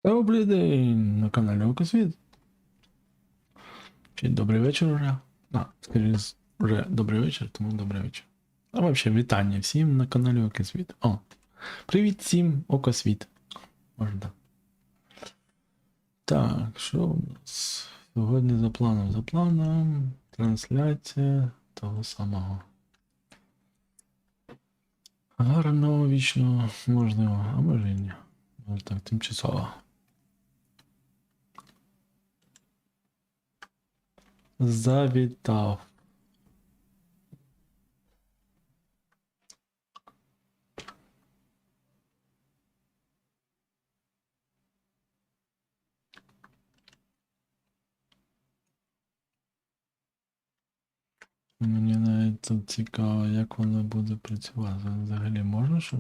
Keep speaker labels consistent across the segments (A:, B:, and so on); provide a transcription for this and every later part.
A: Добрий день на каналі Окосвіт. Чи добрий вечір вже. Скоріше, вже добрий вечір, тому добрий вечір. А взагалі, вітання всім на каналі Окосвіт. Привіт всім, Окосвіт. Можна так. Так, що у нас? Сьогодні за планом, трансляція того самого. Гарного, вічного, можливо, а може і ні. Може так, тимчасово. Завітав. Мені навіть тут цікаво, як воно буде працювати. Взагалі можна що?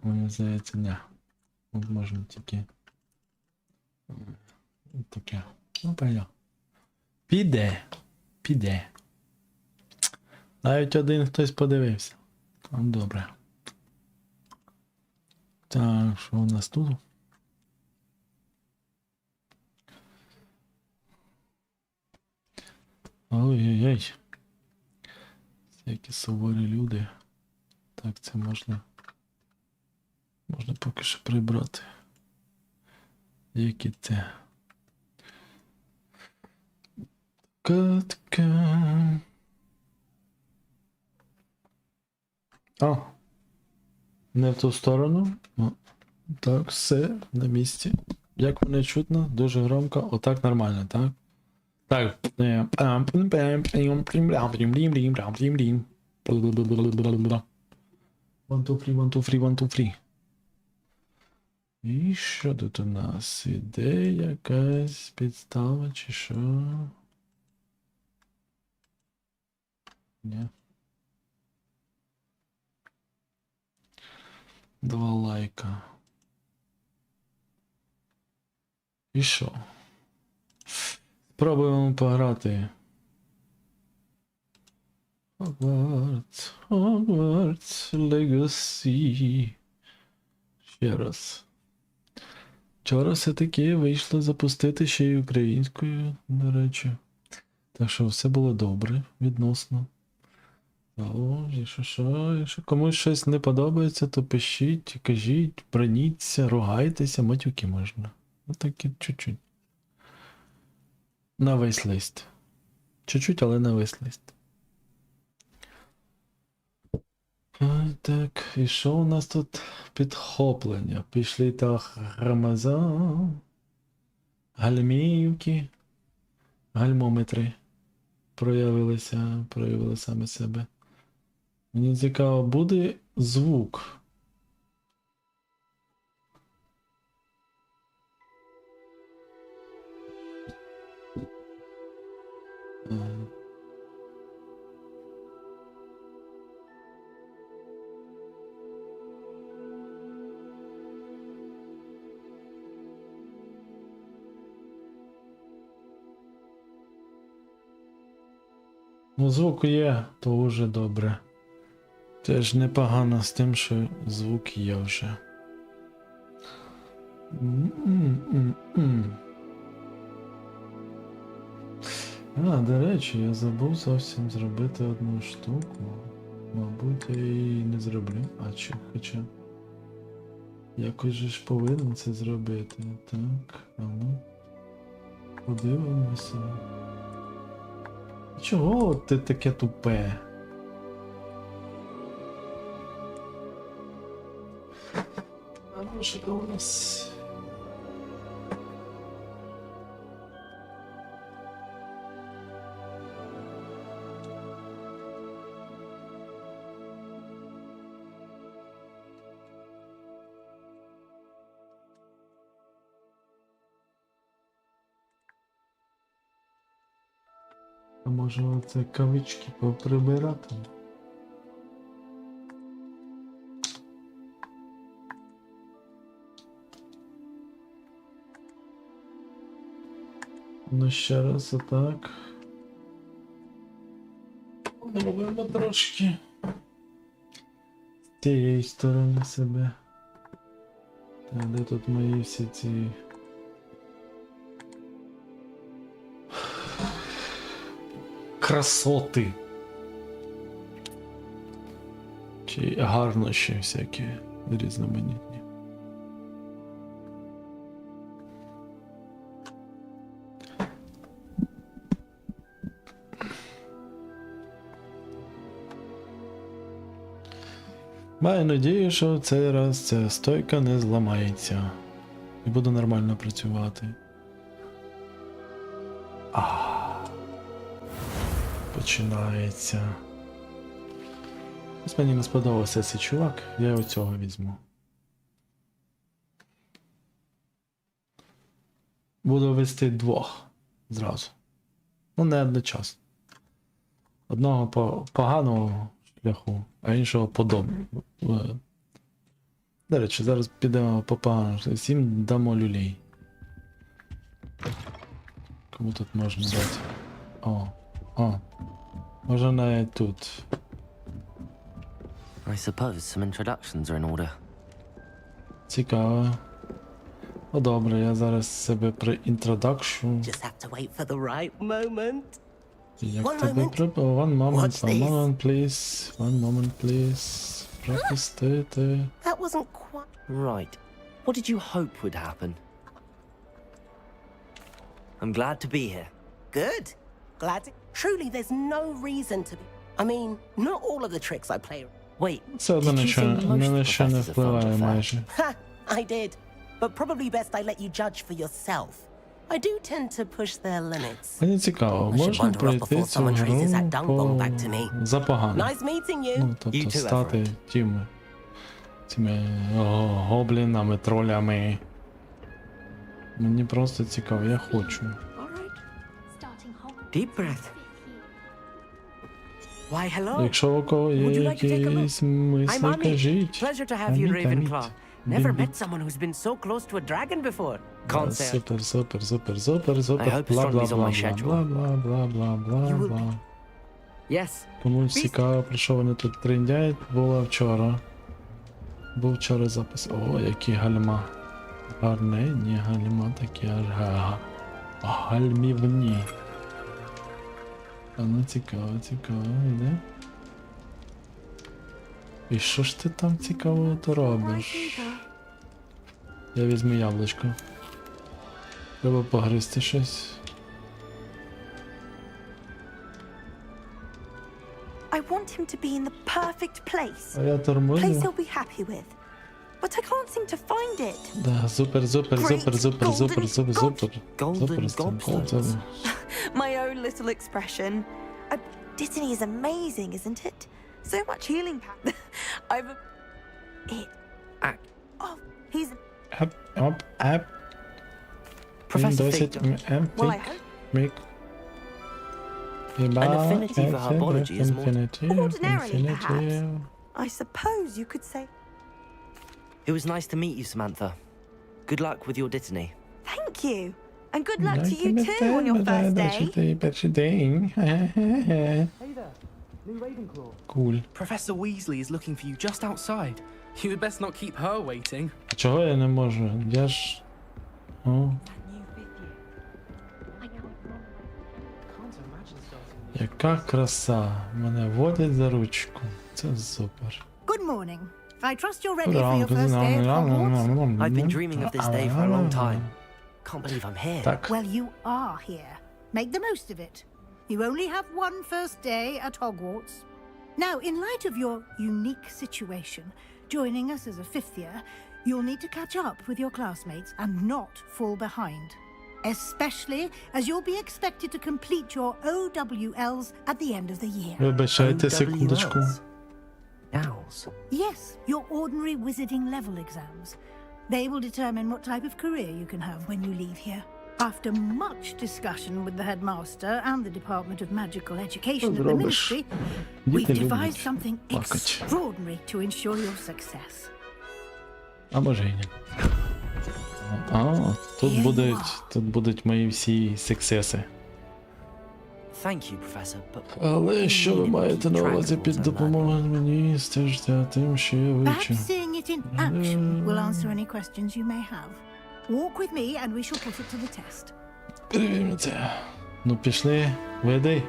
A: Мені здається, ні. Можна тільки таке. Ну, пойдем. Піде. Навіть один хтось подивився. Добре. Так, що у нас тут? Ой-ой-ой. Які суворі люди. Так, це можна поки що прибрати. Які це? Катка. Не в ту сторону. Так, все на місці. Як мене чутно? Дуже громко. Отак нормально, так? Так. One, two, three. І що тут у нас? Іде якась підстава чи що? Ні. 2 лайка. І що? Спробуємо пограти. Hogwarts Legacy. Ще раз. Вчора все-таки вийшло запустити ще й українською, до речі. Так що все було добре, відносно. Якщо комусь щось не подобається, то пишіть, кажіть, броніться, ругайтеся, матюки можна. Отакі чуть-чуть. На весь лист. Чуть-чуть, але на весь лист. Так, і що у нас тут? Підхоплення. Пішли так грамазан. Гальмівки. Гальмометри. Проявили саме себе. Мені цікаво, буде звук. Ну, звук є, то вже добре. Теж непогано з тим, що звук є вже. До речі, я забув зовсім зробити одну штуку. Мабуть, я її не зроблю. Хоча... Якось же ж повинен це зробити. Так, подивимося. Чого ти таке тупе? Що там у нас? А може оце кавички поприбирати? Ну ще раз отак. Робимо трошки. цієї сторони себе. Так, де тут мої всі ці... красоти? Чи гарнощі всякі різноманітні. Маю надію, що в цей раз ця стойка не зламається і буду нормально працювати. Починається. Ось мені не сподобався цей чувак, я оцього візьму. Буду вести двох зразу. Ну, не одночасно. Одного по поганого шляху, а іншого по доброму. До речі, зараз підемо по поганому. Всім дамо люлей. Кому тут можна дати? О. Може навіть тут.
B: I suppose some introductions are in order.
A: Цікаво. Ну добре, я зараз себе при інтродакшу.
C: Just have to wait for the right moment.
A: Як тебе One moment, please. One moment, please. Пропустити.
C: That wasn't quite...
B: Right. What did you hope would happen? I'm glad to be here.
C: Good. Glad to... Truly, there's no reason to be... I mean, not all of the tricks I play...
B: Wait,
A: Це одно
B: did you
A: нічого,
B: think most
A: ні на що не
B: professors are fond
A: впливає
B: of that?
A: майже.
C: Ha! I did. But probably best I let you judge for yourself. I do tend to push their limits.
A: Мені цікаво,
C: I should
A: можна
C: wander off
A: пройти
C: before
A: цю
C: someone traces that dung
A: гру
C: bomb back to me.
A: за погано.
C: Nice meeting you.
A: Ну,
B: You
A: тобто
B: too,
A: стати цими гоблінами, тролями. Мені просто цікаво, я хочу.
B: Deep breath.
C: Why, hello.
A: Якщо у кого є
C: Would you like to take a look?
A: якісь
C: I'm
A: мислі,
C: Amit.
A: кажіть.
C: Pleasure to have you,
A: Amit,
C: Ravenclaw.
A: Amit.
C: Never
A: Бім-бім.
C: met someone who's been so close to a dragon before.
A: Супер, супер, супер, супер,
B: I
A: супер,
B: hope
A: бла бла
B: astronomy's on
A: бла
B: my schedule.
A: бла бла бла бла
C: You will
A: бла.
C: Yes.
A: Комусь цікаво, про що вони тут триндяють, було вчора. Був вчора запис. О, які гальма. Гарненні гальма такі аж гальмівні. А ну цікаво, йде. І що ж ти там цікавого то робиш? Я візьму яблучко. Треба погризти щось.
D: I want him to be in the perfect place.
A: А я
D: Place
A: тормозю.
D: he'll be happy with. But I can't seem to find it.
A: Да, супер.
B: Golden goblets.
D: My own little expression. Disney is amazing, isn't it? So much healing power. I've... It... Oh, he's...
A: Ап.
B: Professor
A: Досить
B: Fig,
D: Well, I hope...
A: мік.
B: An affinity for herbology is more...
D: Ordinarily, perhaps. I suppose you could say...
B: It was nice to meet you, Samantha. Good luck with your dittany.
D: Thank you. And good luck to you too on your first day.
A: Перший день.
E: Hey there, new Ravenclaw.
A: Куль.
E: Professor Weasley is looking for you just outside. You had best not keep her waiting.
A: А чого я не можу? Я ж... О.
E: Can't imagine starting.
A: Яка краса. Мене водять за ручку. Це супер.
F: Good morning. I trust you're ready for your first day at Hogwarts.
B: I've been dreaming of this day for a long time. Can't believe I'm here.
A: Так.
F: Well, you are here. Make the most of it. You only have one first day at Hogwarts. Now, in light of your unique situation, joining us as a fifth year, you'll need to catch up with your classmates and not fall behind. Especially as you'll be expected to complete your OWLs at the end of the year.
A: Вибачайте секундочку.
B: Owls.
F: Yes, your ordinary wizarding level exams. They will determine what type of career you can have when you leave here. After much discussion with the headmaster and the Department of Magical Education at the
A: Rubbish.
F: Ministry,
A: Діти
F: we've
A: люблять
F: devised something
A: плакать.
F: extraordinary to ensure your success.
A: А може і ні. Тут будуть мої всі сексеси.
B: Thank you, Professor, but
A: Але що ви маєте на увазі під
B: Track
A: допомогою мені стежте за тим, що я вивчив?
F: Perhaps seeing it in action will answer any questions you may have. Walk with me and we shall put it to the test.
A: Перевіримо це. Ну пішли, веди.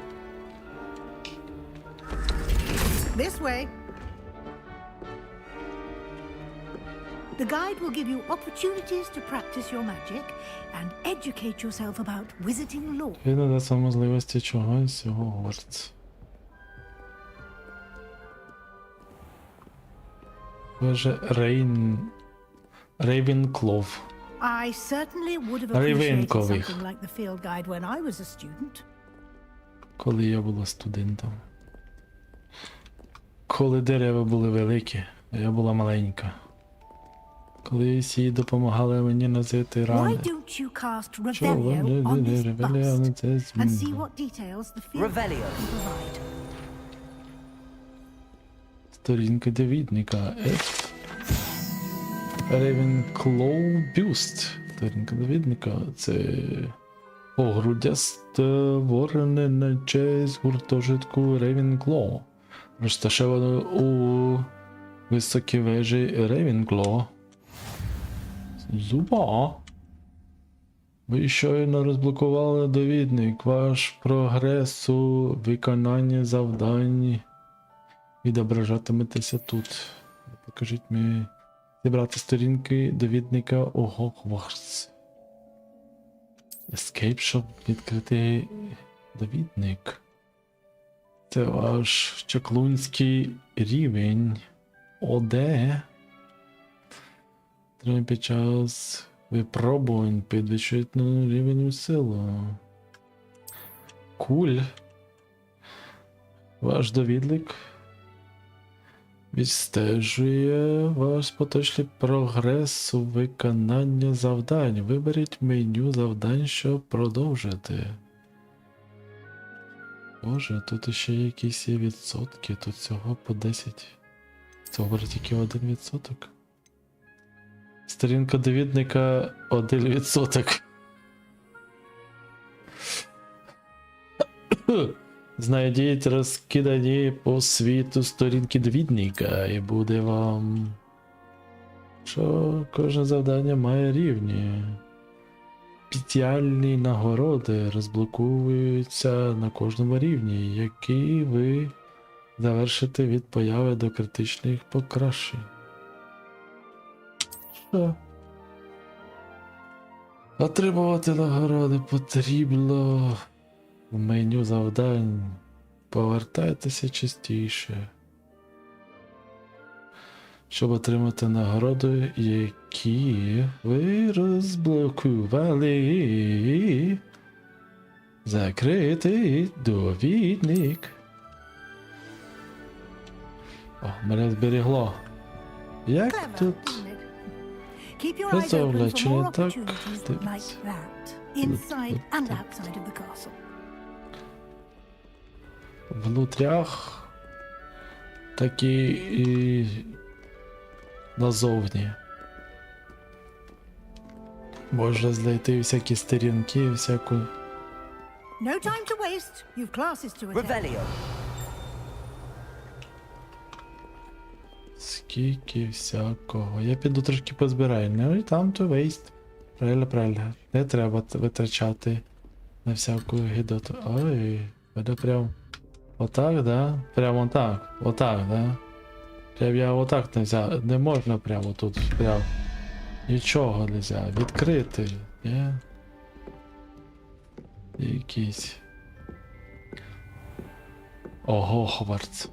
F: This way. The guide will give you opportunities to practice your magic and educate yourself about wizarding lore.
A: Він надасть вам можливості чогось Hogwarts. Ви же Рейвенклов.
F: I certainly would have appreciated
A: Ravenkovich.
F: something like the field guide when I was a student.
A: Коли я була студентом. Коли дерева були великі, а я була маленька. Коли всі допомагали мені носити
F: Why
A: рани.
F: don't you cast
A: Чого
F: Revelio on this
A: Ревеліо на
F: bust
A: це
F: and see
A: змінило?
F: what details the field guide
B: Revelio.
F: can provide?
A: Сторінка довідника. Рейвенклоу бюст. Сторінка довідника. Це погруддя створене на честь гуртожитку Рейвенклоу. Розташовано у високій вежі Рейвенклоу. Зуба. Ви щойно розблокували довідник. Ваш прогрес у виконанні завдань відображатиметься тут. Покажіть мені зібрати сторінки довідника у Hogwarts. Escape, щоб відкрити довідник. Це ваш чаклунський рівень. ОД. Треба під час випробувань підвищують на рівень силу. Куль. Ваш довідник відстежує ваш поточний прогрес у виконанні завдань. Виберіть меню завдань, щоб продовжити. Боже, тут ще якісь є відсотки, тут всього по 10. Це говорить тільки 1%. Сторінка довідника 1%. Знайдіть розкидані по світу сторінки довідника і буде вам, що кожне завдання має рівні. Спеціальні нагороди розблоковуються на кожному рівні, які ви завершите від появи до критичних покращень. Що? Отримувати нагороди потрібно в меню завдань. Повертайтеся частіше, щоб отримати нагороди, які ви розблокували. Закритий довідник. О, мене зберігло. Як
F: Clever,
A: тут?
F: isn't it? Keep your eyes open for
A: Чи
F: more
A: не так?
F: opportunities
A: Дивіться.
F: like that, inside and outside of the castle.
A: Внутрях, так і назовні. Можна знайти всякі сторінки, всяку...
F: No time to waste. You've classes to attend.
B: Revelio.
A: Скільки всякого. Я піду трошки позбираю. Ну і там то waste. Правильно, правильно. Не треба витрачати на всяку гідоту. Ой, буде прям... Отак, да? Прямо так. Отак, да? Прям я отак не взяв. Не можна прямо тут. Прям. Нічого не взяв. Відкрити. Є? Якийсь. Ого, Hogwarts.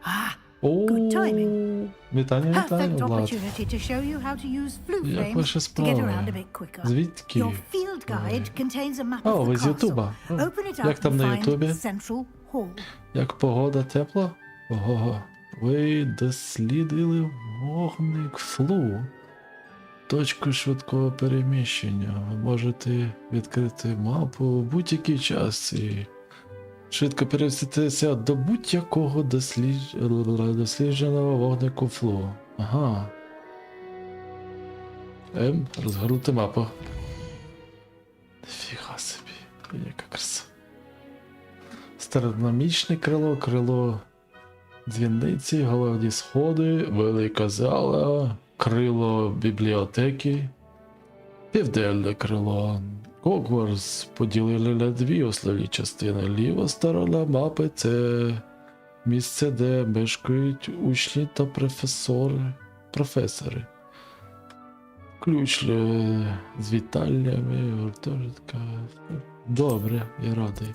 F: Ah,
A: О,
F: good timing.
A: Вітання,
F: Perfect
A: вітання, Влад.
F: opportunity to show you how to use flue
A: Як
F: flames
A: ваші
F: to get around a
A: справи?
F: bit quicker.
A: Звідки?
F: Your field guide contains a map
A: О,
F: of
A: ви
F: the
A: з Ютуба.
F: castle.
A: О,
F: Open it
A: як
F: up
A: там
F: and
A: на
F: find
A: Ютубі?
F: Central Hall.
A: Як погода тепла? Ого. Ви дослідили вогник флу. Точку швидкого переміщення. Ви можете відкрити мапу в будь-який час і швидко переміститися до будь-якого дослідженого вогнику флу. Ага. Розгорнути мапу. Фіга си. Яка краса. Стародинамічне крило, крило дзвіниці, головні сходи, велика зала, крило бібліотеки, південне крило. Хогвартс поділили на дві основні частини. Ліва сторона мапи – це місце, де мешкають учні та професори. Ключ з вітальнями, гуртожитка. Добре, я радий.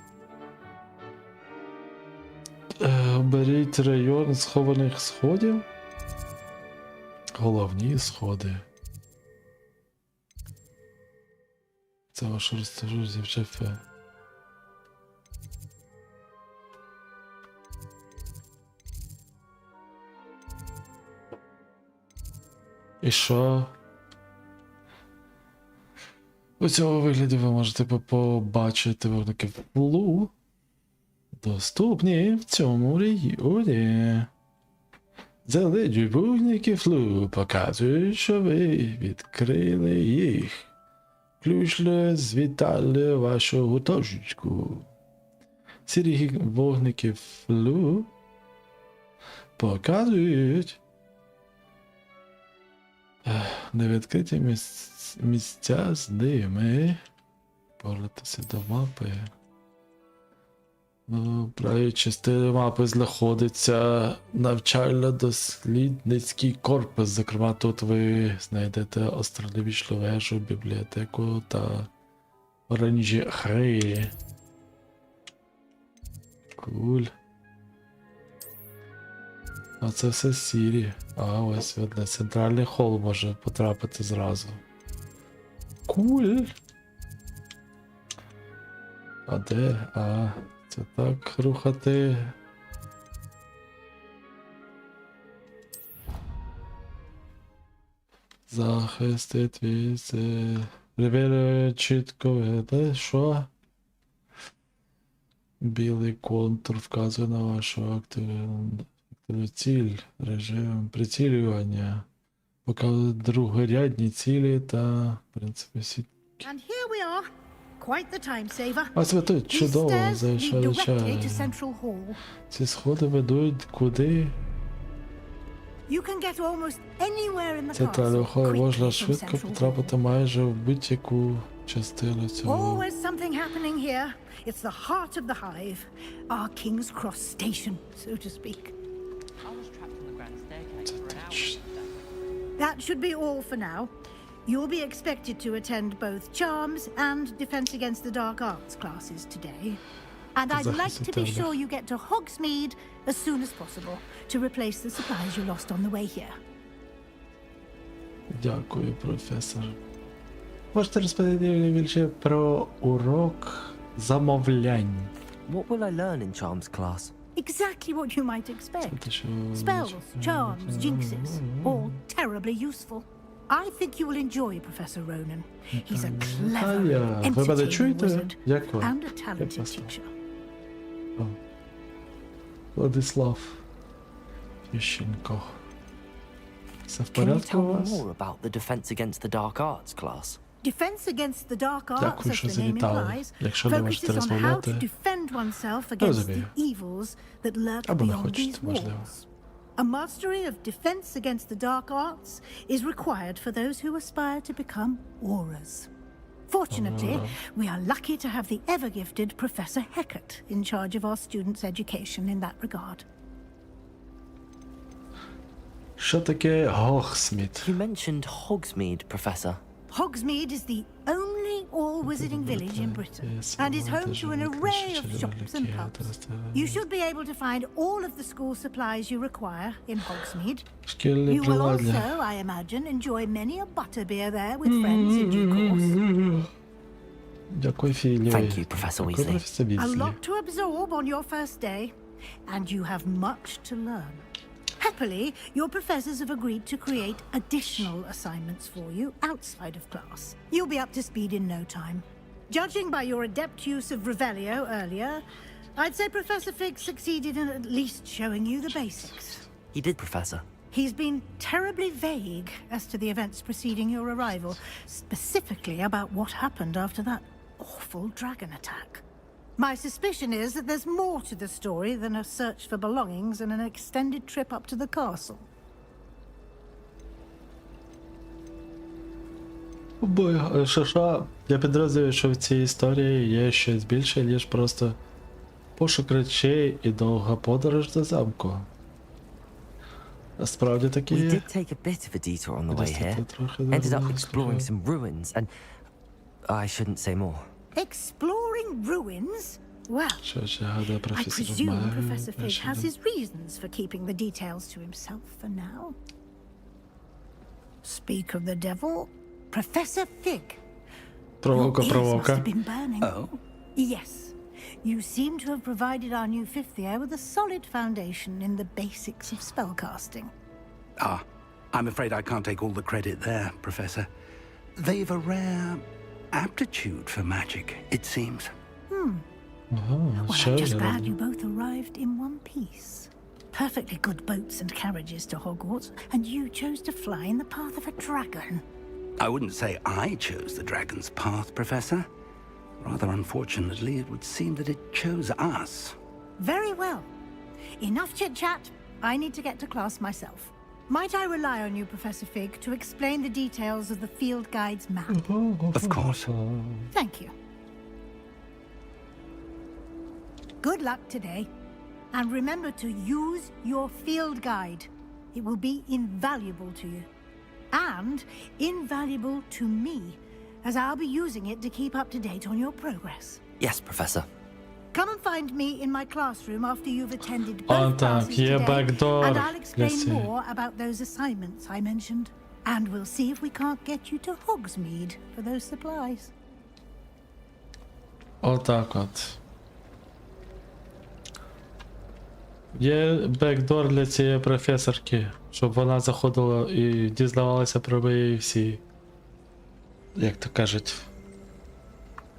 A: Оберіть район схованих сходів. Головні сходи. Це ваш розтажу зі шефе. І що? У цьому вигляді ви можете побачити вогники вплу. Доступні в цьому регіоні. Зелені вогники флу показують, що ви відкрили їх. Ключ з вітальні вашого гуртожитку. Сірі вогники флу показують невідкриті місця з ними. Повернутися до мапи. В правій частині мапи знаходиться навчально-дослідницький корпус. Зокрема, тут ви знайдете астрономічну вежу, бібліотеку та оранжереї. Куль. А це все сірі. А ось видно, центральний хол може потрапити зразу. Куль. А де? А, це так рухати. Захистить від... Ревелює чітко видно, що? Білий контур вказує на вашу активну ціль, режим прицілювання. Показує другорядні цілі та, в принципі, всі.
F: And here we are. Quite the time saver.
A: А це тут
F: These
A: чудово
F: stairs lead
A: зайшли
F: directly to
A: час.
F: Central Hall.
A: Ці сходи ведуть куди?
F: You can get almost anywhere in the
A: Центрального
F: castle
A: холу
F: quickly
A: можна
F: from
A: швидко
F: Central
A: потрапити
F: Hall.
A: майже в будь-яку частину цього.
F: Always something happening here. It's the heart of the hive. Our King's Cross station, so to speak.
A: Це точно.
F: That should be all for now. You'll be expected to attend both Charms and Defense Against the Dark Arts classes today. And I'd like to be sure you get to Hogsmeade as soon as possible to replace the supplies you lost on the way here.
A: Дякую, професор. Можете розповісти мені більше про урок замовлянь?
B: What will I learn in Charms class?
F: Exactly what you might expect.
A: Те, що...
F: Spells, charms, jinxes, all terribly useful. I think you will enjoy Professor Ronan. He's a clever,
A: Ви мене
F: entertaining
A: чуєте?
F: wizard
A: Дякую.
F: and a talented
A: Прекрасно.
F: teacher.
A: Владислав Ющенко. Все в
B: Can you
A: порядку
B: tell
A: у
B: me
A: вас?
B: more about the Defense Against the Dark Arts class?
F: Defense against the dark arts,
A: Дякую,
F: as
A: що
F: the name
A: завітали.
F: implies,
A: Якщо не можете
F: focuses on how to
A: розмовляти,
F: defend oneself against the
A: розумію.
F: evils that lurk
A: Або не
F: beyond
A: хочете,
F: these
A: можливо.
F: walls. A mastery of defense against the dark arts is required for those who aspire to become auras. Fortunately, we are lucky to have the ever-gifted Professor Heckert in charge of our students' education in that regard.
A: Що таке Гохсміт?
B: You mentioned Hogsmeade, Professor.
F: Hogsmeade is the only all-wizarding village in Britain and is home to an array of shops and pubs. You should be able to find all of the school supplies you require in Hogsmeade.
A: Шкільне
F: You will
A: приладдя.
F: also, I imagine, enjoy many a butterbeer there with friends in due course.
A: Дякую, Філі.
B: Thank you, Professor
A: Дякую,
B: Weasley.
A: професор
F: A
A: Візлі.
F: lot to absorb on your first day, and you have much to learn. Happily, your professors have agreed to create additional assignments for you outside of class. You'll be up to speed in no time. Judging by your adept use of Revelio earlier, I'd say Professor Fig succeeded in at least showing you the basics.
B: He did, Professor.
F: He's been terribly vague as to the events preceding your arrival, specifically about what happened after that awful dragon attack. My suspicion is that there's more to the story than a search for belongings and an extended trip up to the castle.
A: Бо Шаша, я підозрюю, що в цій історії є щось більше, ніж просто пошук речей і довга подорож до замку. Справді таки
B: We
A: є.
B: did take a bit of a detour on the way here.
A: Просто трохи
B: Ended up
A: звернути
B: exploring
A: трохи.
B: some ruins, and I shouldn't say more.
F: Exploring ruins? Well,
A: Що ж, я гадаю,
F: I
A: професор
F: presume
A: має
F: Professor Fig
A: речі,
F: has
A: да.
F: his reasons for keeping the details to himself for now. Speak of the devil, Professor Fig.
A: Провока,
F: Your ears must
A: провока.
F: have been burning.
G: Oh?
F: Yes. You seem to have provided our new fifth year with a solid foundation in the basics of spellcasting.
G: Ah, I'm afraid I can't take all the credit there, Professor. They've a rare aptitude for magic, it seems.
A: Ага,
F: Well,
A: ще
F: I'm just
A: один.
F: glad you both arrived in one piece. Perfectly good boats and carriages to Hogwarts, and you chose to fly in the path of a dragon.
G: I wouldn't say I chose the dragon's path, Professor. Rather unfortunately, it would seem that it chose us.
F: Very well. Enough chit-chat. I need to get to class myself. Might I rely on you, Professor Fig, to explain the details of the field guide's map?
G: Of course.
F: Thank you. Good luck today. And remember to use your field guide. It will be invaluable to you. And invaluable to me, as I'll be using it to keep up to date on your progress.
B: Yes, Professor.
F: Come and find me in my classroom after you've attended
A: Oh,
F: both
A: так,
F: classes
A: є
F: today,
A: backdoor
F: and I'll explain
A: lesson.
F: more about those assignments I mentioned. And we'll see if we can't get you to Hogsmeade for those supplies.
A: Отак от. Є бекдор для цієї професорки, щоб вона заходила і дізнавалася про мої всі, як то кажуть,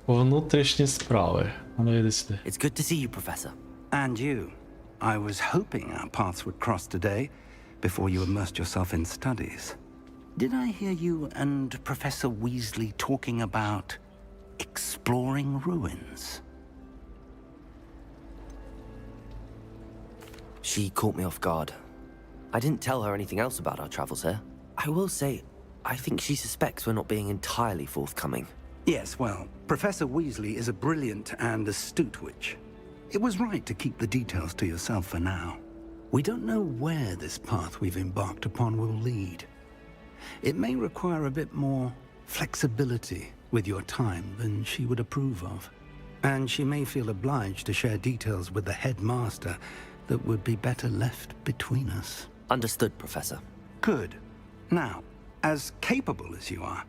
A: внутрішні справи. Ну, іди сюди.
B: It's good to see you, Professor.
G: And you. I was hoping our paths would cross today before you immersed yourself in studies. Did I hear you and Professor Weasley talking about exploring ruins?
B: She caught me off guard. I didn't tell her anything else about our travels here. I will say, I think she suspects we're not being entirely forthcoming.
G: Yes, well, Professor Weasley is a brilliant and astute witch. It was right to keep the details to yourself for now. We don't know where this path we've embarked upon will lead. It may require a bit more flexibility with your time than she would approve of. And she may feel obliged to share details with the headmaster that would be better left between us.
B: Understood, Professor.
G: Good. Now, as capable as you are,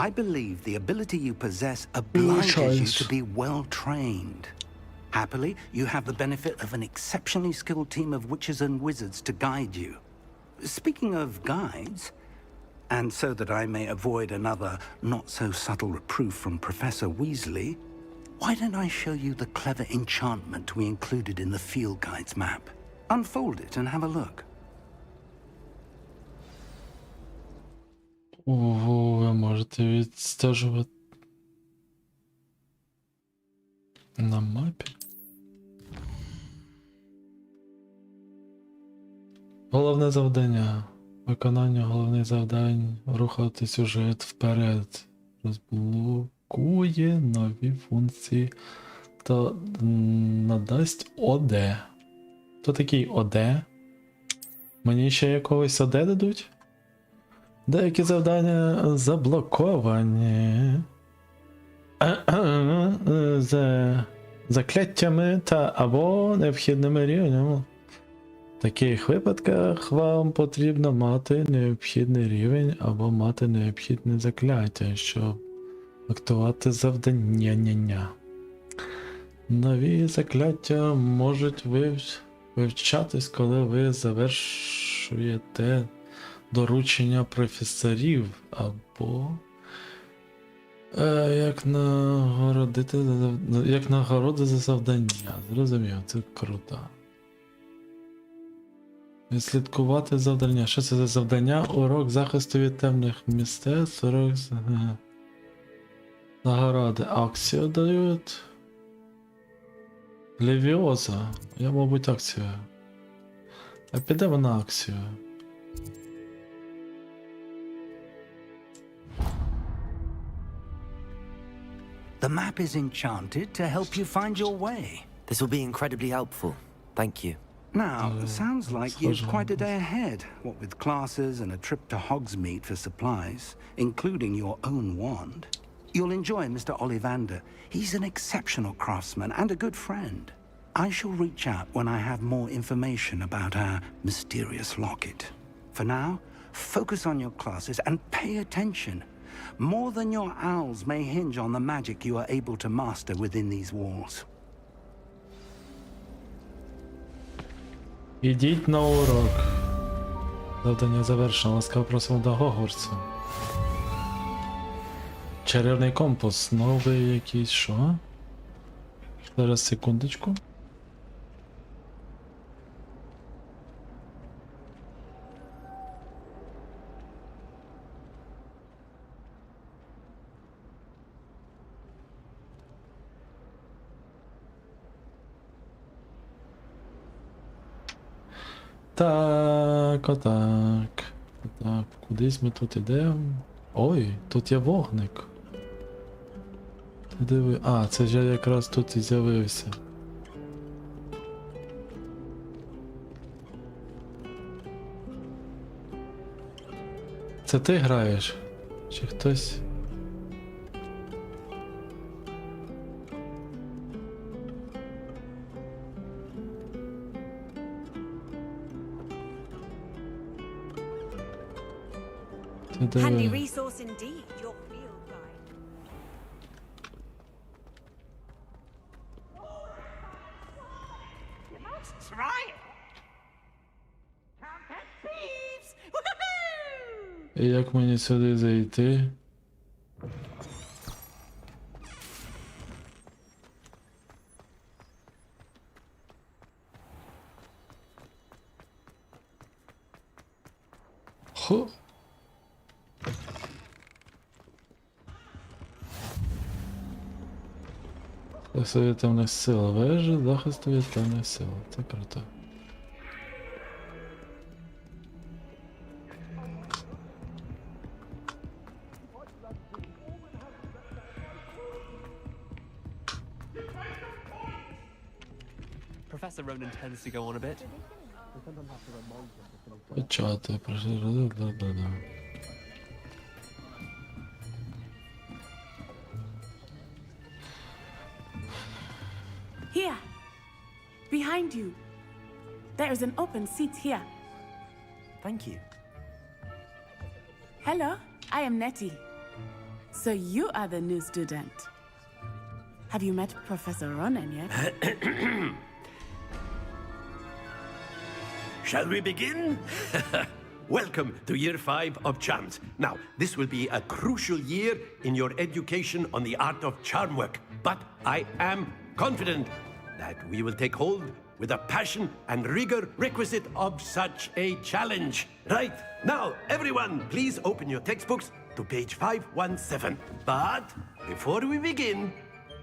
G: I believe the ability you possess obliges you to be well trained. Happily, you have the benefit of an exceptionally skilled team of witches and wizards to guide you. Speaking of guides, and so that I may avoid another not-so-subtle reproof from Professor Weasley, why don't I show you the clever enchantment we included in the field guide's map? Unfold it and have a look.
A: Ого, ви можете відстежувати на мапі. Головне завдання. Виконання головних завдань. Рухати сюжет вперед. Розблокує нові функції та надасть ОД. Хто такий ОД? Мені ще якогось ОД дадуть? Деякі завдання заблоковані за закляттями та або необхідними рівнями. В таких випадках вам потрібно мати необхідний рівень або мати необхідне закляття, щоб актувати завдання. Нові закляття можуть вивчатись, коли ви завершуєте доручення професорів, або як нагороди за завдання. Зрозумів, це круто. Відслідкувати завдання. Що це за завдання? Урок захисту від темних мистецтв. Урок... Нагороди акцію дають. Левіоза. Я, мабуть, акцію. А підемо на акцію.
G: The map is enchanted to help you find your way.
B: This will be incredibly helpful. Thank you.
G: Now, sounds like you've quite a day ahead, what with classes and a trip to Hogsmeade for supplies, including your own wand. You'll enjoy Mr. Ollivander. He's an exceptional craftsman and a good friend. I shall reach out when I have more information about our mysterious locket. For now, focus on your classes and pay attention. More than your owls may hinge on the magic you are able to master within these walls.
A: Ідіть на урок. Завдання завершено. Ласкаво просимо до Гогвартсу. Чарівний компас. Новий якийсь, що? Зараз, секундочку. Так, отак. Так, кудись ми тут ідемо. Ой, тут є вогник. Ти диви. А, це ж я якраз тут і з'явився. Це ти граєш? Чи хтось?
H: Handy resource indeed, your field guide. You must try it. Can't catch thieves. Woohoo!
A: І як мені сюди зайти? Хо. Захист від темних сил. Вежа, захист від темних сил. Це круто.
E: Professor Ronan tends to go on a bit.
A: Почати. Да-да-да.
I: Here, behind you. There is an open seat here.
B: Thank you.
I: Hello, I am Nettie. So you are the new student. Have you met Professor Ronan yet?
J: Shall we begin? Welcome to year 5 of charms. Now, this will be a crucial year in your education on the art of charm work, but I am confident that we will take hold with the passion and rigor requisite of such a challenge. Right, now, everyone, please open your textbooks to page 517. But before we begin,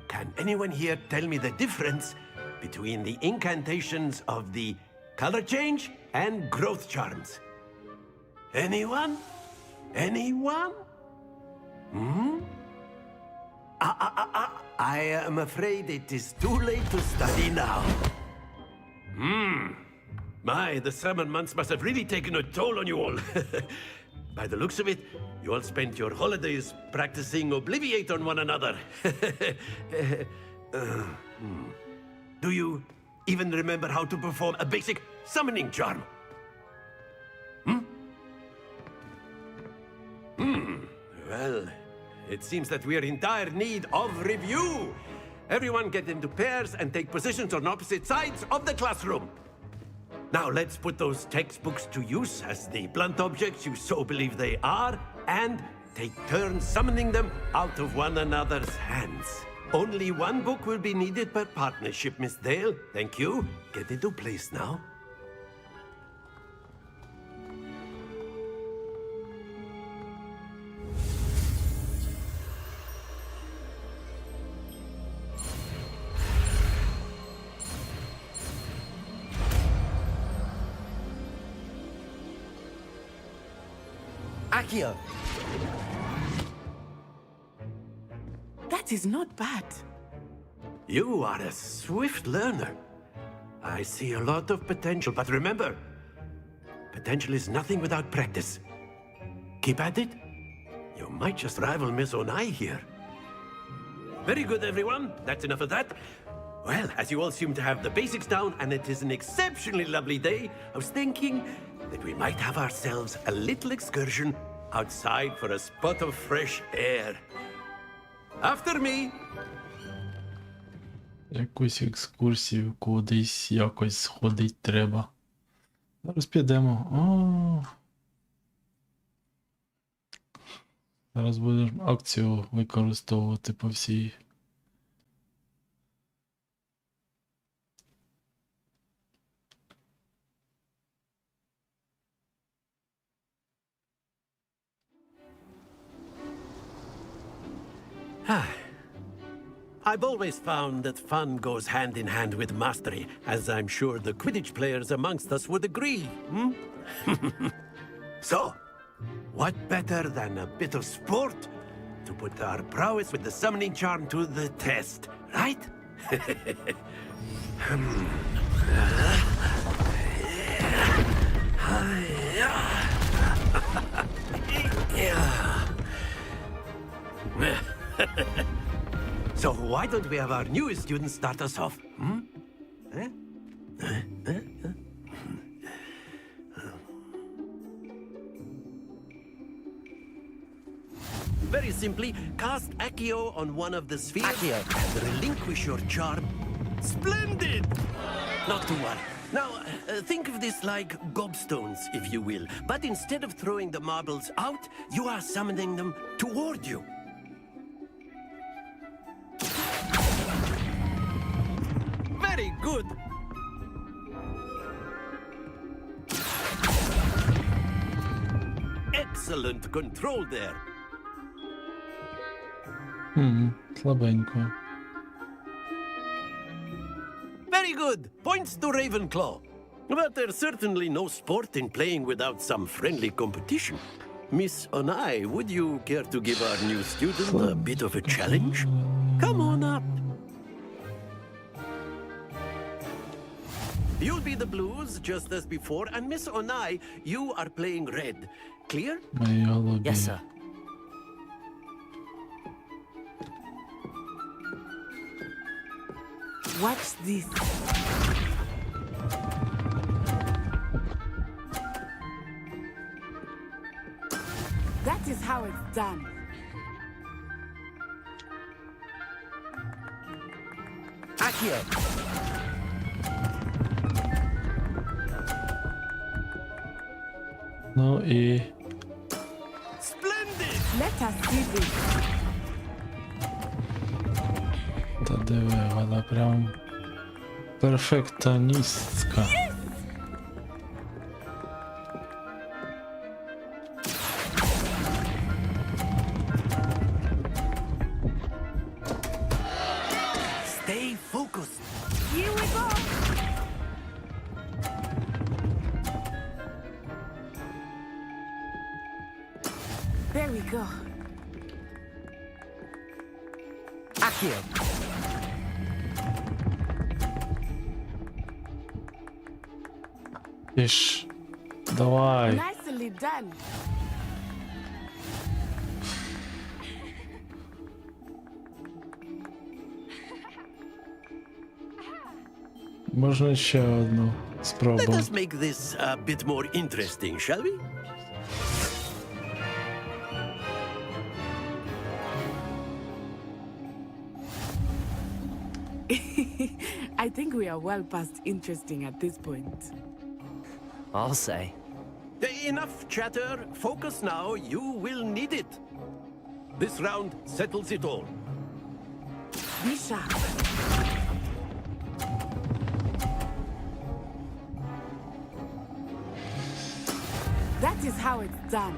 J: can anyone here tell me the difference between the incantations of the color change and growth charms? Anyone? Anyone? I am afraid it is too late to study now. My, the summer months must have really taken a toll on you all. By the looks of it, you all spent your holidays practicing Obliviate on one another. Do you even remember how to perform a basic summoning charm? Well, it seems that we are in dire need of review. Everyone get into pairs and take positions on opposite sides of the classroom. Now let's put those textbooks to use as the blunt objects you so believe they are, and take turns summoning them out of one another's hands. Only one book will be needed per partnership, Miss Dale. Thank you. Get into place now.
B: Accio!
I: That is not bad.
J: You are a swift learner. I see a lot of potential, but remember, potential is nothing without practice. Keep at it. You might just rival Miss Onai here. Very good, everyone. That's enough of that. Well, as you all seem to have the basics down, and it is an exceptionally lovely day, I was thinking that we might have ourselves a little excursion outside for a spot of fresh air. After me!
A: Якусь екскурсію кудись якось сходить треба. Зараз підемо. О. Зараз будемо акцію використовувати по всій.
J: I've always found that fun goes hand in hand with mastery, as I'm sure the Quidditch players amongst us would agree. So, what better than a bit of sport to put our prowess with the summoning charm to the test, right? So why don't we have our newest student start us off? Very simply, cast Accio on one of the spheres and relinquish your charm. Splendid! Not to worry. Now, think of this like gobstones, if you will. But instead of throwing the marbles out, you are summoning them toward you. Very good. Excellent control there.
A: Слабенько.
J: Very good. Points to Ravenclaw. But there's certainly no sport in playing without some friendly competition. Miss Onai, would you care to give our new student a bit of a challenge? Come on up. You'll be the blues, just as before, and Miss Onai, you are playing red. Clear?
B: Yes, sir.
I: Watch this. That is how it's done.
B: Accio!
A: Ну і...
J: Splendid!
I: Let us see this.
A: Та диви, вона прям... перфекціоністка.
J: Stay focused.
I: Here we go. There we go.
B: Accio!
A: Іш. Давай.
I: Nicely done.
A: Можна ще одну
J: Let
A: спробувати.
J: us make this a bit more interesting, shall we?
I: I think we are well past interesting at this point.
B: I'll say.
J: Enough chatter. Focus now. You will need it. This round settles it all.
I: Be sharp. That is how it's done.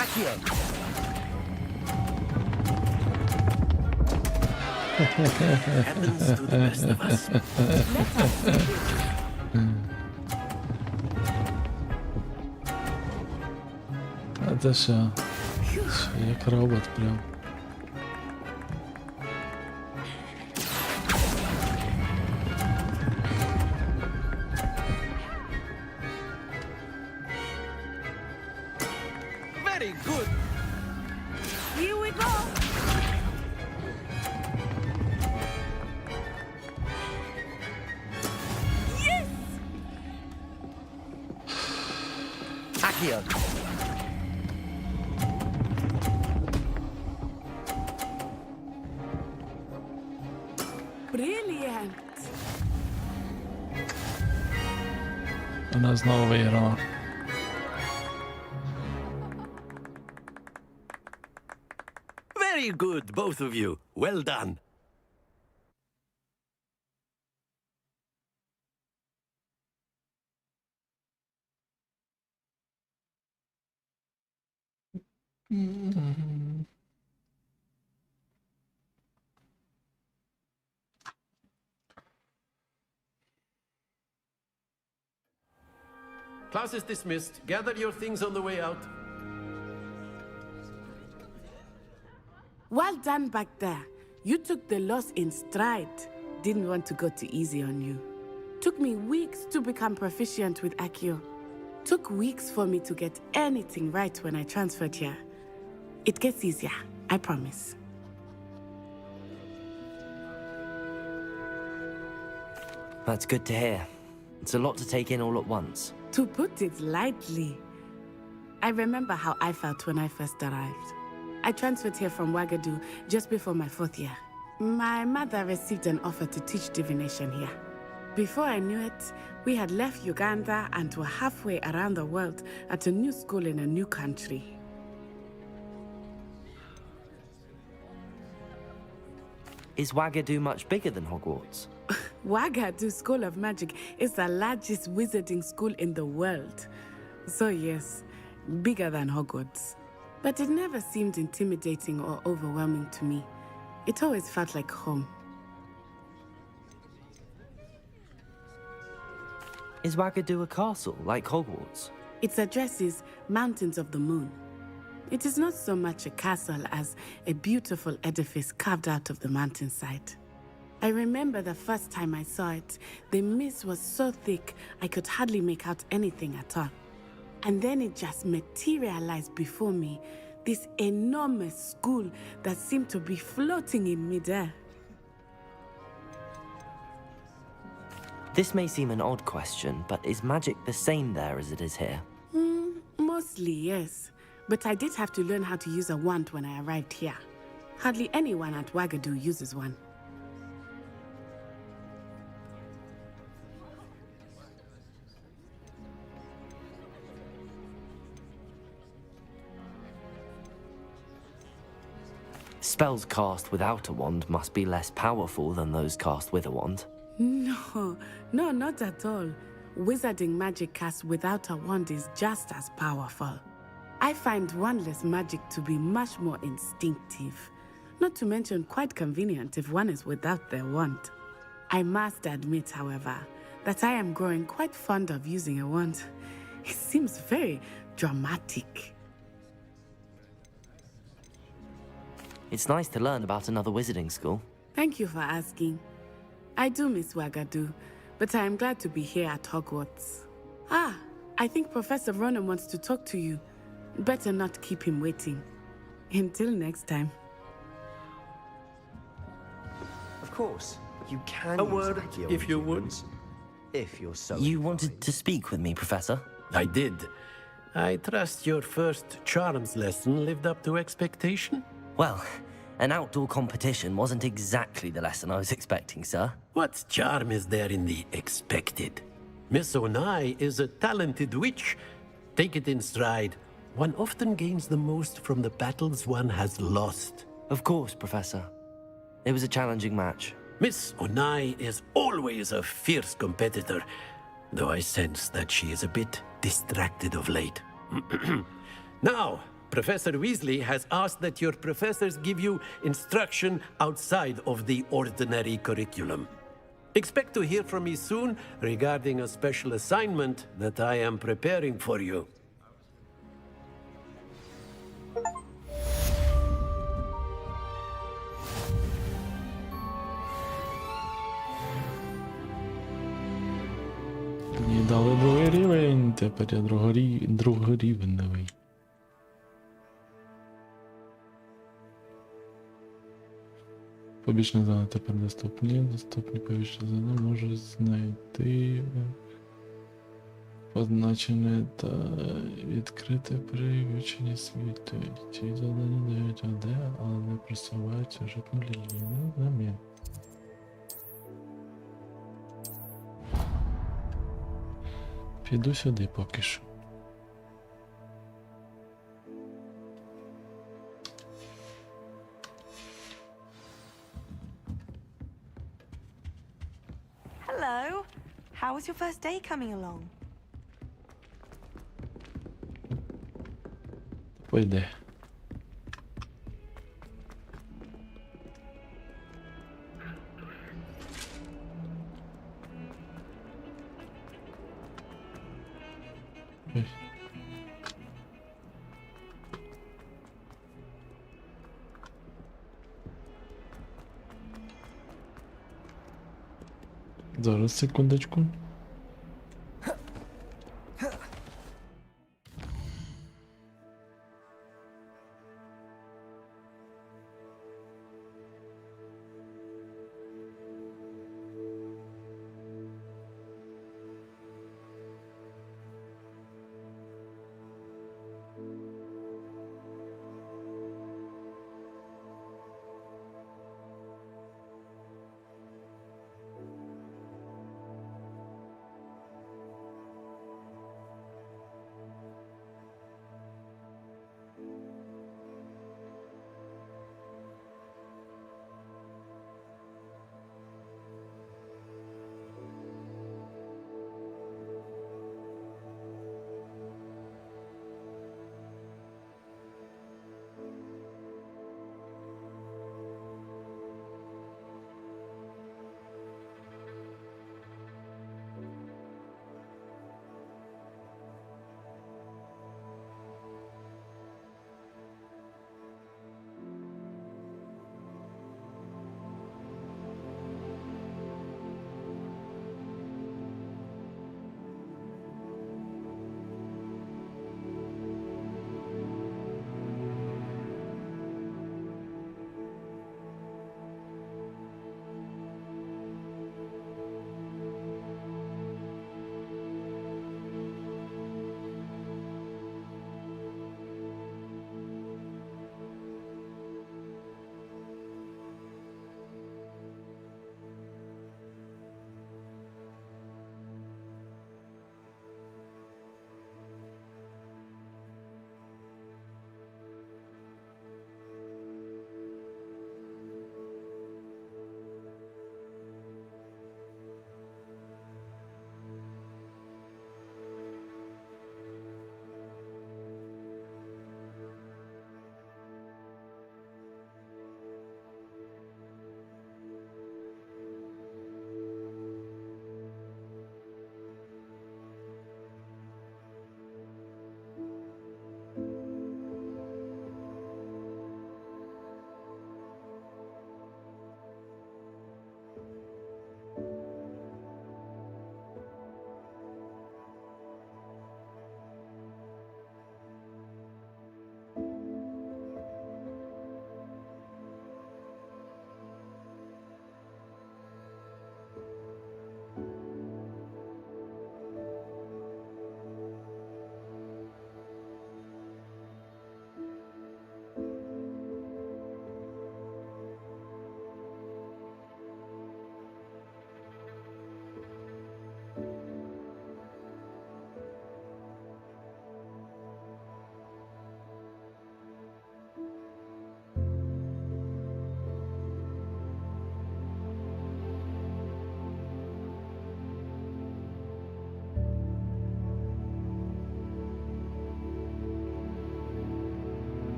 B: Accio!
J: Happens to the best of us.
A: А це що? Як робот прям.
J: Very good.
F: Here we go.
B: Accio.
I: Brilliant.
A: Вона знову виграла.
J: Very good, both of you. Well done. Class is dismissed. Gather your things on the way out.
I: Well done back there. You took the loss in stride. Didn't want to go too easy on you. Took me weeks to become proficient with Accio. Took weeks for me to get anything right when I transferred here. It gets easier, I promise.
B: That's good to hear. It's a lot to take in all at once.
I: To put it lightly, I remember how I felt when I first arrived. I transferred here from Ouagadougou just before my 4th year. My mother received an offer to teach divination here. Before I knew it, we had left Uganda and were halfway around the world at a new school in a new country.
B: Is Ouagadougou much bigger than Hogwarts?
I: Ouagadougou School of Magic is the largest wizarding school in the world. So yes, bigger than Hogwarts. But it never seemed intimidating or overwhelming to me. It always felt like home.
B: Is Ouagadougou a castle, like Hogwarts?
I: Its address is Mountains of the Moon. It is not so much a castle as a beautiful edifice carved out of the mountainside. I remember the first time I saw it, the mist was so thick I could hardly make out anything at all. And then it just materialized before me, this enormous school that seemed to be floating in midair.
B: This may seem an odd question, but is magic the same there as it is here?
I: Mostly, yes. But I did have to learn how to use a wand when I arrived here. Hardly anyone at Ouagadougou uses one.
B: Spells cast without a wand must be less powerful than those cast with a wand.
I: No, not at all. Wizarding magic cast without a wand is just as powerful. I find wandless magic to be much more instinctive. Not to mention quite convenient if one is without their wand. I must admit, however, that I am growing quite fond of using a wand. It seems very dramatic.
B: It's nice to learn about another wizarding school.
I: Thank you for asking. I do miss Ouagadougou, but I am glad to be here at Hogwarts. I think Professor Ronan wants to talk to you. Better not keep him waiting. Until next time.
K: Of course, you can
J: A
K: use
J: word,
K: Accio
J: if you would.
K: humans, if you're so
B: You
K: inclined.
B: wanted to speak with me, Professor?
J: I did. I trust your first charms lesson lived up to expectation?
B: Well, an outdoor competition wasn't exactly the lesson I was expecting, sir.
J: What charm is there in the expected? Miss Onai is a talented witch. Take it in stride. One often gains the most from the battles one has lost.
B: Of course, Professor. It was a challenging match.
J: Miss Onai is always a fierce competitor, though I sense that she is a bit distracted of late. Now, Professor Weasley has asked that your professors give you instruction outside of the ordinary curriculum. Expect to hear from me soon regarding a special assignment that I am preparing for you.
A: Мені дали другий рівень, тепер я другорівневий. Побічні зони тепер доступні. Доступні побічні зони можу знайти позначене та відкрите при вивченні світу. Ці завдання дають АД, але не просувають сюжетну лінію. Замін. Піду сюди поки що.
D: Hello. How was your first day coming along?
A: Пойде. Ой. Зараз, секундочку.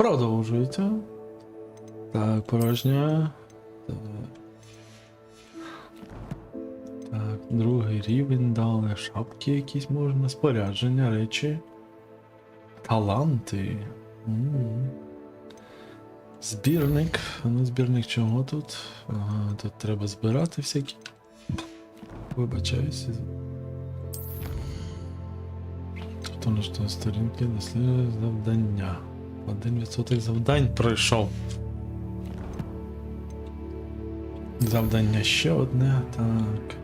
A: Продовжується. Так, порожня. Так. Так, другий рівень дали. Шапки якісь можна, спорядження, речі. Таланти. Збірник. Ну, збірник чого тут? Ага, тут треба збирати всякі. Вибачаюся. Хто на що сторінки досліджує завдання. 1% завдань пройшов. Завдання ще одне. Так.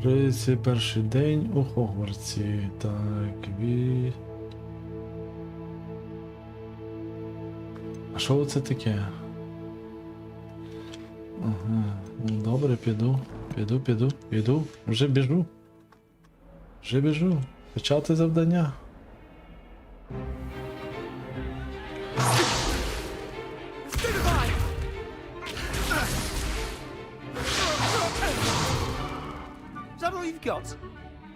A: Прийти перший день у Хогвартсі. Так, А що це таке? Ага, добре, піду. Вже біжу. Почати завдання.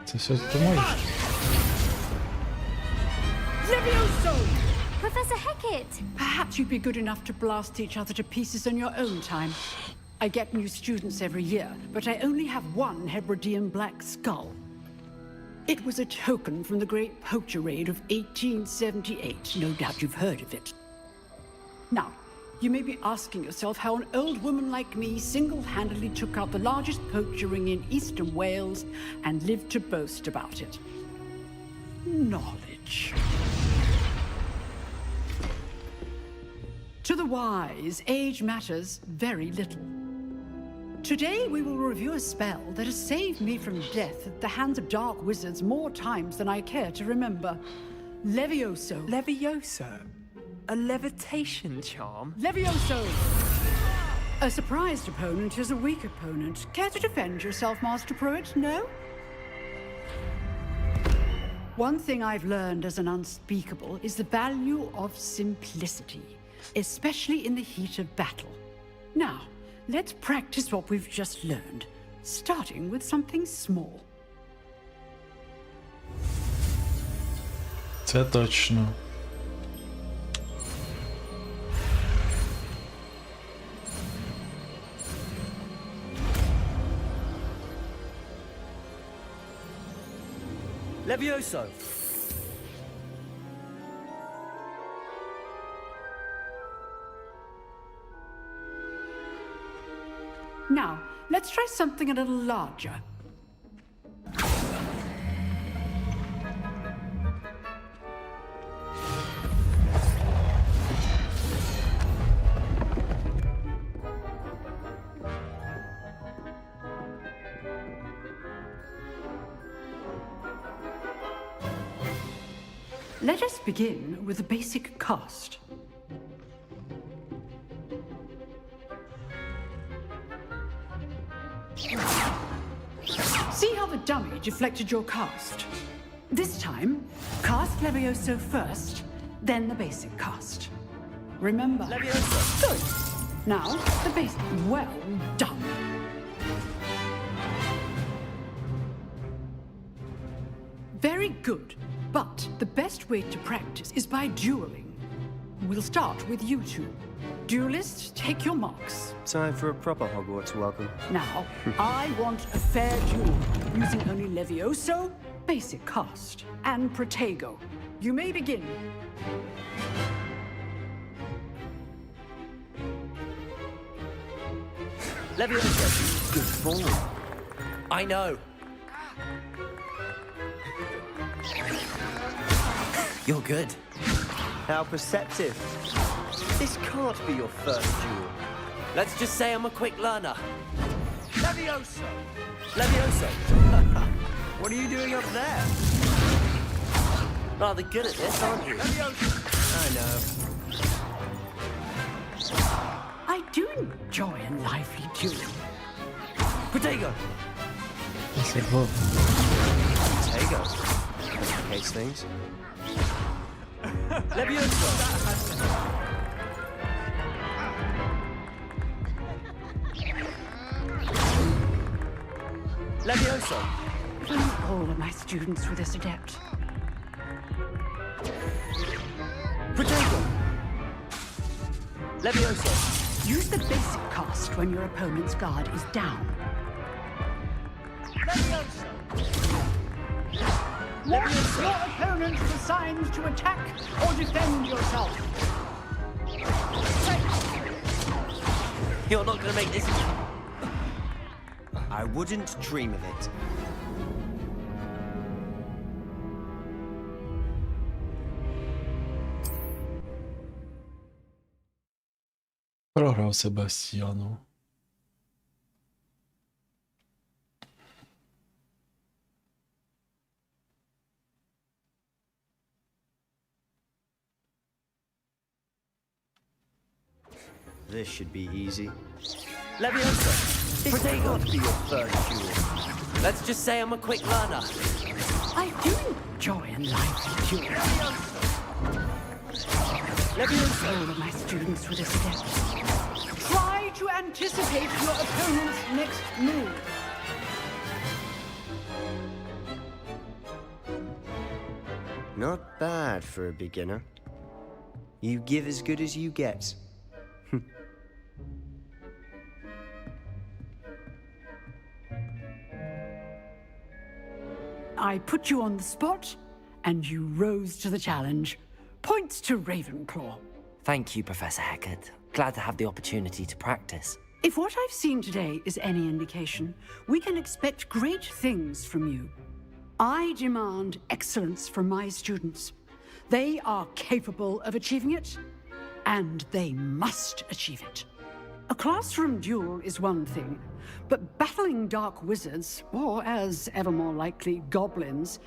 A: Це все допоможе.
H: Professor Hecat!
L: Perhaps you'd be good enough to blast each other to pieces on your own time. I get new students every year, but I only have one Hebridean black skull. It was a token from the Great Poacher Raid of 1878. No doubt you've heard of it. Now, you may be asking yourself how an old woman like me single-handedly took out the largest poacher ring in eastern Wales and lived to boast about it. Knowledge. To the wise, age matters very little. Today we will review a spell that has saved me from death at the hands of dark wizards more times than I care to remember. Levioso.
M: Levioso? A levitation charm?
L: Levioso! A surprised opponent is a weak opponent. Care to defend yourself, Master Pruitt? No? One thing I've learned as an unspeakable is the value of simplicity, especially in the heat of battle. Now, let's practice what we've just learned, starting with something small.
A: Це точно.
K: Levioso!
L: Now, let's try something a little larger. Let us begin with a basic cast. See how the dummy deflected your cast? This time, cast Levioso first, then the basic cast. Remember?
K: Levioso!
L: Good. Now, the basic. Well done. Very good. But the best way to practice is by dueling. We'll start with you two. Duelists, take your marks.
K: Time for a proper Hogwarts welcome.
L: Now, I want a fair duel, using only Levioso, basic cast, and Protego. You may begin.
K: Levioso, good form. I know.
B: You're good.
K: How perceptive. This can't be your first duel.
B: Let's just say I'm a quick learner.
K: Levioso! Levioso! What are you doing up there?
B: Rather good at this, aren't you?
K: Levioso! I know.
L: I do enjoy a lively duel.
K: Protego!
A: Це було.
K: Protego. Complicates things. Levioso! Levioso!
L: If only all of my students were this adept.
K: Protego!
M: Levioso!
L: Use the basic cast when your opponent's guard is down.
M: Levioso!
L: Watch your opponent's signs to attack or defend yourself.
K: You're not gonna make this... I wouldn't dream of it.
A: Програв Себастьяну.
K: This should be easy. Leviosa! This may not be your first duel. Let's just say I'm a quick learner.
L: I do enjoy a lively duel.
K: Leviosa!
L: All of my students with a step. Try to anticipate your opponent's next move.
K: Not bad for a beginner. You give as good as you get.
L: I put you on the spot, and you rose to the challenge. Points to Ravenclaw.
B: Thank you, Professor Hecat. Glad to have the opportunity to practice.
L: If what I've seen today is any indication, we can expect great things from you. I demand excellence from my students. They are capable of achieving it, and they must achieve it. A classroom duel is one thing, but battling dark wizards, or as ever more likely, goblins,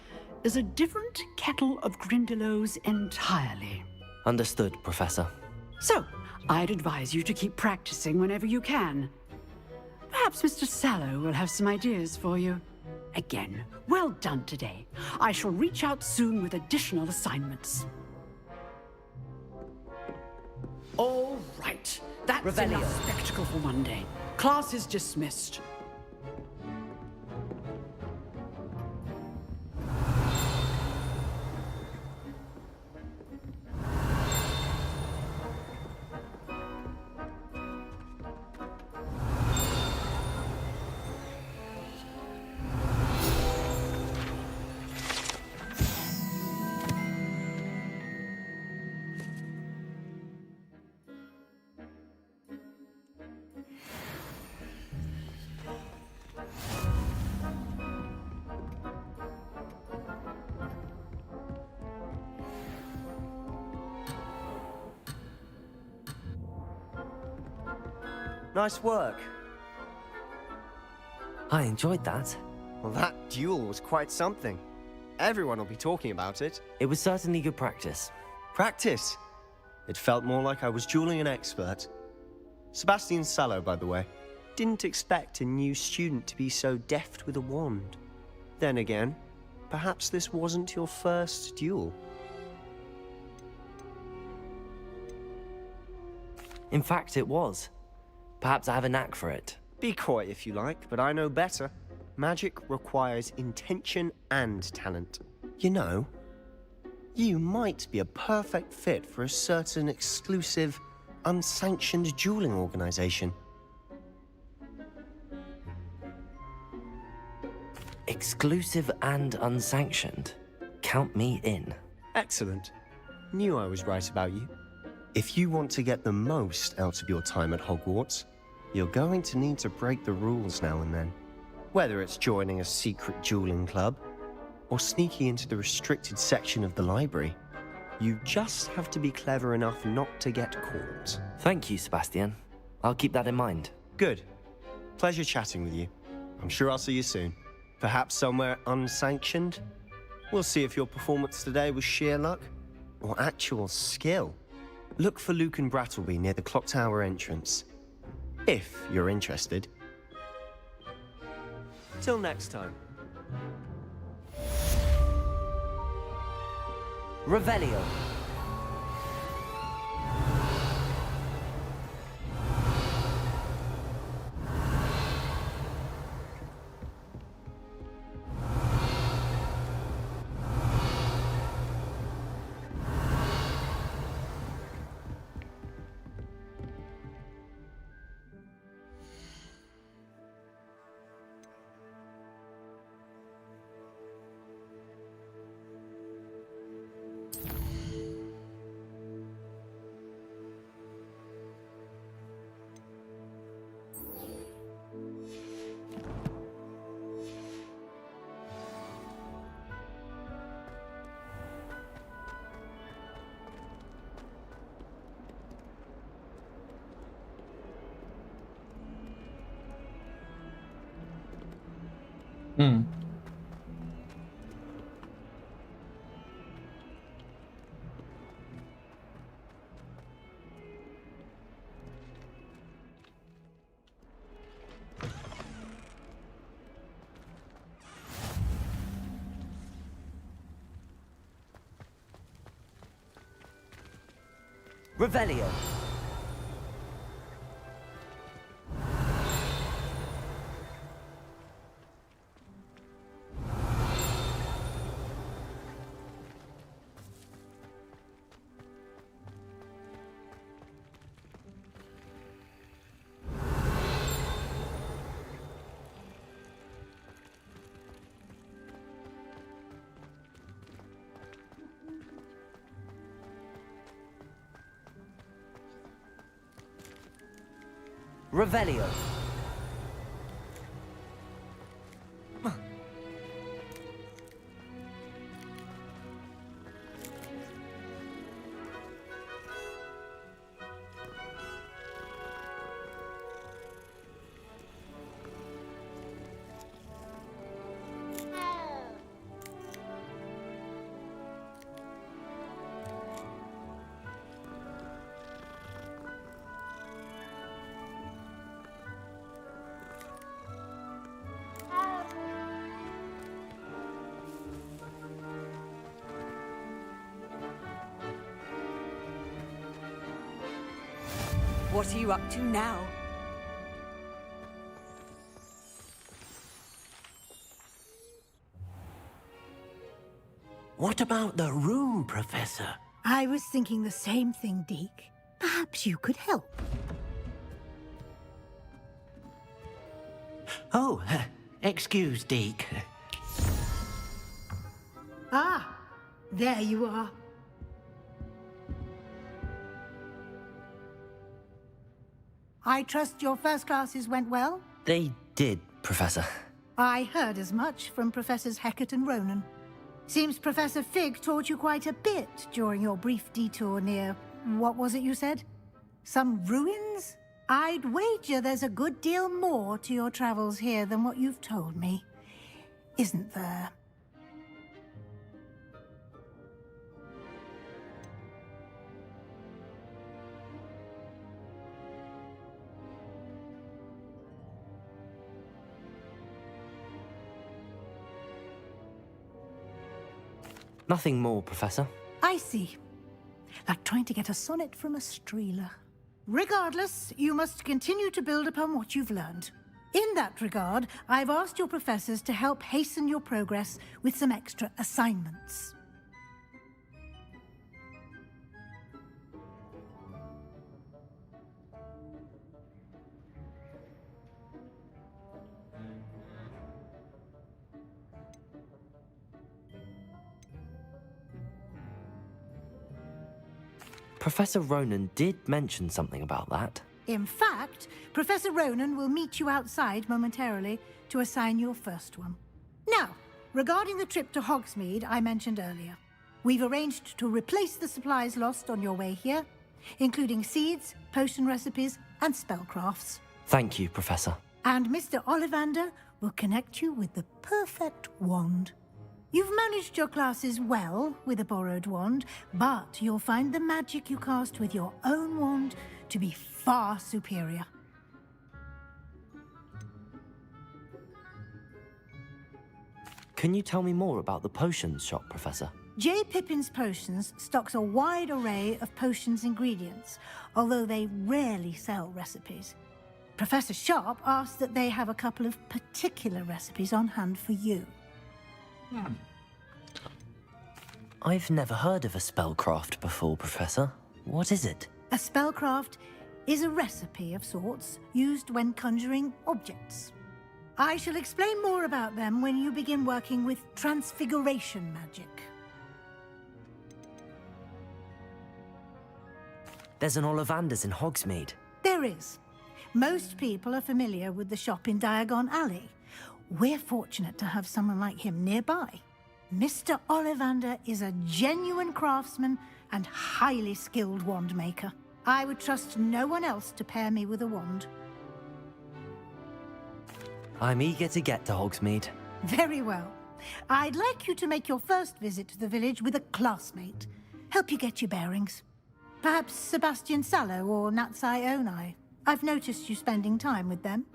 L: is a different kettle of Grindylows entirely.
B: Understood, Professor.
L: So, I'd advise you to keep practicing whenever you can. Perhaps Mr. Sallow will have some ideas for you. Again, well done today. I shall reach out soon with additional assignments. All right. That's
K: Revelio.
L: enough spectacle for one day. Class is dismissed.
K: Nice work.
B: I enjoyed that.
K: Well, that duel was quite something. Everyone will be talking about it.
B: It was certainly good practice.
K: Practice? It felt more like I was dueling an expert. Sebastian Sallow, by the way. Didn't expect a new student to be so deft with a wand. Then again, perhaps this wasn't your first duel.
B: In fact, it was. Perhaps I have a knack for it.
K: Be coy if you like, but I know better. Magic requires intention and talent. You know, you might be a perfect fit for a certain exclusive, unsanctioned dueling organization.
B: Exclusive and unsanctioned. Count me in.
K: Excellent. Knew I was right about you. If you want to get the most out of your time at Hogwarts, you're going to need to break the rules now and then. Whether it's joining a secret dueling club, or sneaking into the restricted section of the library, you just have to be clever enough not to get caught.
B: Thank you, Sebastian. I'll keep that in mind.
K: Good. Pleasure chatting with you. I'm sure I'll see you soon. Perhaps somewhere unsanctioned? We'll see if your performance today was sheer luck, or actual skill. Look for Luke and Brattleby near the clock tower entrance. If you're interested. Till next time.
B: Revelio.
A: М.
B: Revelio. Revelio.
H: What are you up to now?
J: What about the room, Professor?
F: I was thinking the same thing, Deke. Perhaps you could help.
J: Oh, excuse, Deke.
F: Ah, there you are. I trust your first classes went well?
B: They did, Professor.
F: I heard as much from Professors Hecat and Ronan. Seems Professor Fig taught you quite a bit during your brief detour near... what was it you said? Some ruins? I'd wager there's a good deal more to your travels here than what you've told me. Isn't there?
B: Nothing more, Professor.
F: I see. Like trying to get a sonnet from a streeler. Regardless, you must continue to build upon what you've learned. In that regard, I've asked your professors to help hasten your progress with some extra assignments.
B: Professor Ronan did mention something about that.
F: In fact, Professor Ronan will meet you outside momentarily to assign your first one. Now, regarding the trip to Hogsmeade I mentioned earlier, we've arranged to replace the supplies lost on your way here, including seeds, potion recipes, and spellcrafts.
B: Thank you, Professor.
F: And Mr. Ollivander will connect you with the perfect wand. You've managed your classes well with a borrowed wand, but you'll find the magic you cast with your own wand to be far superior.
B: Can you tell me more about the potions shop, Professor?
F: J. Pippin's Potions stocks a wide array of potions ingredients, although they rarely sell recipes. Professor Sharp asked that they have a couple of particular recipes on hand for you.
B: I've never heard of a spellcraft before, Professor. What is it?
F: A spellcraft is a recipe of sorts used when conjuring objects. I shall explain more about them when you begin working with transfiguration magic.
B: There's an Ollivander's in Hogsmeade.
F: There is. Most people are familiar with the shop in Diagon Alley. We're fortunate to have someone like him nearby. Mr. Ollivander is a genuine craftsman and highly skilled wand maker. I would trust no one else to pair me with a wand.
B: I'm eager to get to Hogsmeade.
F: Very well. I'd like you to make your first visit to the village with a classmate. Help you get your bearings. Perhaps Sebastian Sallow or Natsai Onai. I've noticed you spending time with them.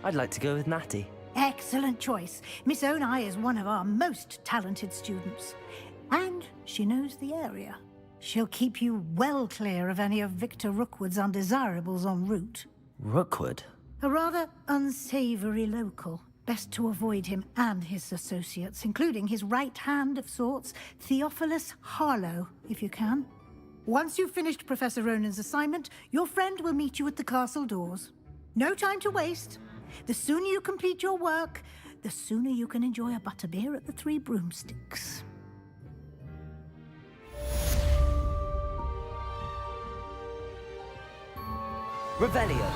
B: I'd like to go with Natty.
F: Excellent choice. Miss Onai is one of our most talented students. And she knows the area. She'll keep you well clear of any of Victor Rookwood's undesirables en route.
B: Rookwood?
F: A rather unsavory local. Best to avoid him and his associates, including his right hand of sorts, Theophilus Harlow, if you can. Once you've finished Professor Ronan's assignment, your friend will meet you at the castle doors. No time to waste. The sooner you complete your work, the sooner you can enjoy a butterbeer at the Three Broomsticks.
B: Revelio.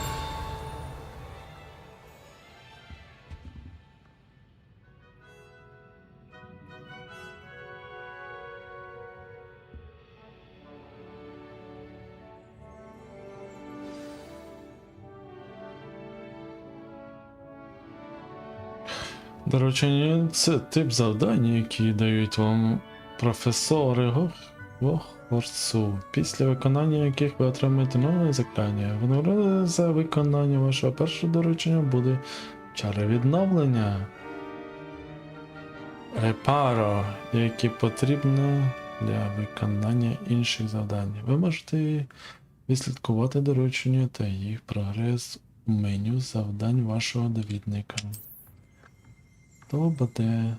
A: Доручення – це тип завдань, які дають вам професори Гогвартсу, після виконання яких ви отримаєте нове заклання. Винагорода за виконання вашого першого доручення буде чари відновлення. Репаро, які потрібно для виконання інших завдань. Ви можете відслідкувати доручення та їх прогрес у меню завдань вашого довідника. То буде...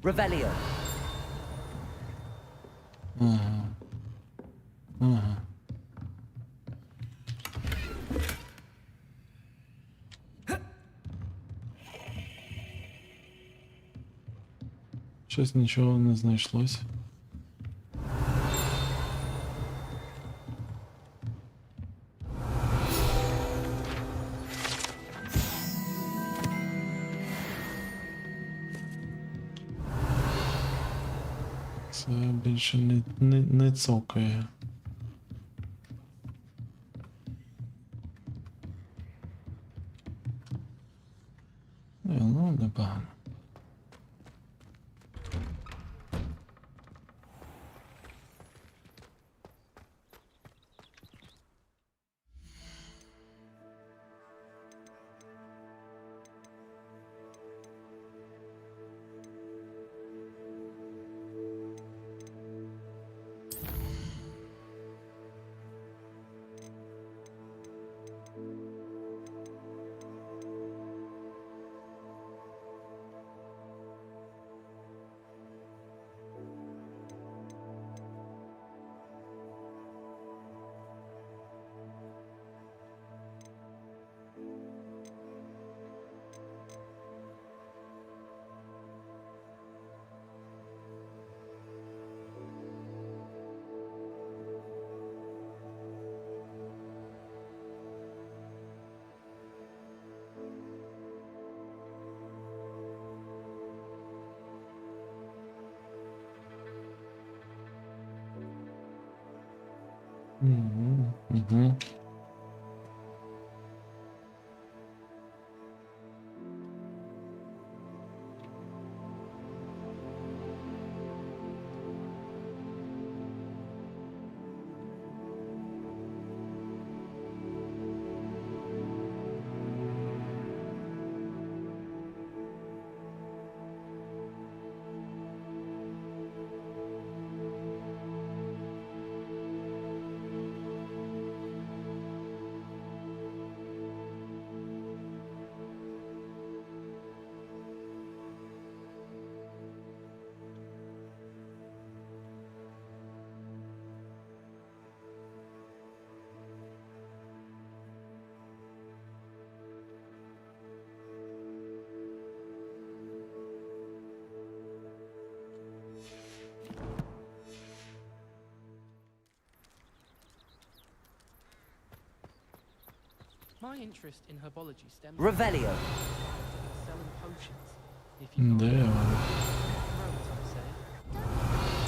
B: Revelio.
A: Ага. Ага. Щось нічого не знайшлось. Це більше не цокає. Ну, непогано. Угу.
E: My interest in herbology stems
B: Revelio.
E: selling potions. If you
A: Де вони?
E: I'd say.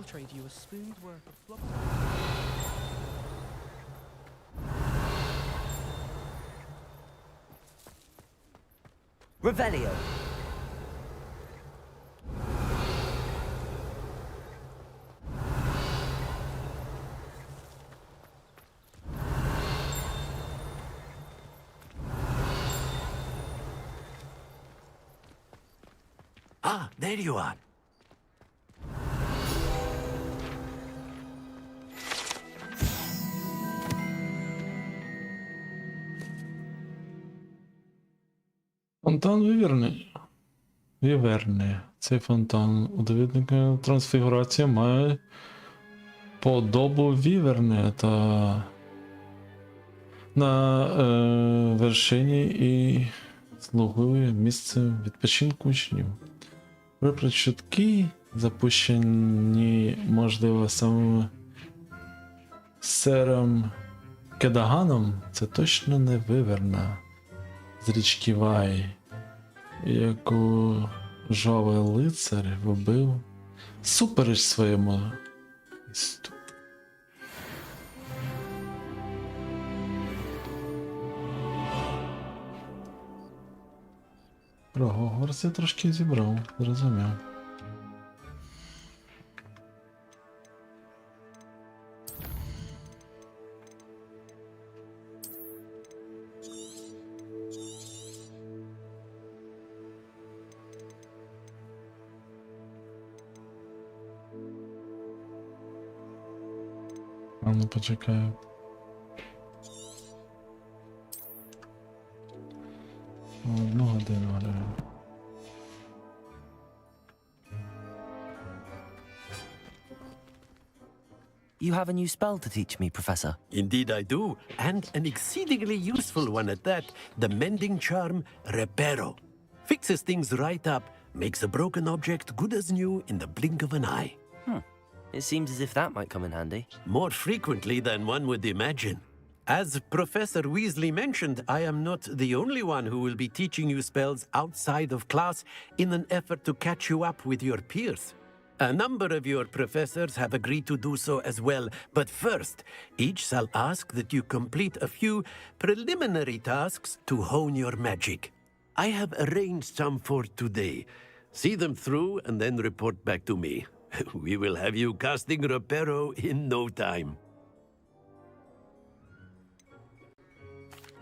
E: I'll trade you a spoon's worth of flop.
B: Revelio.
J: Ah, there you are.
A: Фонтан віверний. Цей фонтан у довідника трансфігурація має подобу віверни та на вершині і слугує місцем відпочинку учнів. Попри чутки, запущені, можливо, самим сером Кедаганом, це точно не виверна з річки Вай, яку жовий лицар вбив супереч своєму місту. Про Гогвартс я трошки зібрав, зрозумів. А ну почекаю. Одну годину граю.
B: You have a new spell to teach me, Professor.
J: Indeed I do, and an exceedingly useful one at that, the mending charm Reparo. Fixes things right up, makes a broken object good as new in the blink of an eye.
B: It seems as if that might come in handy.
J: More frequently than one would imagine. As Professor Weasley mentioned, I am not the only one who will be teaching you spells outside of class in an effort to catch you up with your peers. A number of your professors have agreed to do so as well, but first, each shall ask that you complete a few preliminary tasks to hone your magic. I have arranged some for today. See them through and then report back to me. We will have you casting Reparo in no time.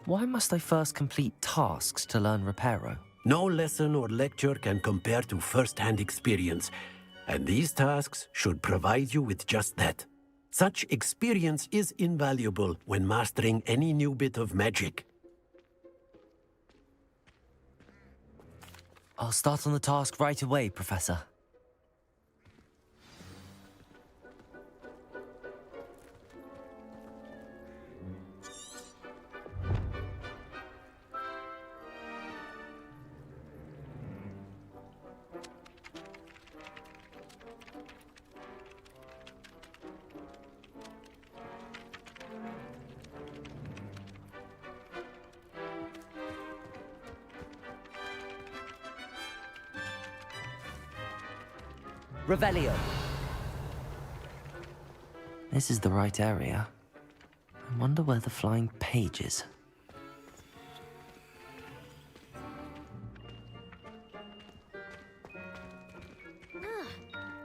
B: Why must I first complete tasks to learn Reparo?
J: No lesson or lecture can compare to first-hand experience, and these tasks should provide you with just that. Such experience is invaluable when mastering any new bit of magic.
B: I'll start on the task right away, Professor. Revelio. This is the right area. I wonder where the flying page is.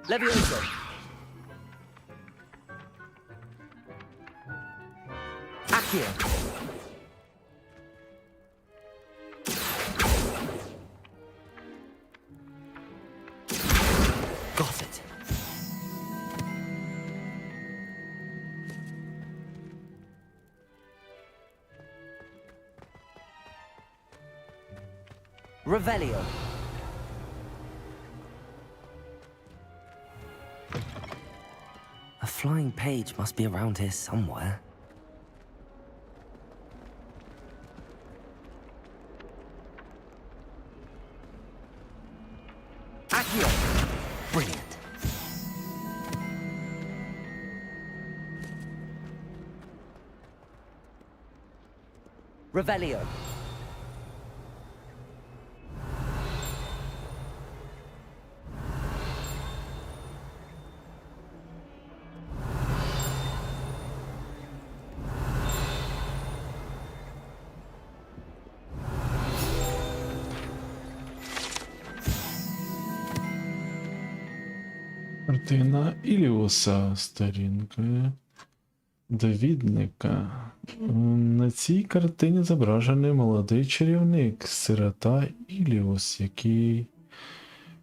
B: Levioso. Accio. Got it. Revelio. A flying page must be around here somewhere. Accio. Brilliant. Revelio.
A: Картина Іліуса, сторінки довідника. На цій картині зображений молодий чарівник, сирота Іліус, який,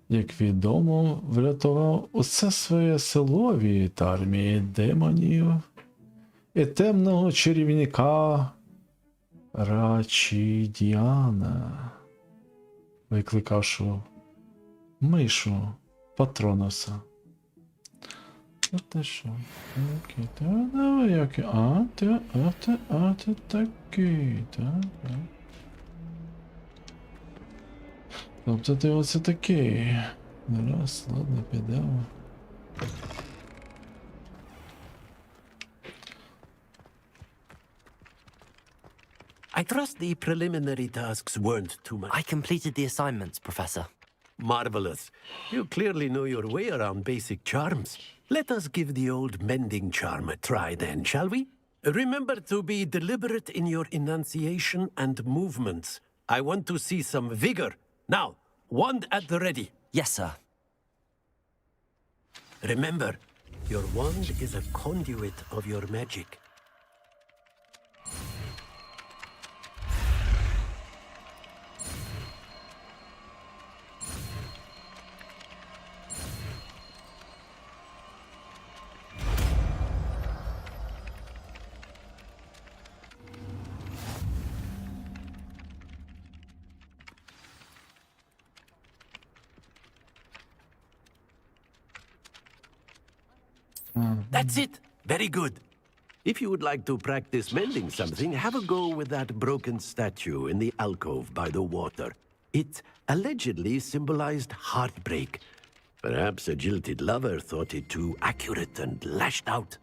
A: як відомо, врятував усе своє село від армії демонів і темного чарівника Рачідіана, викликавши мишу Патроноса. Це що? Окей, та давай який. Ти такий, так. Тобто ти оце такий. Раз, ладно, підемо.
J: I trust the preliminary tasks weren't too much.
B: I completed the assignments, Professor.
J: Marvelous. You clearly know your way around basic charms. Let us give the old mending charm a try then, shall we? Remember to be deliberate in your enunciation and movements. I want to see some vigor. Now, wand at the ready.
B: Yes, sir.
J: Remember, your wand is a conduit of your magic. That's it. Very good. If you would like to practice mending something, have a go with that broken statue in the alcove by the water. It allegedly symbolized heartbreak. Perhaps a jilted lover thought it too accurate and lashed out.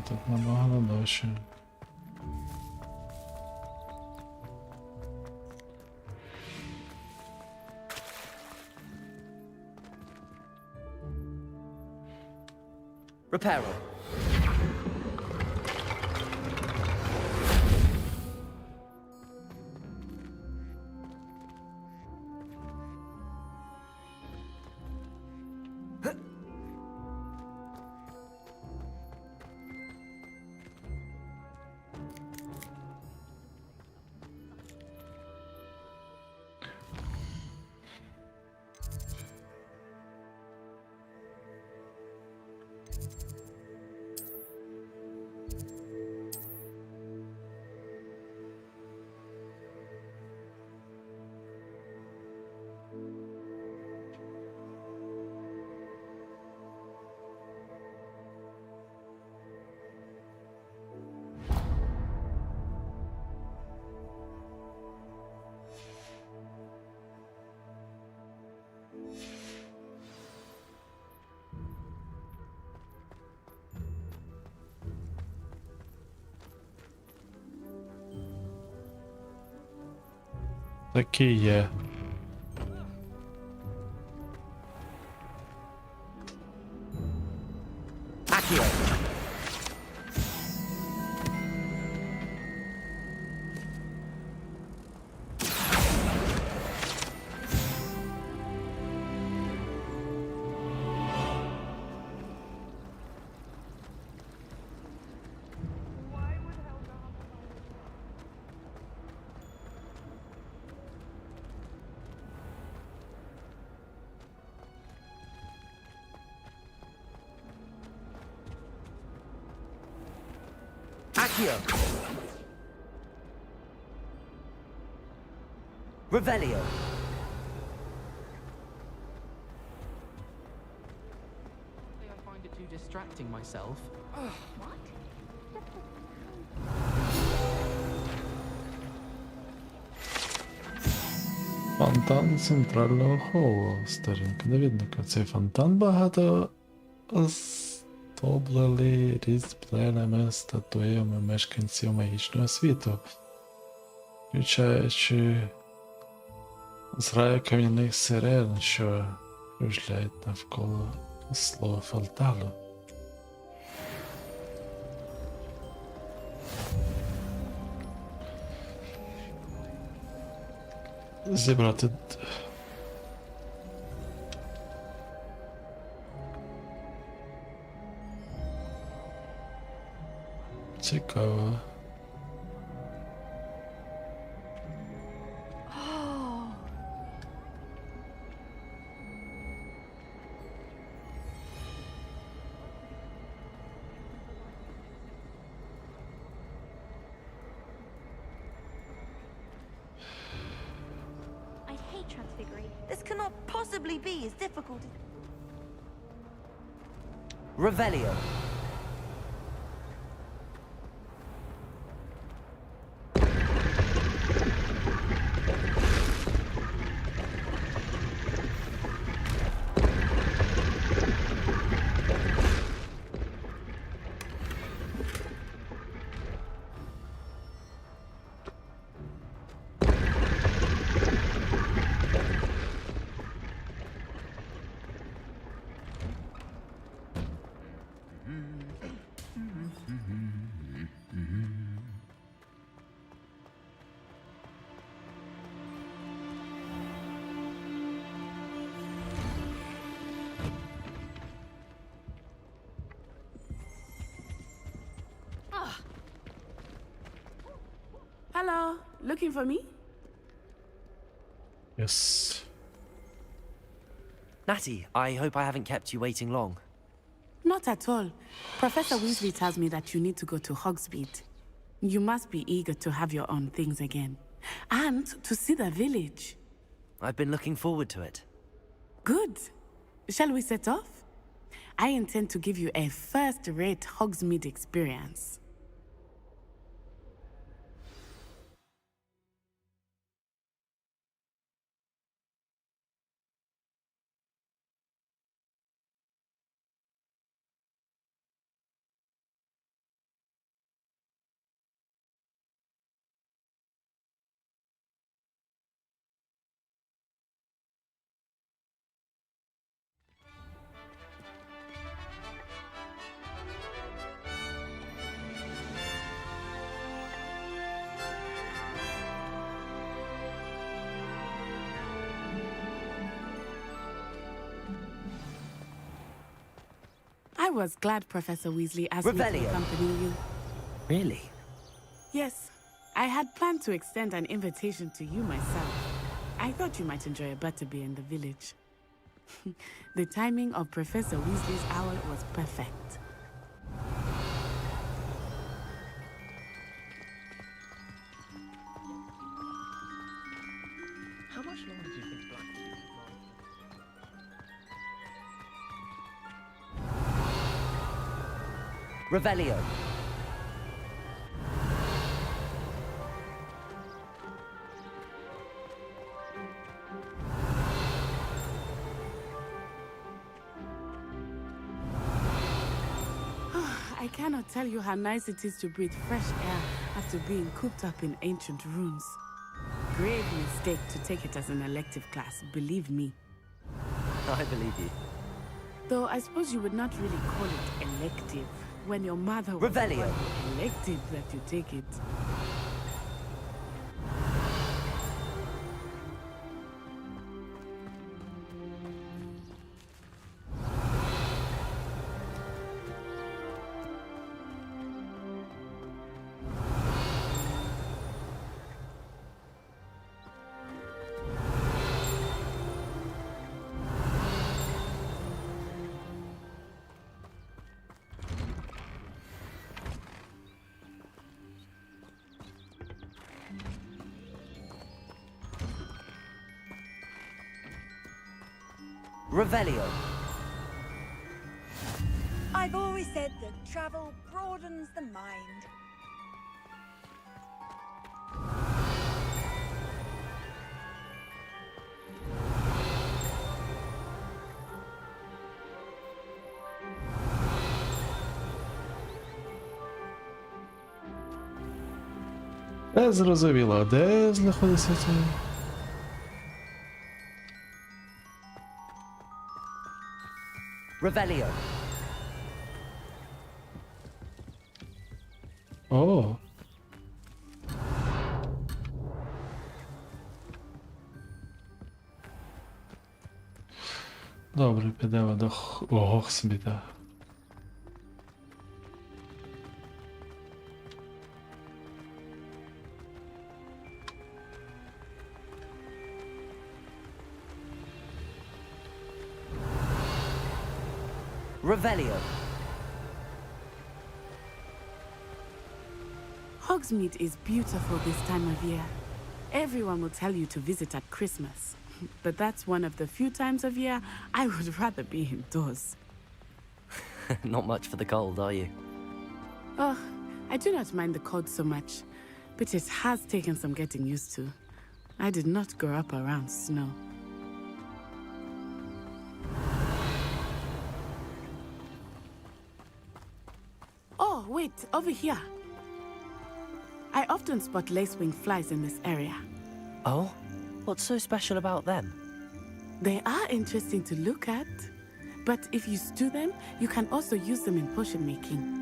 A: Так набагато далі.
B: Reparo.
A: Такий є.
B: Accio. Accio. Revelio.
E: I find it too distracting myself.
A: Фонтан центрального холу. Сторінка довідника. Цей фонтан багато оздоблили різьбленими статуями мешканців магічного світу, включаючи зграю кам'яних сирен, що кружляють навколо слова фонтану. Зібрати. Цікаво.
D: This cannot possibly be as difficult as...
B: Revelio.
I: Hello, looking for me?
A: Yes.
B: Natty, I hope I haven't kept you waiting long.
I: Not at all. Professor Weasley tells me that you need to go to Hogsmeade. You must be eager to have your own things again. And to see the village.
B: I've been looking forward to it.
I: Good. Shall we set off? I intend to give you a first-rate Hogsmeade experience. I was glad Professor Weasley asked me to
B: Revelio.
I: accompany you.
B: Really?
I: Yes, I had planned to extend an invitation to you myself. I thought you might enjoy a butterbeer in the village. The timing of Professor Weasley's owl was perfect.
E: How much longer do you think Black will be supplied?
B: Revelio.
I: I cannot tell you how nice it is to breathe fresh air after being cooped up in ancient rooms. Grave mistake to take it as an elective class, believe me.
B: I believe you.
I: Though I suppose you would not really call it elective when your mother was
B: Revelio.
I: the one who elected that you take it.
B: Revelio.
H: I've always said that travel broadens the mind.
A: Зрозуміло, де знаходиться цей?
B: Revelio.
A: О. Добре, підемо до Гохсміта.
B: Revelio.
I: Hogsmeade is beautiful this time of year. Everyone will tell you to visit at Christmas. But that's one of the few times of year I would rather be indoors.
B: Not much for the cold, are you?
I: Oh, I do not mind the cold so much, but it has taken some getting used to. I did not grow up around snow. Oh, wait, over here. I often spot lacewing flies in this area.
B: Oh? What's so special about them?
I: They are interesting to look at, but if you stew them, you can also use them in potion making.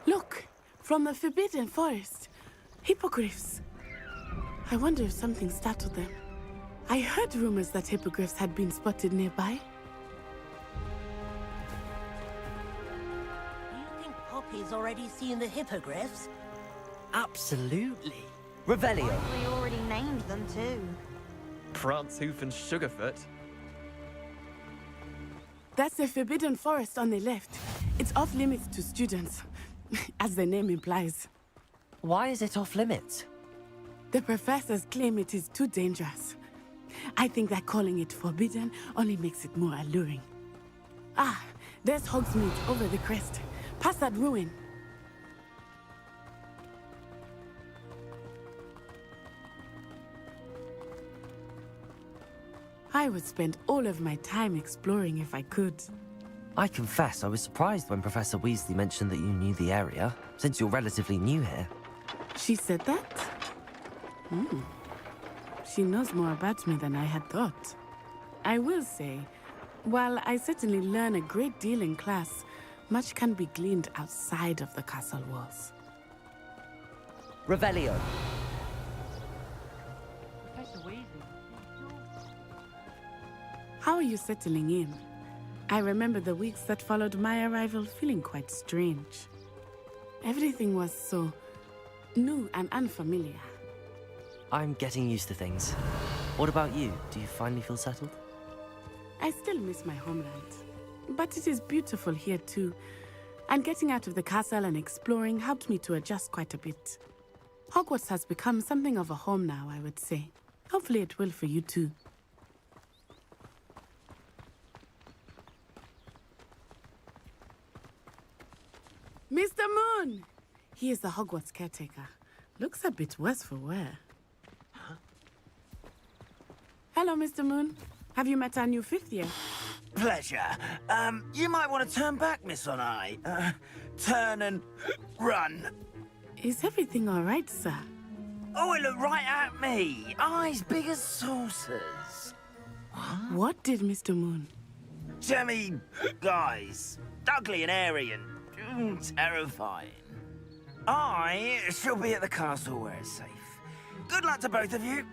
I: Look, from the Forbidden Forest. Hippogriffs. I wonder if something startled them. I heard rumors that hippogriffs had been spotted nearby.
C: Do you think Poppy's already seen the hippogriffs?
B: Absolutely. Revelio.
D: We already named them too.
M: Prance, Hoof, and Sugarfoot.
I: That's the Forbidden Forest on the left. It's off limits to students, as the name implies.
B: Why is it off limits?
I: The professors claim it is too dangerous. I think that calling it forbidden only makes it more alluring. Ah, there's Hogsmeade over the crest. Past that ruin. I would spend all of my time exploring if I could.
B: I confess I was surprised when Professor Weasley mentioned that you knew the area, since you're relatively new here.
I: She said that? She knows more about me than I had thought. I will say, while I certainly learn a great deal in class, much can be gleaned outside of the castle walls.
B: Revelio.
I: How are you settling in? I remember the weeks that followed my arrival feeling quite strange. Everything was so new and unfamiliar.
B: I'm getting used to things. What about you? Do you finally feel settled?
I: I still miss my homeland, but it is beautiful here too. And getting out of the castle and exploring helped me to adjust quite a bit. Hogwarts has become something of a home now, I would say. Hopefully it will for you too. Mr. Moon! He is the Hogwarts caretaker. Looks a bit worse for wear. Hello, Mr. Moon. Have you met our new fifth year?
N: Pleasure. You might want to turn back, Miss On-Eye. Turn and run.
I: Is everything all right, sir?
N: Oh, it looked right at me. Eyes big as saucers.
I: What did Mr. Moon?
N: Jemmy guys. Ugly and airy and Terrifying. I shall be at the castle where it's safe. Good luck to both of you.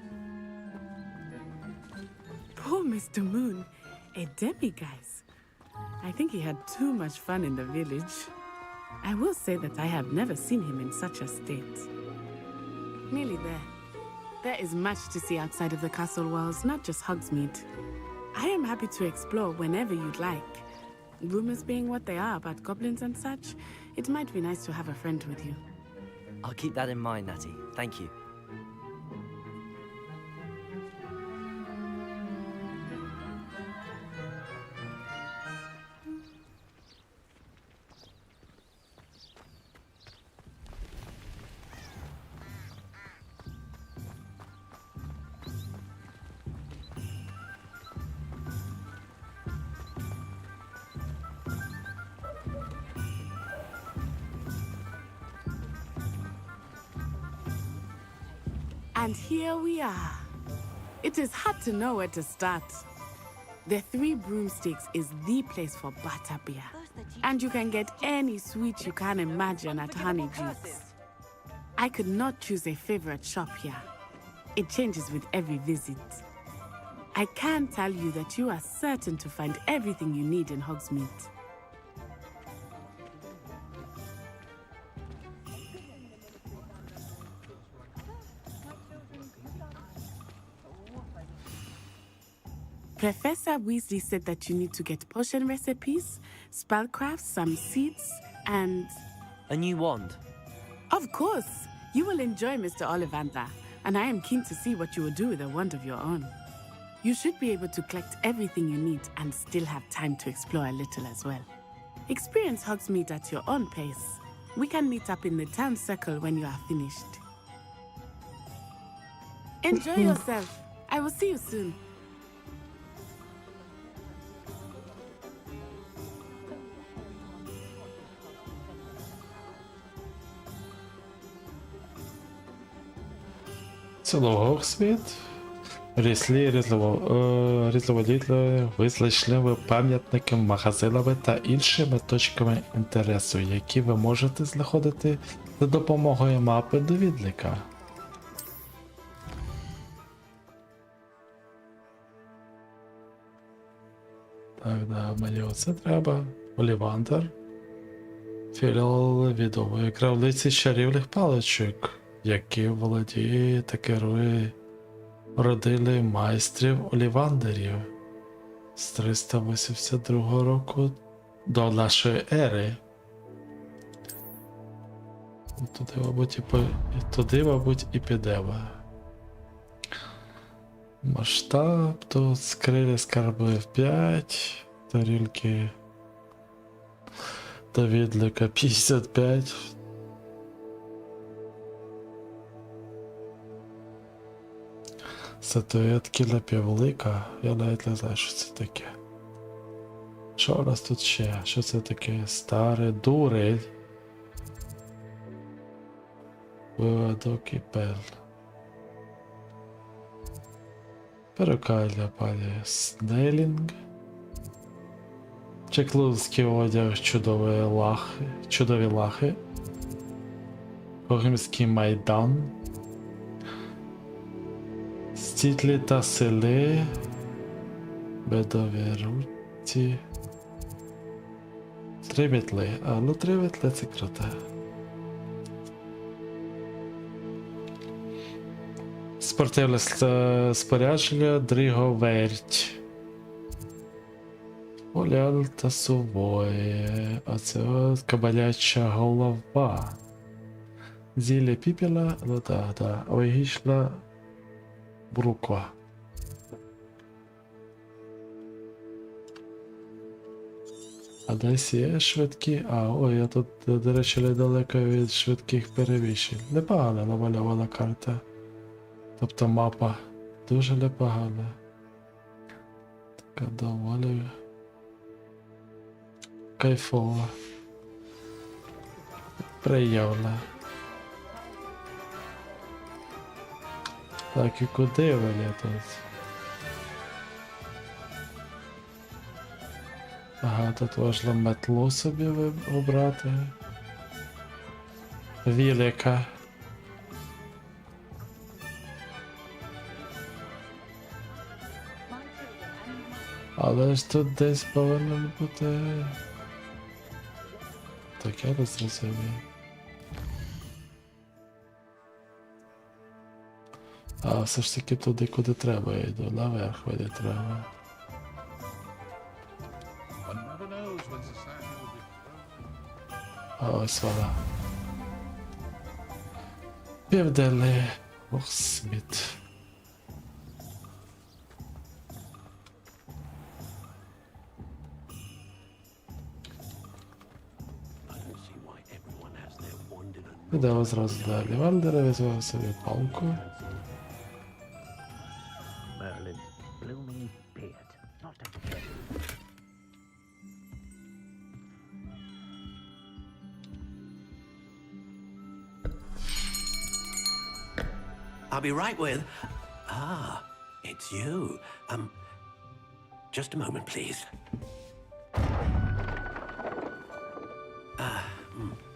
I: Poor Mr. Moon, a demiguise. I think he had too much fun in the village. I will say that I have never seen him in such a state. Nearly there. There is much to see outside of the castle walls, not just Hogsmeade. I am happy to explore whenever you'd like. Rumors being what they are about goblins and such, it might be nice to have a friend with you.
B: I'll keep that in mind, Natty. Thank you.
I: And here we are. It is hard to know where to start. The Three Broomsticks is the place for butterbeer. And you can get any sweet you can imagine at Honeydukes. I could not choose a favorite shop here. It changes with every visit. I can tell you that you are certain to find everything you need in Hogsmeade. Professor Weasley said that you need to get potion recipes, spellcrafts, some seeds, and...
B: A new wand?
I: Of course! You will enjoy Mr. Ollivander, and I am keen to see what you will do with a wand of your own. You should be able to collect everything you need and still have time to explore a little as well. Experience Hogsmeade at your own pace. We can meet up in the town circle when you are finished. Enjoy yourself. I will see you soon.
A: Цілогорсвіт. Різновидітли визначливі пам'ятники, магазинами та іншими точками інтересу, які ви можете знаходити за допомогою мапи довідника. Так, да, мені оце треба. Олівандер. Філіал відомої крамниці чарівних паличок, які володіє та керує родини майстрів Олівандерів з 382 року до нашої ери. Туди, мабуть, і підемо. Масштаб, тут скрилі скарби 5, тарілки довідника 55. Статуетки напіввелика, я навіть не знаю, що це таке. Що у нас тут ще? Що це таке? Старе дурель. Виводок і пел. Перукальня пані Снелінг. Чеклунський одяг, чудові лахи. Богемський майдан. Стітлі та сели. Бедові руці. Три метли. Ну 3 метли це круто. Спортивне спорядження Дриговерть. Полян та сувоє. А це от кабаняча голова. Зілля піпіла, ну да. Логічна бруква. А десь є швидкі. Ой, я тут, до речі, недалеко від швидких переміщень. Непогано намальована карта. Тобто мапа дуже непогана. Така доволі кайфова. Приємна. Так, і куди вони тут? Ага, тут можна метлу собі обрати. Велика. Але ж тут десь повинен бути... Так, я не зрозумів. А, все ж таки туди, куди треба, я йду. Наверх куди треба. А ось вона. Південний Сміт. Підемо зразу далі. Вальдера візьмемо собі палку.
J: I'll be right with... Ah, it's you. Just a moment, please.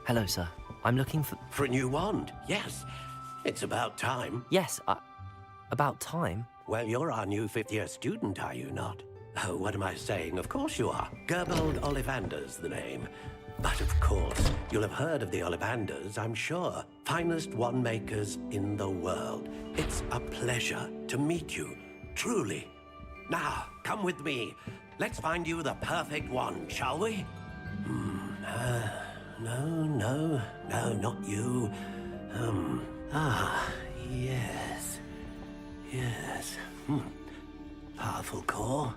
B: Hello, sir. I'm looking for...
J: For a new wand, yes. It's about time.
B: Yes, about time?
J: Well, you're our new fifth-year student, are you not? Oh, what am I saying? Of course you are. Gerbold Ollivander's the name. But of course, you'll have heard of the Ollivanders, I'm sure. Finest wand makers in the world. It's a pleasure to meet you, truly. Now, come with me. Let's find you the perfect wand, shall we? No, not you. Yes. Powerful core.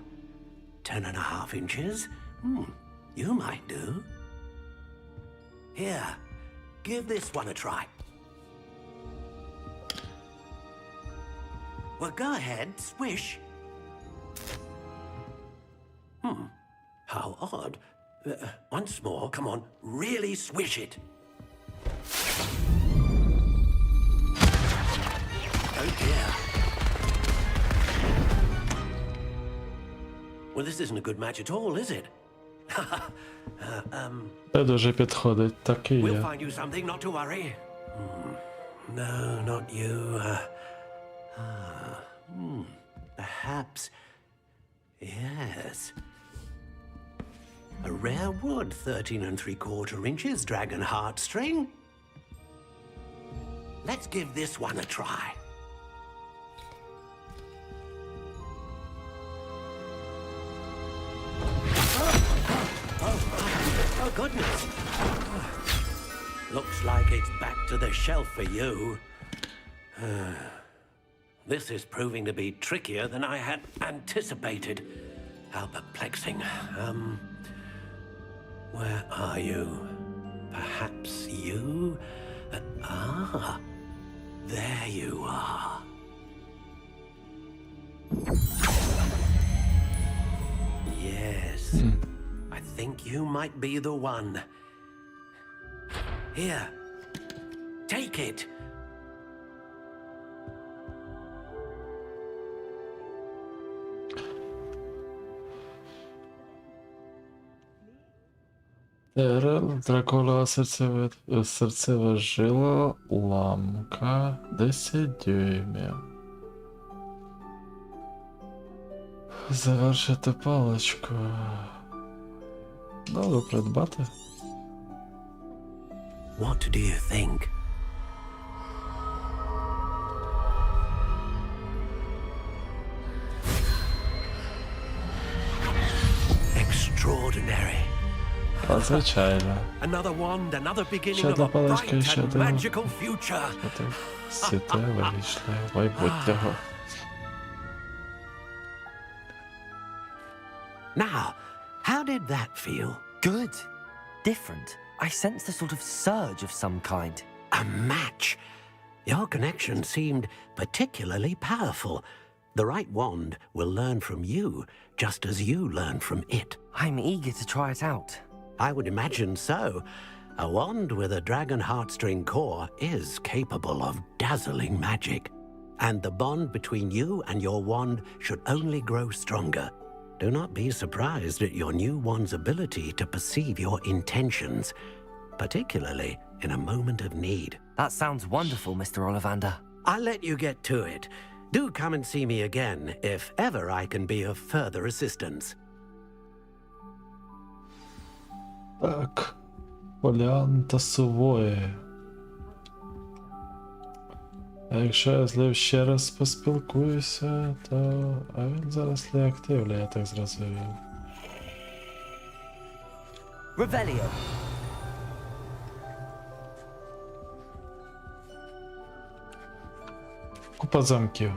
J: 10.5 inches. You might do. Here, give this one a try. Well, go ahead, swish. How odd. Once more, come on, really swish it. Oh dear. Well, this isn't a good match at all, is it?
A: Це дуже підходить, так і
J: We'll
A: є.
J: find you something, not to worry. No, not you. Perhaps. Yes. A rare wood, 13 3/4 inches, dragon heartstring. Let's give this one a try. Oh, goodness. Looks like it's back to the shelf for you. This is proving to be trickier than I had anticipated. How perplexing. Where are you? Perhaps you? There you are. Yes. I think you might be the one. Here. Take it.
A: Драконова серцева жила, ламка, 10 дюймів. Завершити паличку. Добре, придбати.
J: What do you think? Extraordinary.
A: Звичайно.
J: Another wand, another beginning
A: Ще
J: of
A: одна
J: a
A: паличка,
J: bright
A: ще
J: and
A: один.
J: magical future.
A: Святе, вийшло, майбутнього.
J: Now, how did that feel?
B: Good. Different. I sensed a sort of surge of some kind.
J: A match. Your connection seemed particularly powerful. The right wand will learn from you, just as you learn from it.
B: I'm eager to try it out.
J: I would imagine so. A wand with a dragon heartstring core is capable of dazzling magic. And the bond between you and your wand should only grow stronger. Do not be surprised at your new one's ability to perceive your intentions, particularly in a moment of need.
B: That sounds wonderful, Mr. Ollivander.
J: I'll let you get to it. Do come and see me again if ever I can be of further assistance.
A: Так. Поліанта сувої. А якщо я з ним ще раз поспілкуюся, то... А він зараз не активний, я так зрозумів.
B: Revelio.
A: Купа замків.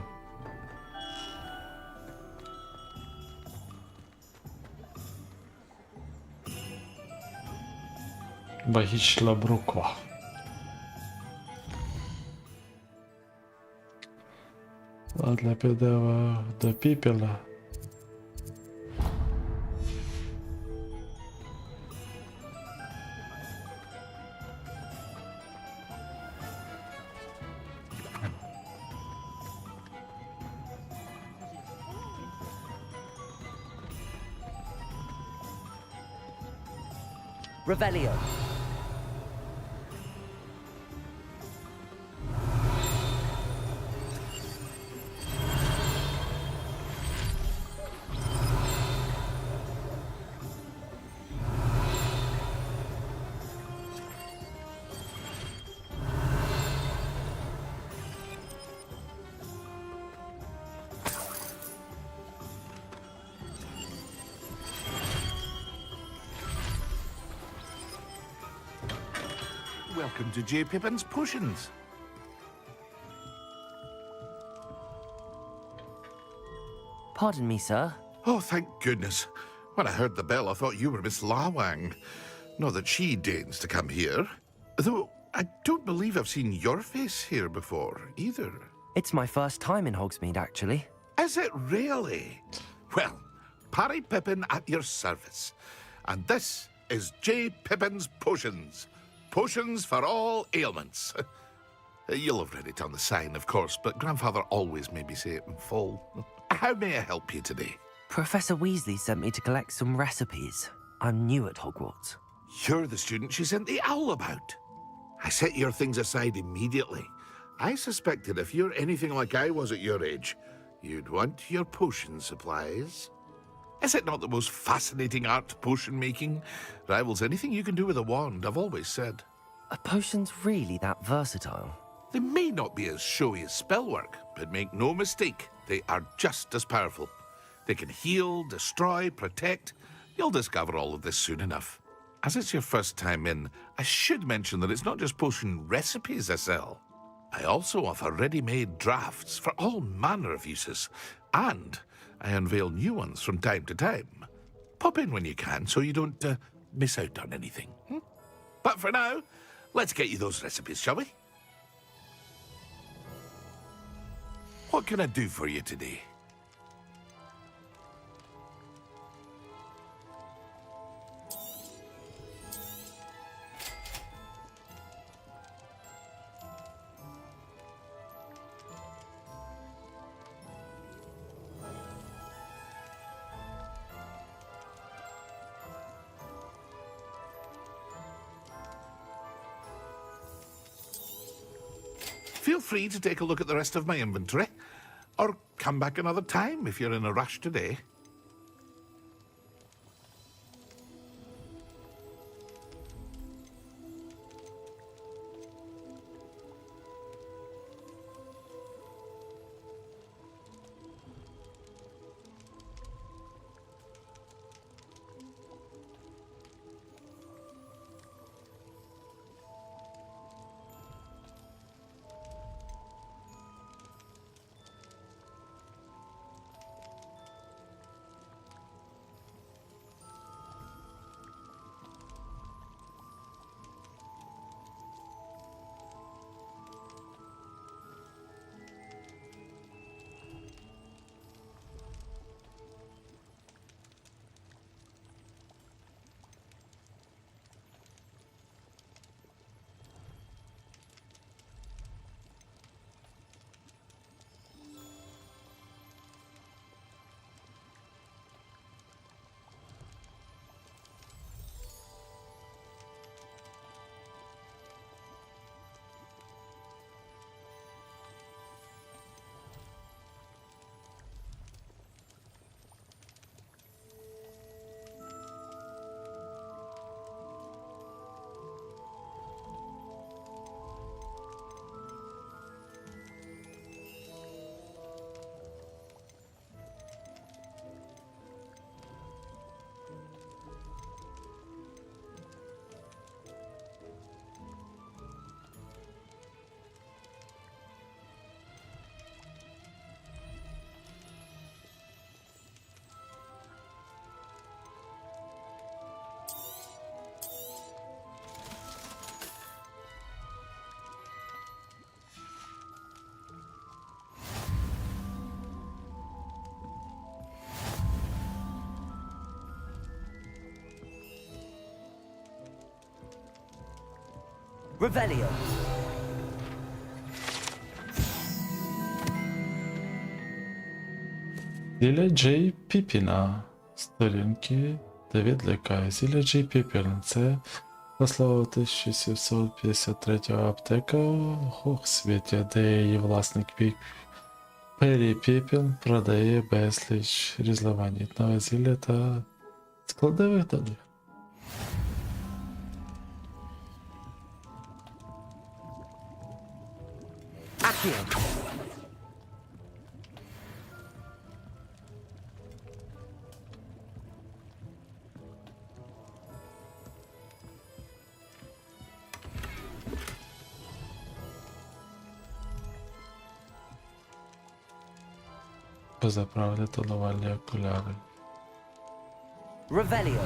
A: Магічна бруква. Ладно, підемо до піпіла.
B: Revelio.
O: Welcome to J. Pippin's Potions.
B: Pardon me, sir.
O: Oh, thank goodness. When I heard the bell, I thought you were Miss Lawang. Not that she deigns to come here. Though, I don't believe I've seen your face here before, either.
B: It's my first time in Hogsmeade, actually.
O: Is it really? Well, Parry Pippin at your service. And this is J. Pippin's Potions. Potions for all ailments. You'll have read it on the sign, of course, but Grandfather always made me say it in full. How may I help you today?
B: Professor Weasley sent me to collect some recipes. I'm new at Hogwarts.
O: You're the student she sent the owl about. I set your things aside immediately. I suspected if you're anything like I was at your age, you'd want your potion supplies. Is it not the most fascinating art, potion making? Rivals anything you can do with a wand, I've always said.
B: Are potions really that versatile?
O: They may not be as showy as spellwork, but make no mistake, they are just as powerful. They can heal, destroy, protect. You'll discover all of this soon enough. As it's your first time in, I should mention that it's not just potion recipes I sell. I also offer ready-made drafts for all manner of uses, and I unveil new ones from time to time. Pop in when you can so you don't miss out on anything. But for now, let's get you those recipes, shall we? What can I do for you today? Feel free to take a look at the rest of my inventory, or come back another time if you're in a rush today.
B: Revelio.
A: Зілля Джей Піпіна. Сторінки 9 лякає. Зілля Джей Піпін. Це слово 1753 аптека в Хогсвіті, де її власник Пері Піпін продає безліч різноманітного зілля та складових даних.
B: Accio.
A: Позаправлю тонувальні окуляри.
B: Revelio.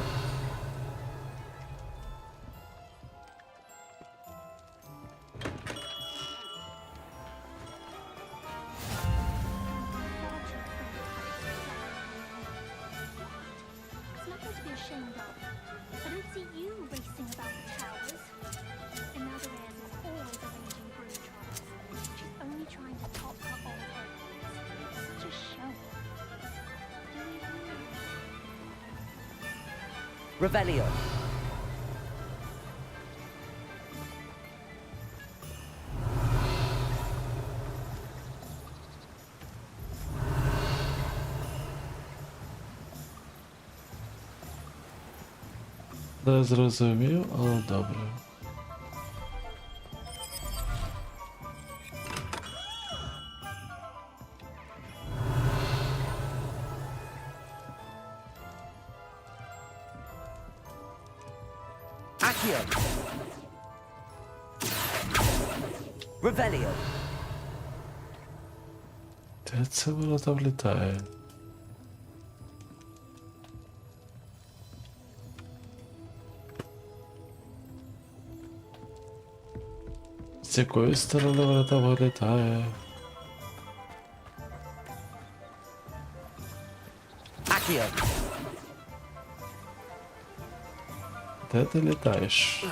P: It's nothing to be ashamed of. I don't see you racing about the towers. And now the Reyes is always arranging brood trials. She's only trying to top her old records. Such a show.
B: Revelio.
A: Не зрозумів, але добре.
B: Accio. Revelio.
A: Де це воно там літає? З якої сторони вона там вилітає?
B: Accio.
A: Де ти літаєш?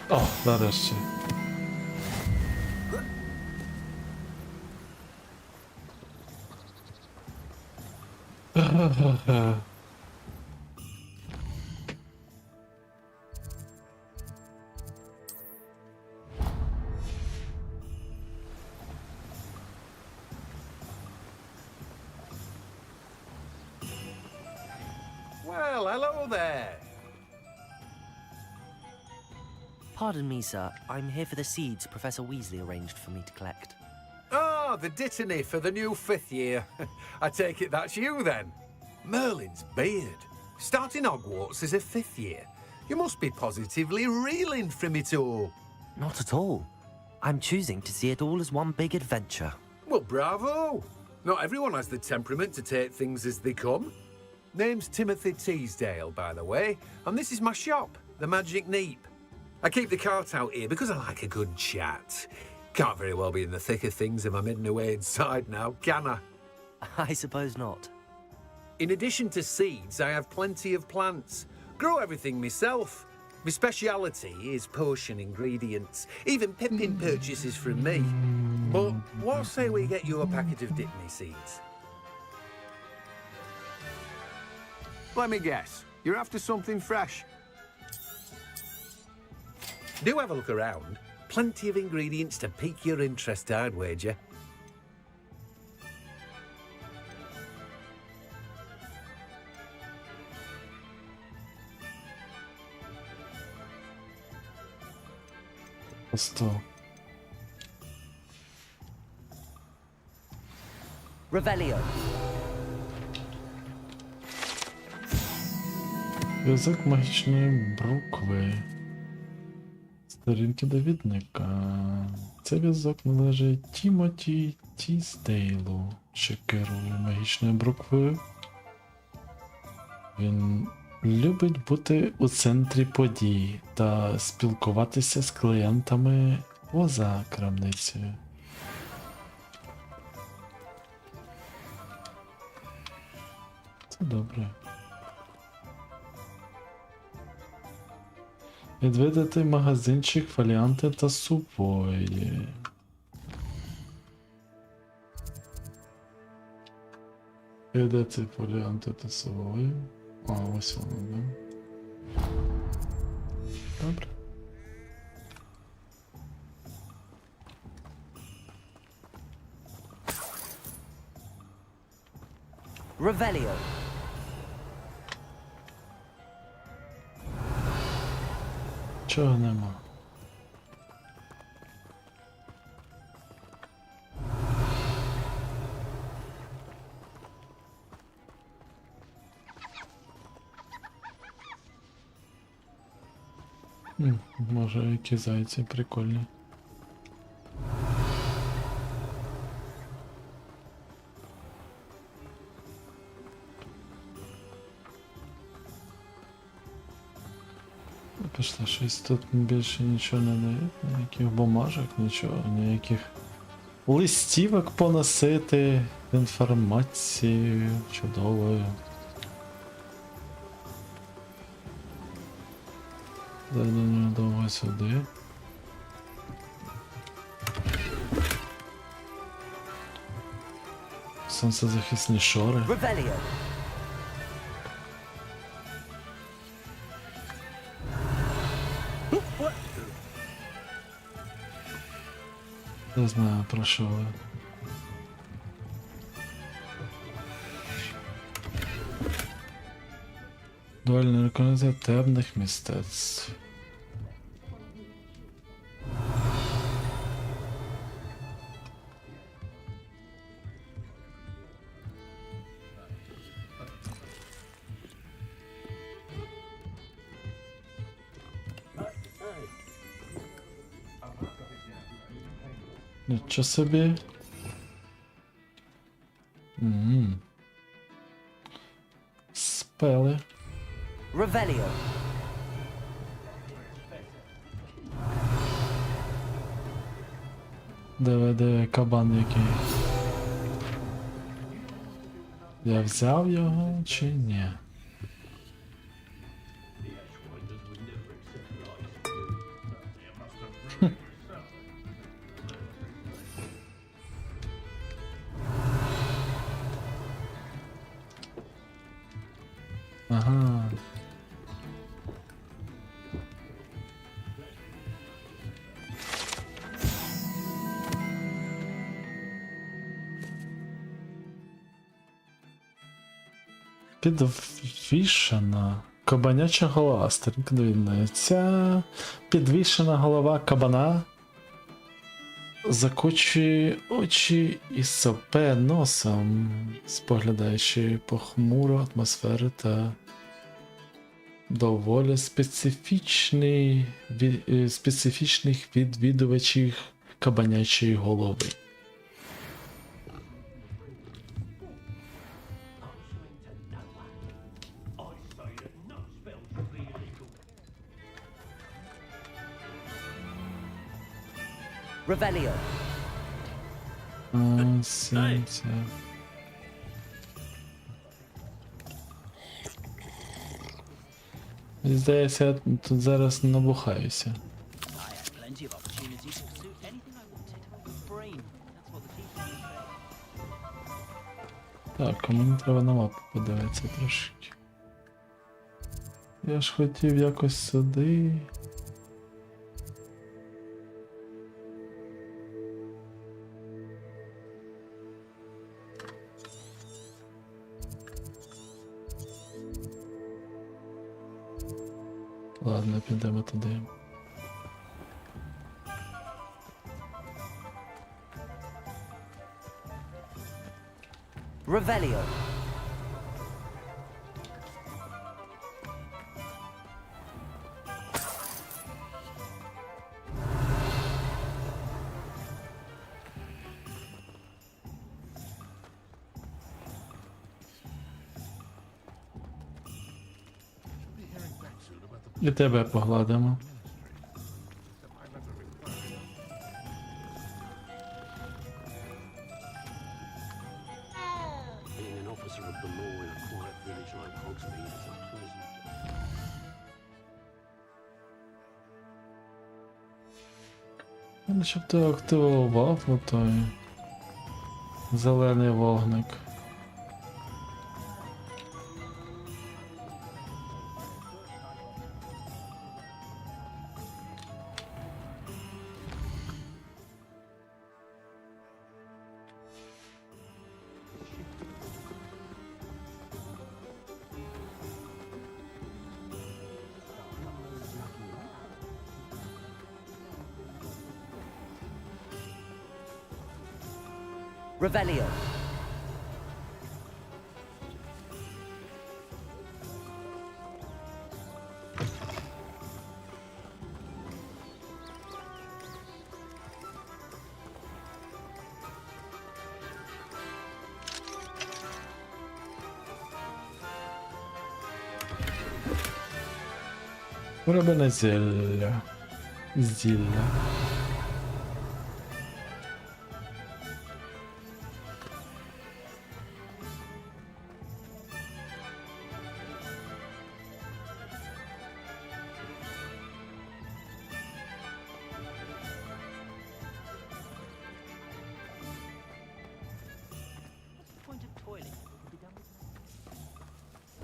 A: О, нарешті.
J: Well, hello there.
B: Pardon me, sir. I'm here for the seeds Professor Weasley arranged for me to collect.
J: Ah, the dittany for the new 5th year. I take it that's you then. Merlin's beard. Starting Hogwarts as a 5th year. You must be positively reeling from it all.
B: Not at all. I'm choosing to see it all as one big adventure.
J: Well, bravo. Not everyone has the temperament to take things as they come. Name's Timothy Teasdale, by the way, and this is my shop, the Magic Neep. I keep the cart out here because I like a good chat. Can't very well be in the thick of things if I'm hidden away inside now, can I?
B: I suppose not.
J: In addition to seeds, I have plenty of plants. Grow everything myself. My speciality is potion ingredients. Even Pippin purchases from me. But what say we get you a packet of Dittany seeds? Let me guess. You're after something fresh. Do have a look around. Plenty of ingredients to pique your interest, I'd wager.
A: Просто.
B: Revelio.
A: Зв'язок магічної брукви. Сторінки довідника. Цей зв'язок належить Тімоті Тісдейлу, що керує магічною бруквою. Він любить бути у центрі подій та спілкуватися з клієнтами поза крамницею. Це добре. Відвідати магазинчик, фоліанти та сувої. І де ці фоліанти та сувої? А, ось воно, да? Добре.
B: Revelio.
A: Чого нема? Може, які зайці прикольні. Пішла щось тут більше нічого не дає, ніяких бумажок, нічого, ніяких листівок поносити, інформації чудовою. Зайдемо довго сюди. Сонцезахисні шори. Не знаю, про що ви. Дуальний рекомендація темних мистецтв. Нічого собі. Спели.
B: Revelio.
A: Диви, кабан який. Я взяв його чи ні? Ага. Підвішена кабаняча голова, сторінка довідна. Ця підвішена голова кабана закочує очі і сопе носом, споглядаючи похмуру атмосферу та доволі специфічних відвідувачів кабанячої голови.
B: Revelio.
A: Сенця. Здається, я тут зараз набухаюся. Так, а мені треба на мапу подивитися трошки. Я ж хотів якось сюди. Ладно, підемо туди.
B: Revelio.
A: І тебе погладимо. Ну, щоб ти активував отой зелений вогник.
B: Revelio.
A: Вироблене зілля. Зілля.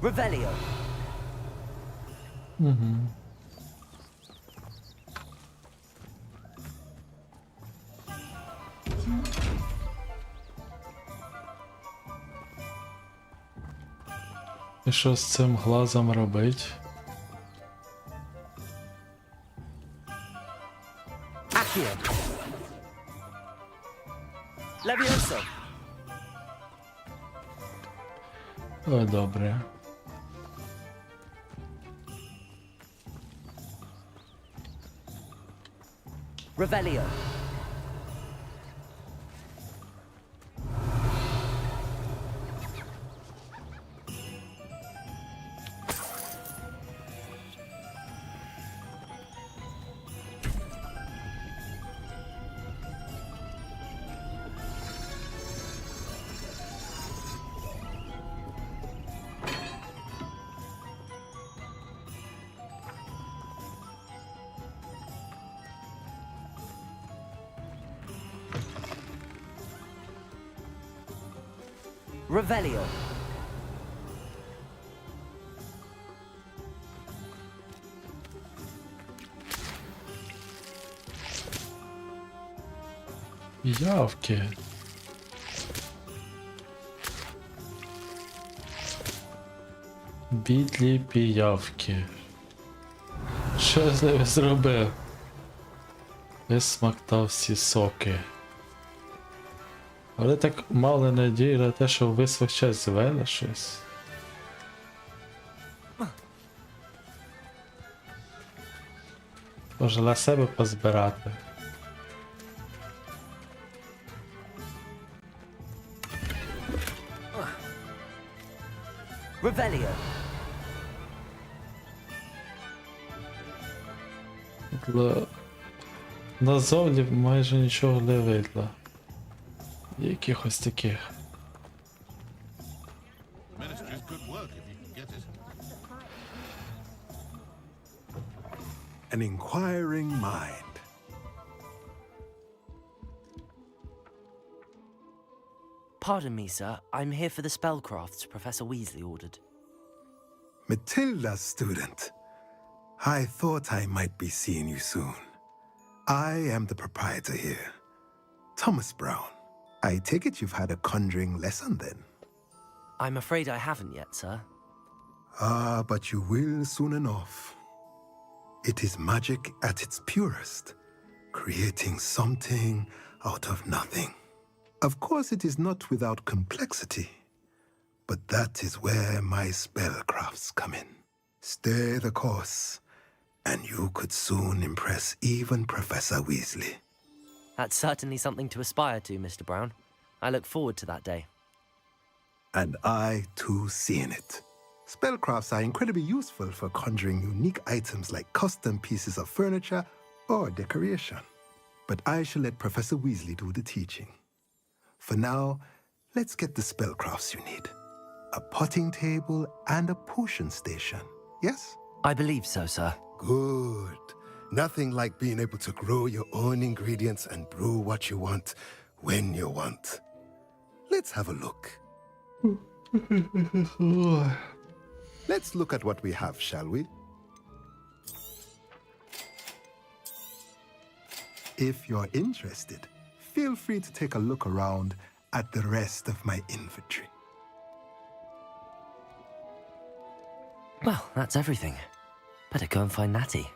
B: Revelio.
A: Угу. І що з цим глазом робить?
B: Accio. Levioso.
A: Ой, добре.
B: Revelio. Revelio.
A: Явки. Бідлі піявки. Що з ними зробив? Висмактав всі соки. Але так мало надії на те, що ви свій час звели щось. Може на себе позбирати.
B: Revelio.
A: Назовні майже нічого не видно. Якихось таких.
Q: An inquiring mind.
B: Pardon me, sir. I'm here for the spellcrafts Professor Weasley ordered.
Q: Matilda, student. I thought I might be seeing you soon. I am the proprietor here, Thomas Brown. I take it you've had a conjuring lesson then?
B: I'm afraid I haven't yet, sir.
Q: Ah, but you will soon enough. It is magic at its purest, creating something out of nothing. Of course, it is not without complexity, but that is where my spellcrafts come in. Stay the course, and you could soon impress even Professor Weasley.
B: That's certainly something to aspire to, Mr. Brown. I look forward to that day.
Q: And I, too, see in it. Spellcrafts are incredibly useful for conjuring unique items like custom pieces of furniture or decoration. But I shall let Professor Weasley do the teaching. For now, let's get the spellcrafts you need. A potting table and a potion station, yes?
B: I believe so, sir.
Q: Good. Nothing like being able to grow your own ingredients and brew what you want when you want. Let's have a look. Let's look at what we have, shall we? If you're interested, feel free to take a look around at the rest of my inventory.
B: Well, that's everything. Better go and find Natty.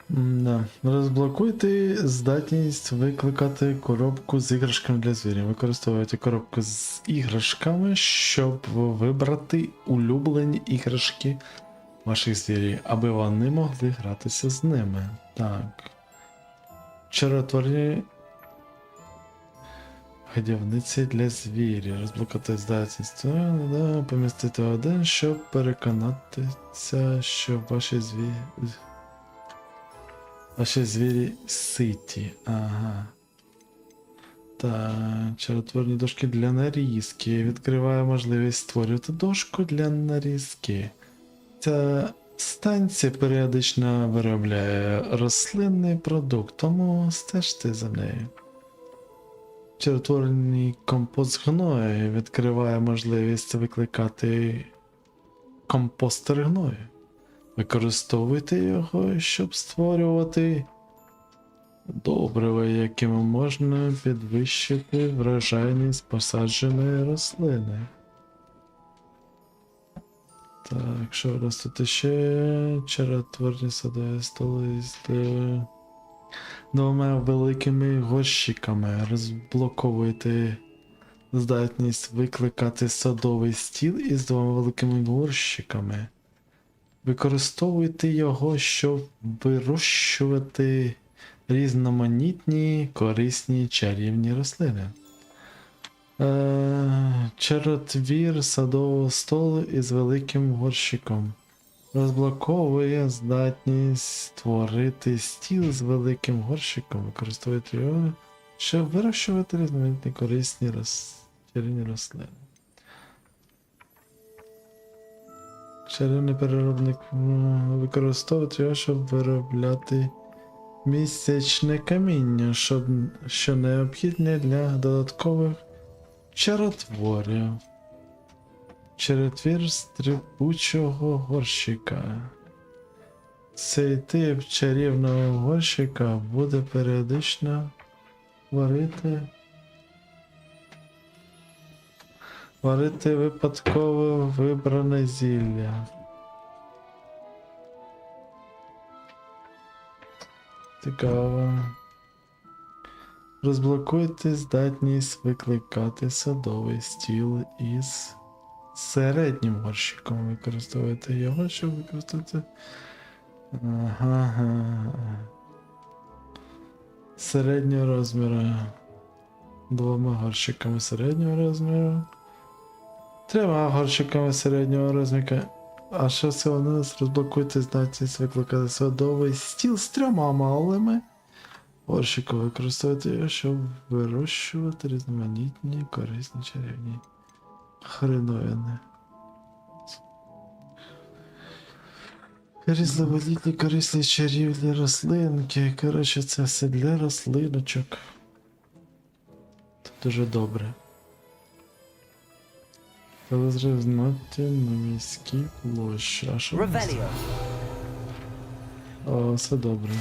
A: Да. Розблокуйте здатність викликати коробку з іграшками для звірів. Використовуйте коробку з іграшками, щоб вибрати улюблені іграшки ваших звірів, аби вони могли гратися з ними. Так. Чаротворні годівниці для звірів. Розблокувати здатність. Помістити один, щоб переконатися, що ваші звірі ситі. Ага. Так, чаротворні дошки для нарізки. Відкриває можливість створювати дошку для нарізки. Ця станція періодично виробляє рослинний продукт, тому стежте за нею. Чаротворний компост гною відкриває можливість викликати компостер гною. Використовуйте його, щоб створювати добрива, якими можна підвищити врожайність посадженої рослини. Так, що у нас тут ще? Чаротворні садові столи з двома великими горщиками. Розблоковуйте здатність викликати садовий стіл із двома великими горщиками. Використовуйте його, щоб вирощувати різноманітні, корисні чарівні рослини. Чаротвір садового столу із великим горщиком. Розблоковує здатність створити стіл з великим горщиком. Використовуйте його, щоб вирощувати різноманітні, корисні чарівні рослини. Чарівний переробник використовує його, щоб виробляти місячне каміння, що необхідне для додаткових чаротворів. Чаротвір стрибучого горщика. Цей тип чарівного горщика буде періодично варити випадково вибране зілля. Цікаво. Розблокуйте здатність викликати садовий стіл із середнім горщиком. Використовуйте його, щоб використати. Середнього розміру. Двома горщиками середнього розміру. Трьома горщиками середнього розміру. А що це у нас? Розблокуйте здатність викликати садовий стіл з трьома малими. Горщику використовуйте його, щоб вирощувати різноманітні, корисні чарівні хреновини. Різноманітні, корисні чарівні рослинки. Коротше, це все для рослиночок. Це дуже добре. Розрізнати на міській площі. А що? О, все добре.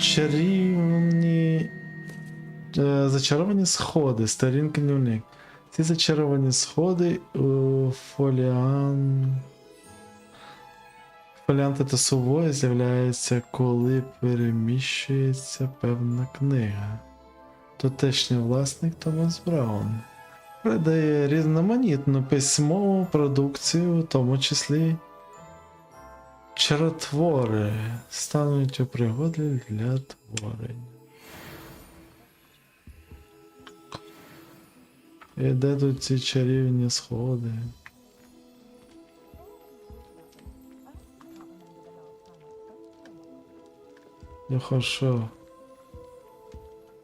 A: Чарівні... Зачаровані сходи, старий дневник. Ці зачаровані сходи у фоліанти та сувої з'являються, коли переміщується певна книга. Тутешній власник Томас Браун передає різноманітну письмову продукцію, у тому числі чаротвори, стануть у пригоді для творення. І де тут ці чарівні сходи? Ну хорошо.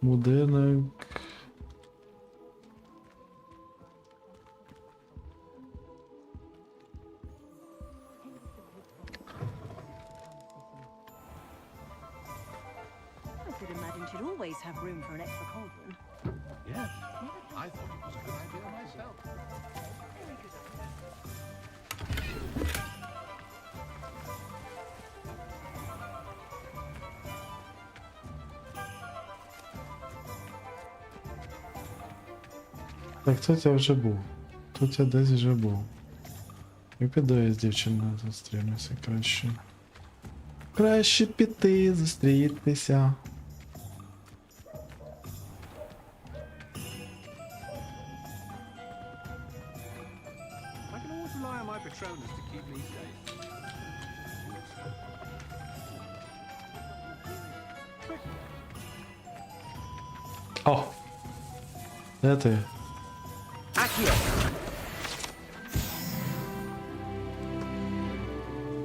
A: Будинок.
H: I could imagine she'd always have room for an extra cauldron.
O: Yes, I thought it was a good idea myself.
A: Так, тут я вже був. Тут я десь вже був. І піду я з дівчиною зустрінуся краще. Краще піти, зустрітися.
J: I can always rely on my Patronus to keep me safe.
A: О! Де ти?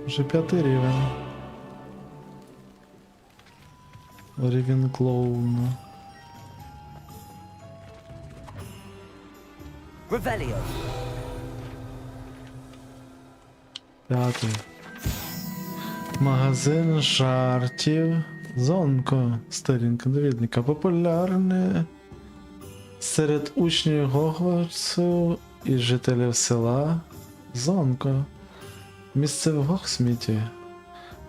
A: Вже 5 рівень. Рівень клоуна.
B: Revelio.
A: 5. Магазин жартів. Зонко. Сторінка довідника. Популярне серед учнів Гогвартсу і жителів села Зонко. Місце в Гоксміті,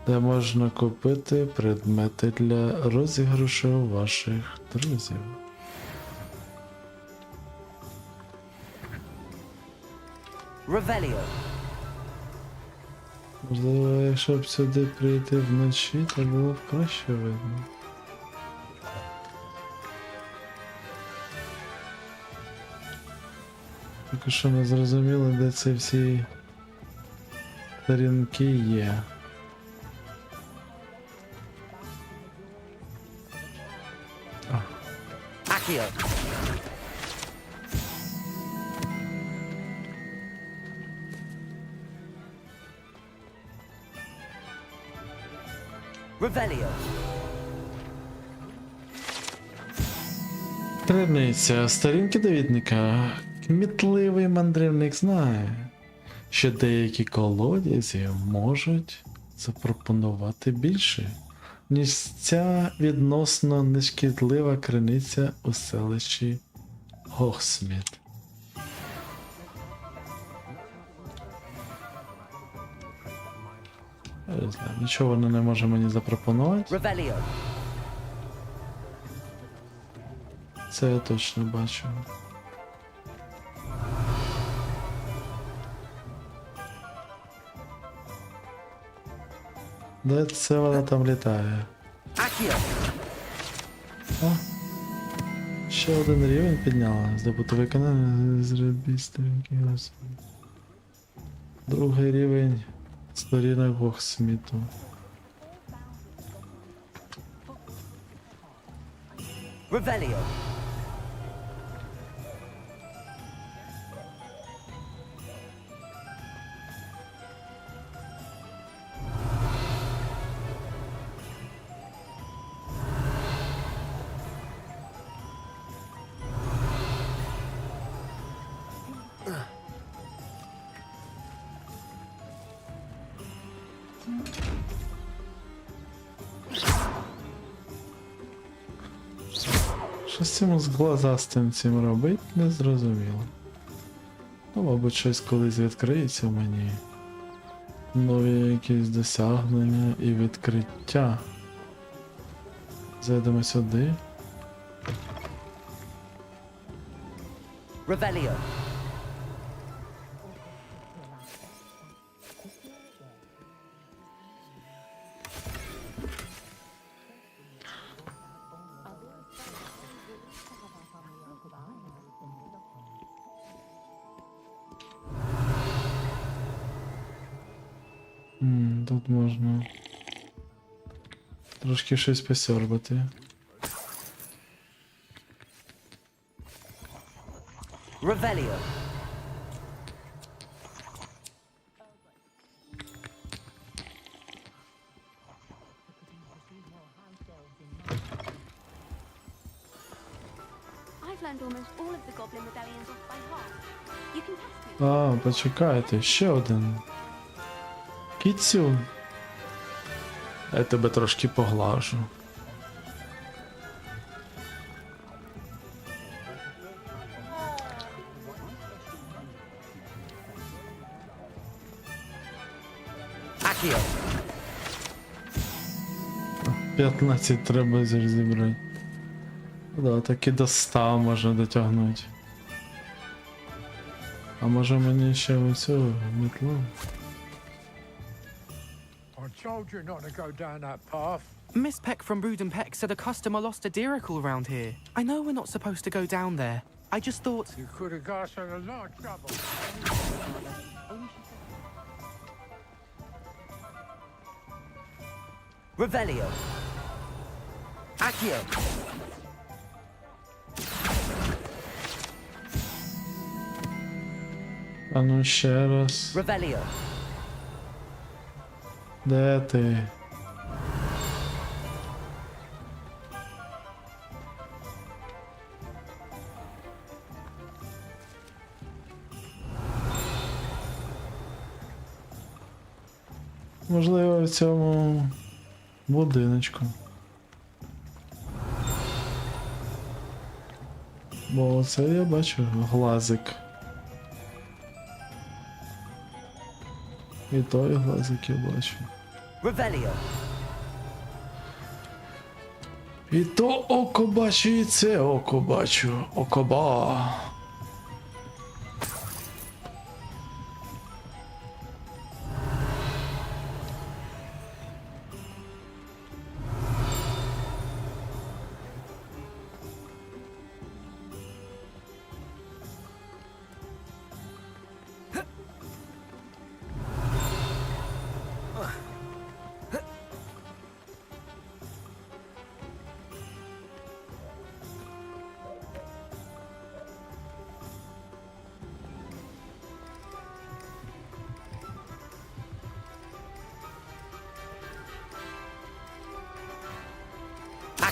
A: де можна купити предмети для розіграшу ваших друзів.
B: Revelio.
A: Можливо, якщо б сюди прийти вночі, то було б краще видно. Тільки що не зрозуміло, де ці всі сторінки є.
B: Accio. Revelio.
A: Криниця. Сторінки довідника. Кмітливий мандрівник знає, що деякі колодязі можуть запропонувати більше, ніж ця відносно нешкідлива криниця у селищі Гоксміт. Я не знаю, нічого вона не може мені запропонувати.
B: Revelio.
A: Це я точно бачу. Де це вона там літає?
B: Accio.
A: О! Ще один рівень підняла. Здобути виконання зробіть сторінки. Другий рівень сторінок Гоксміту.
B: Revelio.
A: Що з цим з глазастим цим робить, не зрозуміло. Ну, мабуть, щось колись відкриється в мені. Нові якісь досягнення і відкриття. Зайдемо сюди.
B: Revelio.
A: Тут можна трошки щось посьорбати.
B: Revelio.
P: I've learned almost all of the goblin rebellions off by heart. You can test me.
A: А, почекайте, ще один. Кіцю. Я тебе трошки поглажу.
B: Accio.
A: 15 треба зібрати. Да, так і до 100 можна дотягнути. А може мені ще оцю метлу?
R: I told you not to go down that path.
E: Miss Peck from Brood and Peck said a customer lost a diracle around here. I know we're not supposed to go down there. I just thought...
R: You could have got us in a lot of trouble.
B: Revelio. Accio.
A: А ну ще раз.
B: Revelio.
A: Де ти? Можливо, в цьому будиночку. Бо це я бачу глазик. І той глазик я бачу.
B: Revelio.
A: І то око бачу, і це око бачу. Окоба.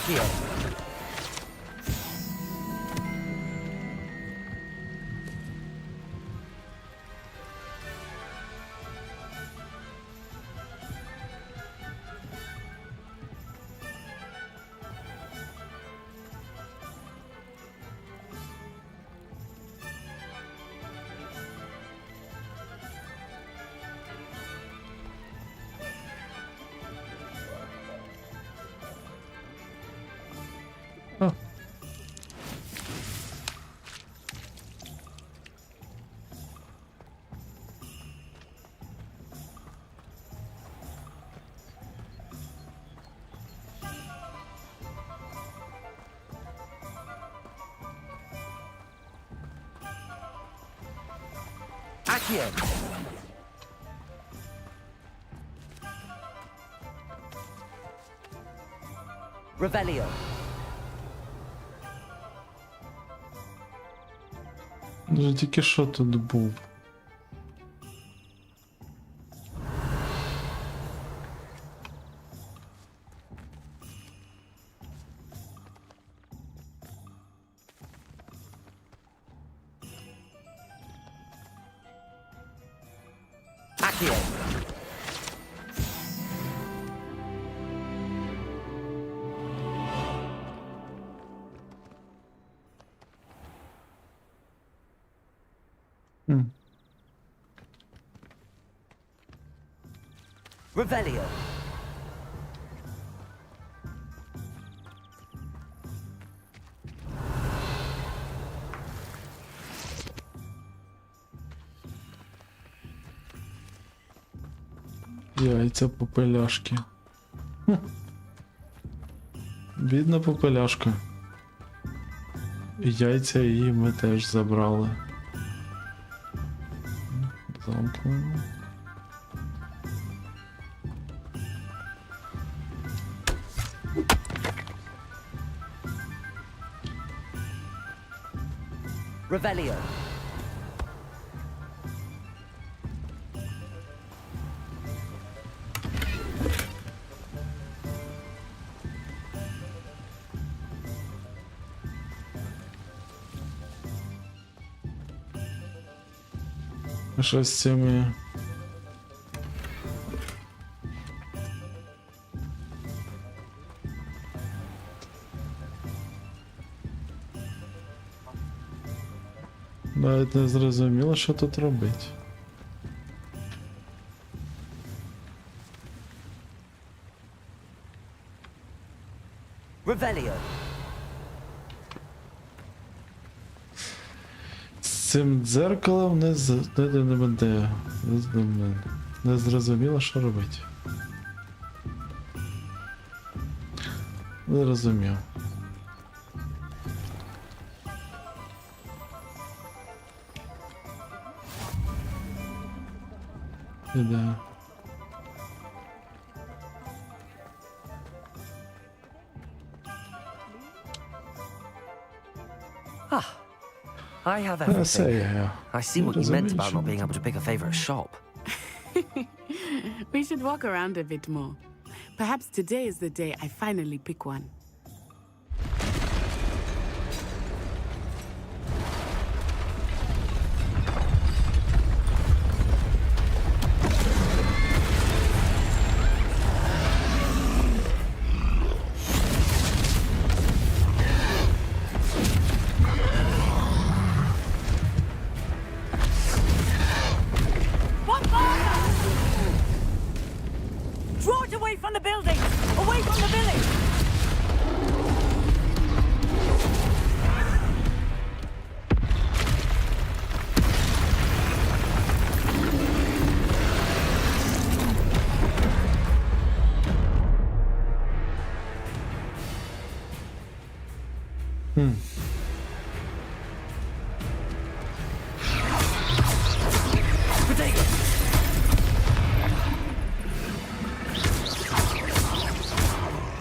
B: Accio. Accio. Revelio.
A: Вже тільки що тут був.
B: Accio. Revelio.
A: Яйця попеляшки. Хм. Бідна попеляшка. І яйця її ми теж забрали. Замкнемо.
B: Revelio.
A: Що з цими... Навіть не зрозуміло, що тут робити.
B: Revelio.
A: З цим дзеркалом не зрозуміло, що робити. Не розумів. Ідея.
B: I have everything.
A: Say, yeah.
B: I see what you meant about not being able to pick a favorite shop.
I: We should walk around a bit more. Perhaps today is the day I finally pick one.
H: Draw it away from the building! Away from the village!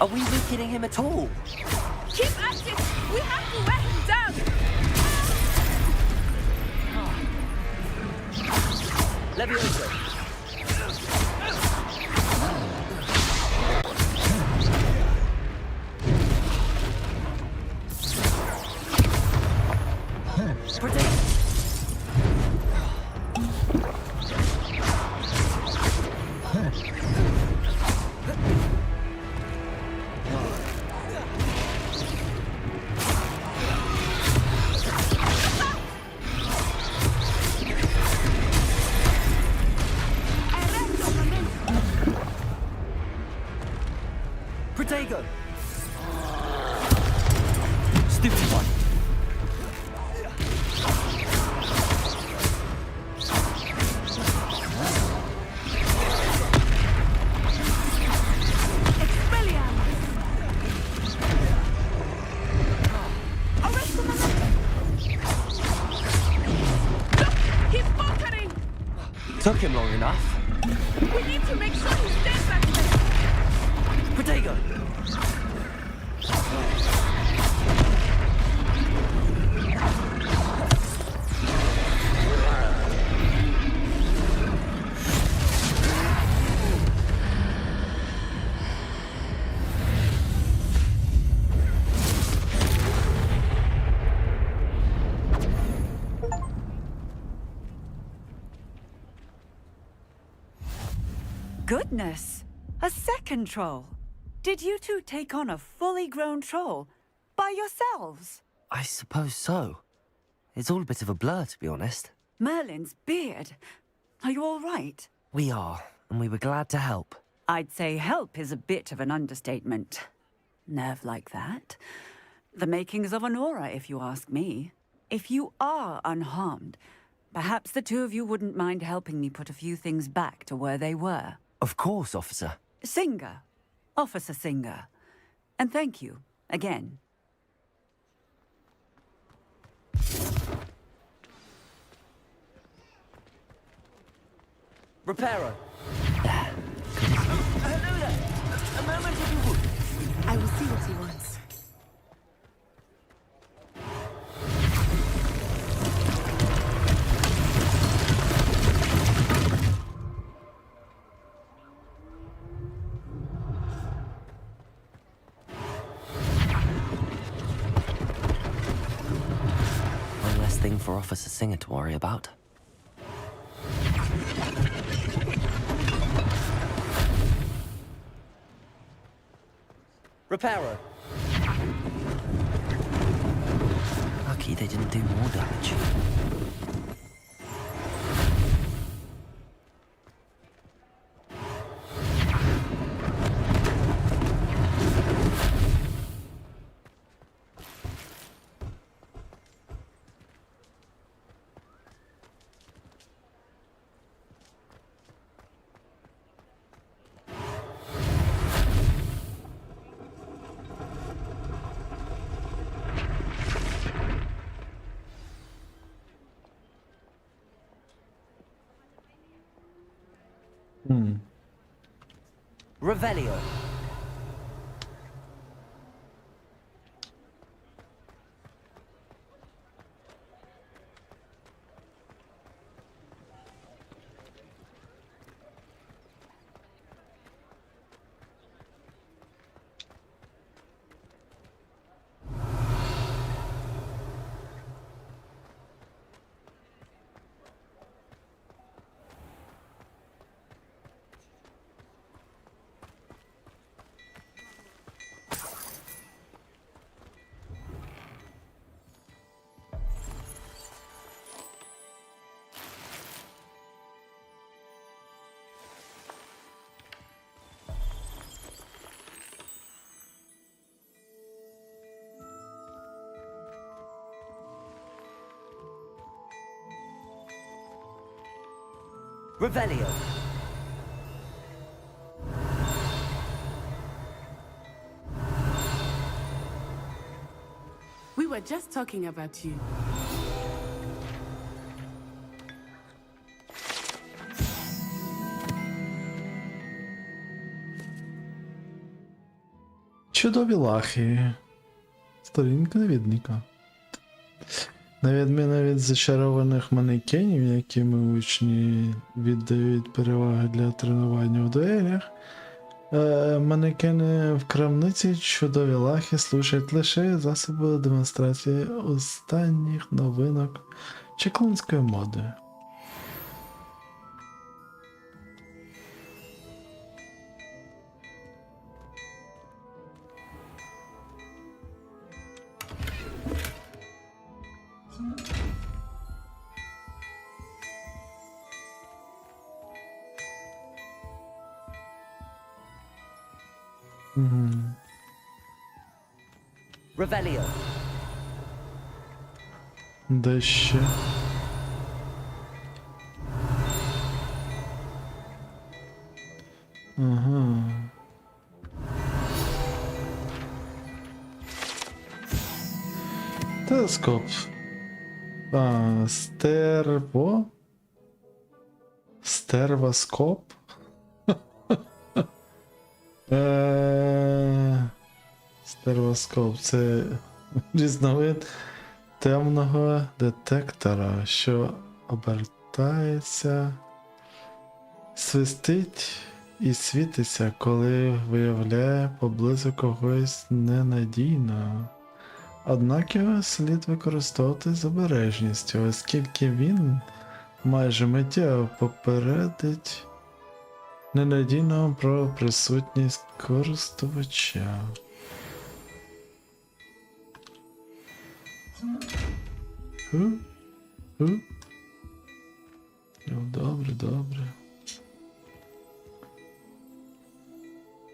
B: Are we weakening him at all?
D: Keep at it! We have to wear him down!
B: Levioso. Protect. Protego. Stupid one. Took him long enough.
D: We need to make sure he stays back there!
B: Protego!
H: Goodness! A second troll! Did you two take on a fully grown troll? By yourselves?
B: I suppose so. It's all a bit of a blur, to be honest.
H: Merlin's beard. Are you all right?
B: We are, and we were glad to help.
H: I'd say help is a bit of an understatement. Nerve like that. The makings of an aura, if you ask me. If you are unharmed, perhaps the two of you wouldn't mind helping me put a few things back to where they were.
B: Of course, officer.
H: Singer. Officer Singer. And thank you, again.
B: Repairer.
N: Hello there. A moment if you would.
I: I will see what he wants.
B: One less thing for Officer Singer to worry about. Repairer. Lucky they didn't do more damage. Revelio. Revelio.
I: We were just talking about you.
A: Чудові лахи. Сторінка навідника. На відміну від зачарованих манекенів, якими учні віддають переваги для тренування в дуелях, манекени в крамниці чудові лахи служать лише засобу демонстрації останніх новинок чеклунської моди.
B: Revelio.
A: Де ще? Ага. Телескоп. Стервоскоп? Стервоскоп – це різновид темного детектора, що обертається, свистить і світиться, коли виявляє поблизу когось ненадійного. Однак його слід використовувати з обережністю, оскільки він майже миттєво попередить ненадійного про присутність користувача. Добре, добре.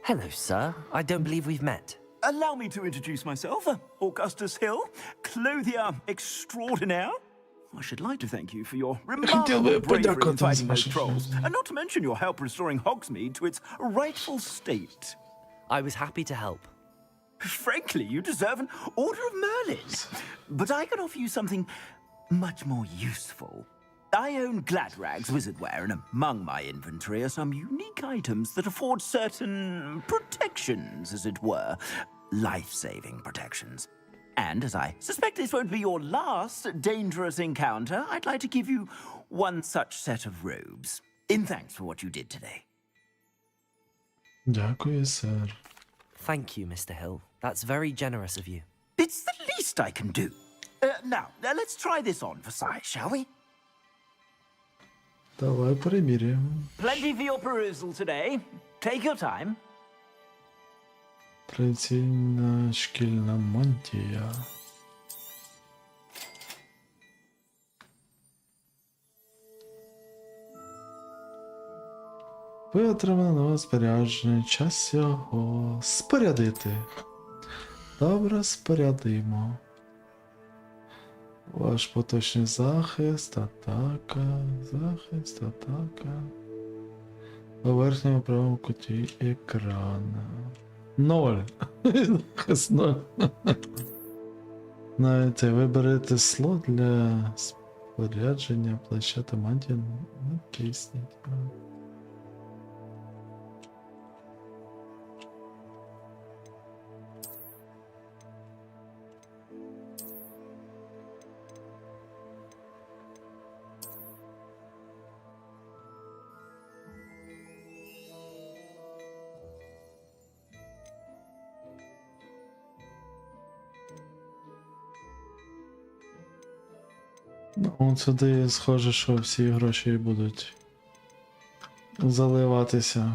B: Hello, sir. I don't believe we've met.
N: Allow me to introduce myself. Augustus Hill, clothier extraordinaire. I should like to thank you for your
A: хотів би
N: remarkable bravery in
A: подякувати за
N: fighting those
A: вашу
N: trolls, and not to mention your help restoring Hogsmeade to its rightful state.
B: I was happy to help.
N: Frankly, you deserve an Order of Merlin. But I can offer you something much more useful. I own Gladrag's wizardware, and among my inventory are some unique items that afford certain protections, as it were. Life-saving protections. And as I suspect this won't be your last dangerous encounter, I'd like to give you one such set of robes, in thanks for what you did today.
A: Дякую, сер.
B: Thank you, Mr. Hill. That's very generous of you.
N: It's the least I can do. Now, let's try this on for size, shall we?
A: Давай переміряємо.
N: Plenty for your perusal today. Take your time.
A: Традиційна шкільна мантія. Ви отримали нове спорядження. Час його спорядити. Добре, спорядимо. Ваш поточний захист, атака, у верхньому правому куті екрана. 0. Захист 0. Навіть виберете слот для спорядження плаща та мантії. Натисніть. Ну, сюди схоже, що всі гроші будуть заливатися.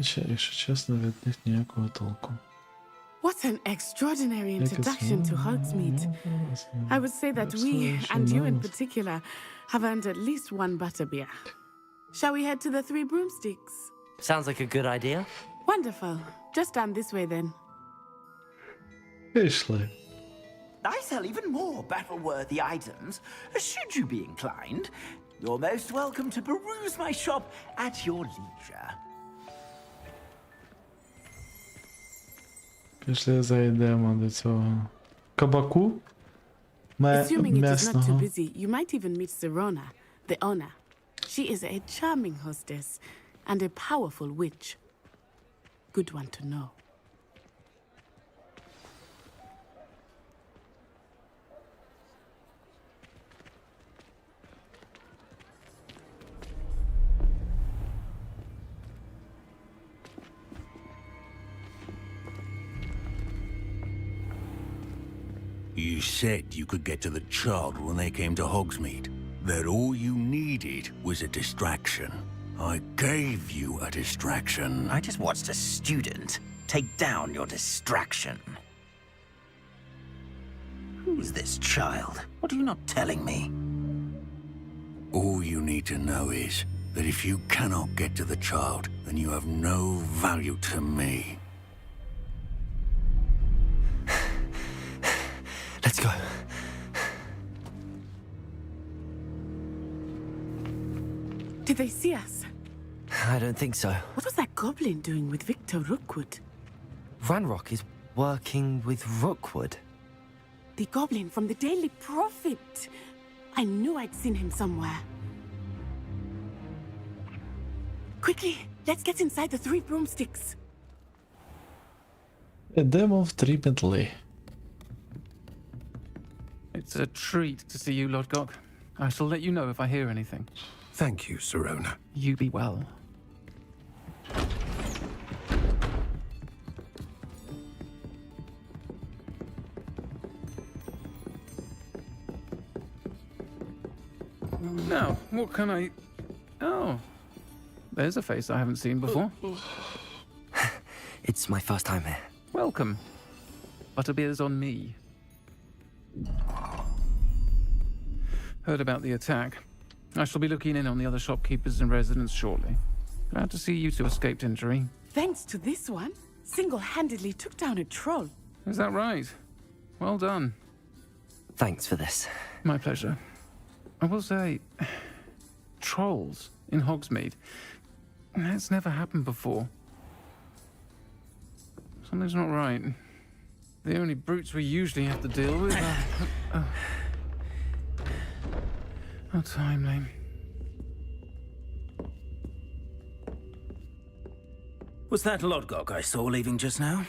A: Ще, якщо чесно, від них ніякого толку.
I: What an extraordinary introduction to Hogsmeade. I would say that we, and you in particular, have earned at least one butterbeer. Shall we head to the Three Broomsticks?
B: Sounds like a good idea.
I: Wonderful. Just down this way then.
A: Пішли.
N: I sell even more battle-worthy items. Should you be inclined, you're most welcome to peruse my shop at your leisure.
A: Пішли зайдемо до цього кабаку
I: Assuming it is not too
A: м'ясного.
I: busy, you might even meet Sirona, the owner. She is a charming hostess and a powerful witch. Good one to know.
S: You said you could get to the child when they came to Hogsmeade. That all you needed was a distraction. I gave you a distraction.
N: I just watched a student take down your distraction. Who's this child? What are you not telling me?
S: All you need to know is that if you cannot get to the child, then you have no value to me.
B: Let's go.
I: Did they see us?
B: I don't think so.
I: What was that goblin doing with Victor Rookwood?
B: Ranrock is working with Rookwood.
I: The goblin from the Daily Prophet. I knew I'd seen him somewhere. Quickly, let's get inside the Three Broomsticks.
A: Йдемо в три петли.
E: It's a treat to see you, Lodgok. I shall let you know if I hear anything.
S: Thank you, Sirona.
E: You be well. Now, what can I... Oh, there's a face I haven't seen before.
B: It's my first time here.
E: Welcome. Butterbeer's on me. Heard about the attack. I shall be looking in on the other shopkeepers and residents shortly. Glad to see you two escaped injury.
I: Thanks to this one, single-handedly took down a troll.
E: Is that right? Well done.
B: Thanks for this.
E: My pleasure. I will say, trolls in Hogsmeade. That's never happened before. Something's not right. The only brutes we usually have to deal with are... How timely.
N: Was that Lodgok I saw leaving just now?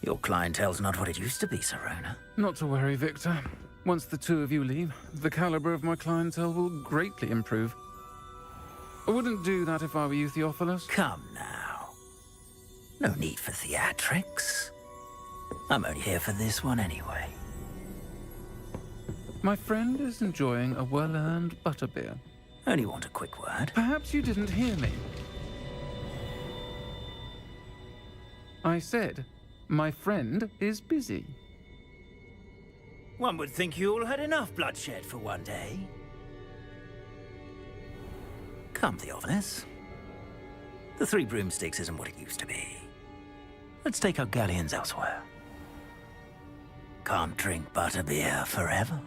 N: Your clientele's not what it used to be, Serona.
E: Not to worry, Victor. Once the two of you leave, the caliber of my clientele will greatly improve. I wouldn't do that if I were you, Theophilus.
N: Come now. No need for theatrics. I'm only here for this one anyway.
E: My friend is enjoying a well-earned butterbeer.
N: Only want a quick word.
E: Perhaps you didn't hear me. I said, my friend is busy.
N: One would think you all had enough bloodshed for one day. Come, Theophilus. The Three Broomsticks isn't what it used to be. Let's take our galleons elsewhere. Can't drink butterbeer forever.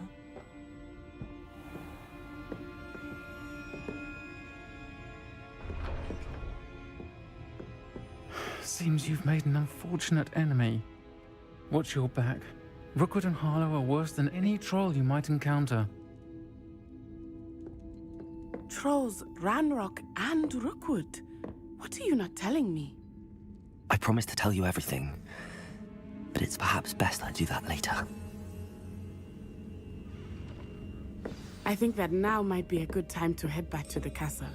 E: Seems you've made an unfortunate enemy. Watch your back. Rookwood and Harlow are worse than any troll you might encounter.
I: Trolls, Ranrock, and Rookwood. What are you not telling me?
B: I promised to tell you everything, but it's perhaps best I do that later.
I: I think that now might be a good time to head back to the castle.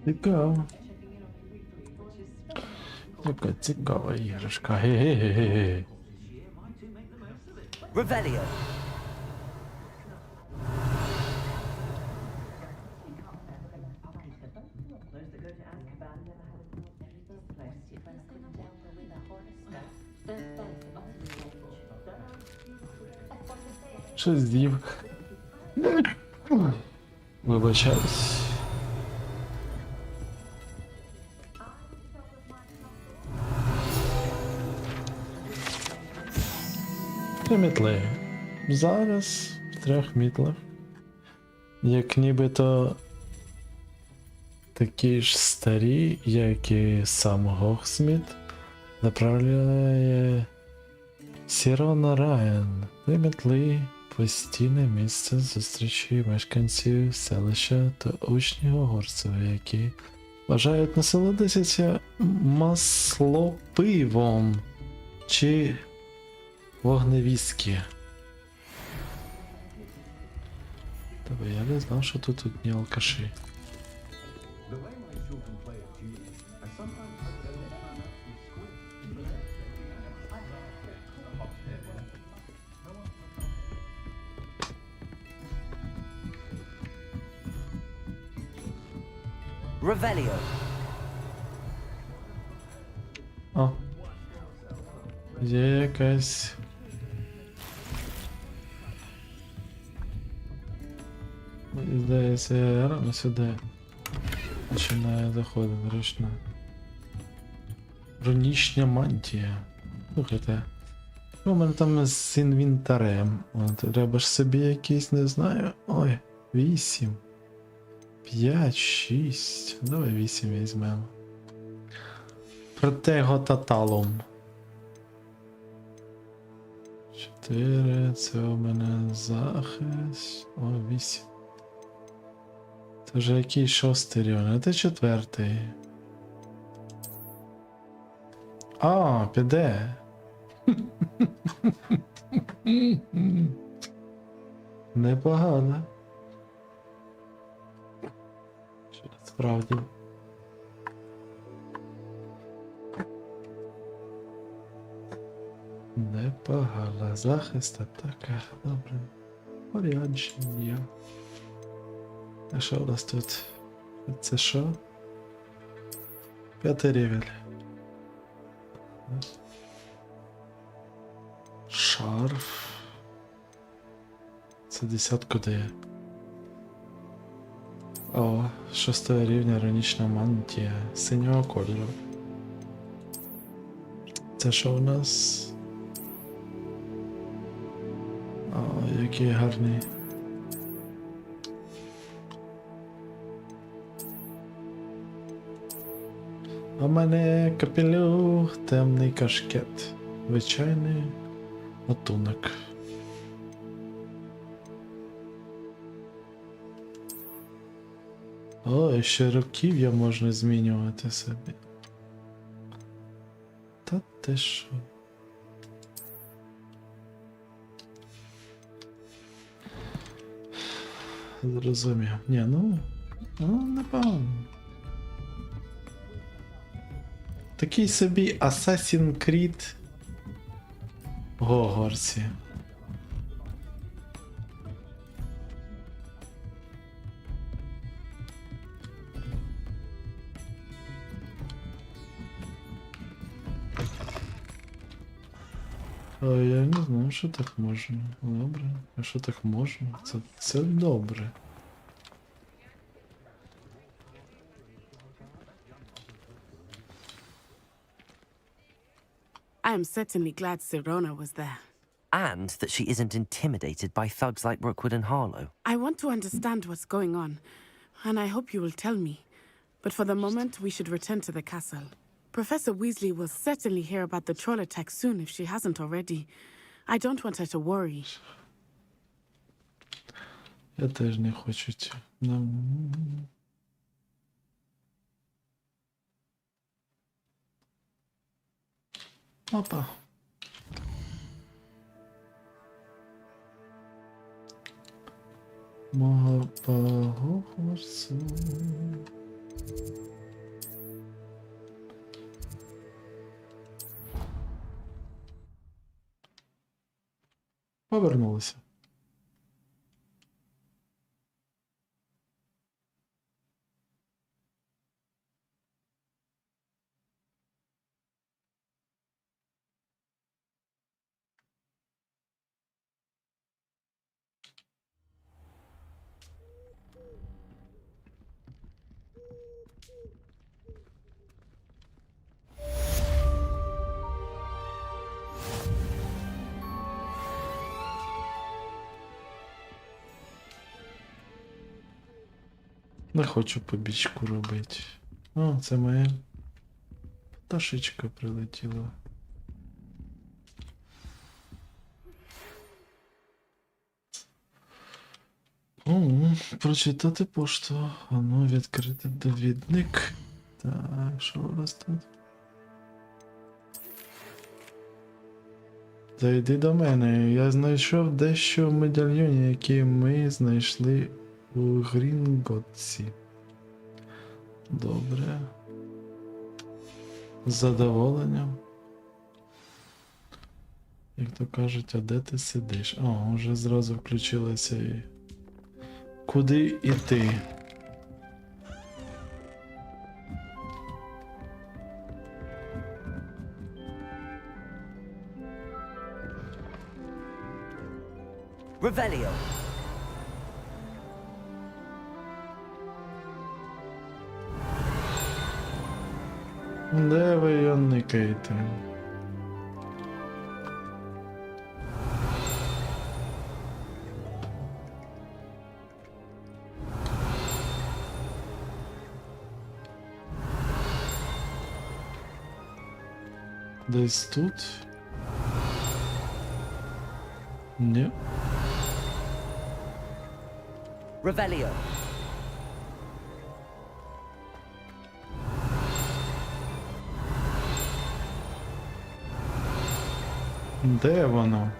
A: Цікаво. Яка цікава іграшка. Ге-ге-ге-ге.
B: Revelio.
A: Щось з'їв. Вибачаюсь. Три мітли. Зараз в трьох мітлах. Як нібито такі ж старі, як і сам Гогсмід, направляє Сірона Райан. Три мітли – постійне місце зустрічі мешканців селища та учнів Гогвартсу, які бажають насолодитися маслопивом чи вогневіскі. Тобто я не знав, що тут одні алкаші.
B: Revelio.
A: О. Є якась... Мені здається, я рано сюди починає заходити ручно. Рунічна мантія. Слухайте, що у мене там з інвентарем? От, треба ж собі якийсь, не знаю. Ой, 8. 5, 6. Давай 8 візьмемо. Протего таталум. 4, це у мене захист. О, 8. Це вже який 6 рівень, а це 4. А, піде. Непогано. Справді. Непогано. Захист, атака. Добре. Порядження. А що у нас тут? Це що? 5 рівень. Шарф. Це 10 дає. О, 6 рівня іронічна мантія синього кольору. Це що у нас? О, який гарний. У мене капелюх, темний кашкет. Звичайний отунок. О, ще руків'я можна змінювати собі. Та ти що? Зрозумів. Ні, ну непогано. Такий собі Assassin's Creed Гогорці. А я не знаю, що так можна. Добре. А що так можна? Це добре.
I: I am certainly glad Sirona was there.
B: And that she isn't intimidated by thugs like Rookwood and Harlow.
I: I want to understand what's going on, and I hope you will tell me. But for the moment, we should return to the castle. Professor Weasley will certainly hear about the troll attack soon if she hasn't already. I don't want her to worry.
A: Я теж не хочу цього. Опа. Мого по Гогвартсу. Повернулися. Не хочу побічку робити. О, це моя пташечка прилетіла. Прочитати пошту. А ну, відкрити довідник. Так, що у вас тут? Зайди до мене. Я знайшов дещо в медальйоні, який ми знайшли у Грінготсі. Добре. З задоволенням. Як то кажуть, а де ти сидиш? О, вже зразу включилася і... Куди іти?
B: Revelio.
A: Де ви його никаєте? Десь тут? Ні.
B: Revelio.
A: Де воно?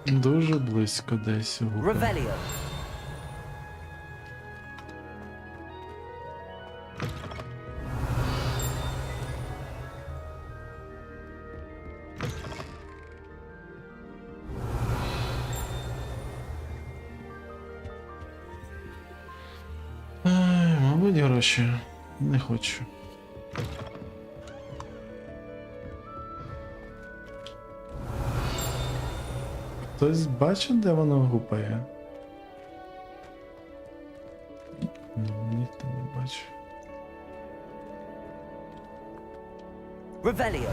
A: Дуже близько десь.
B: Revelio.
A: Давай гроші. Не хочу. Хтось бачить, де воно гупає? Ніхто не бачить.
B: Revelio.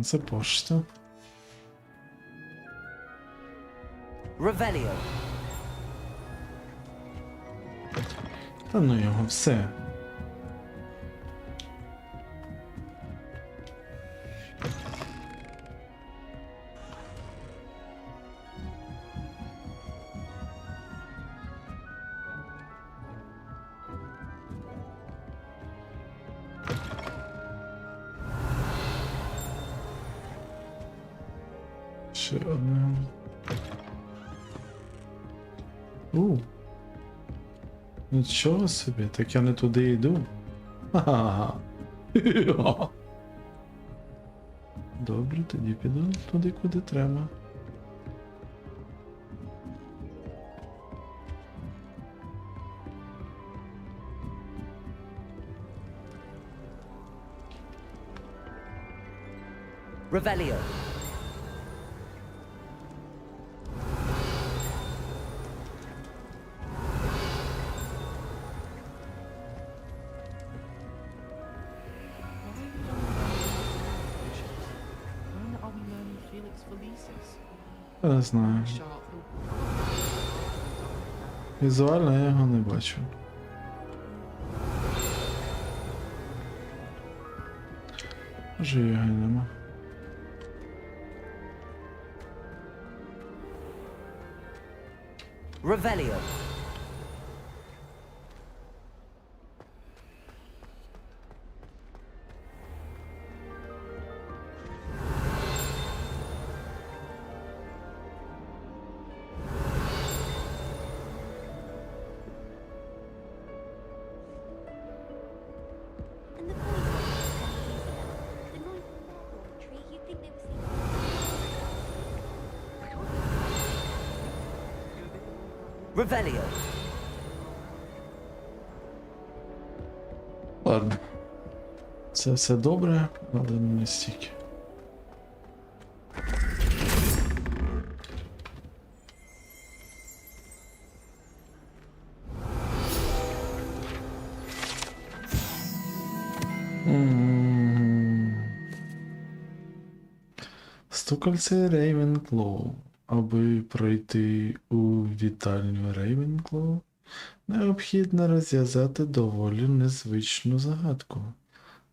A: Це пошта.
B: Revelio.
A: Та ну його, все. Ще одне. Нічого собі, так я не туди йду. Ха-ха-ха. Добре, тоді піду туди, куди треба.
B: Revelio.
A: Я не знаю. Візуально я його не бачу. Може його й нема.
B: Revelio. Revelio.
A: Ладно. Це все добре, але не настільки. Стукальце Рейвенклоу. Аби пройти у вітальню Рейвенклоу, необхідно розв'язати доволі незвичну загадку,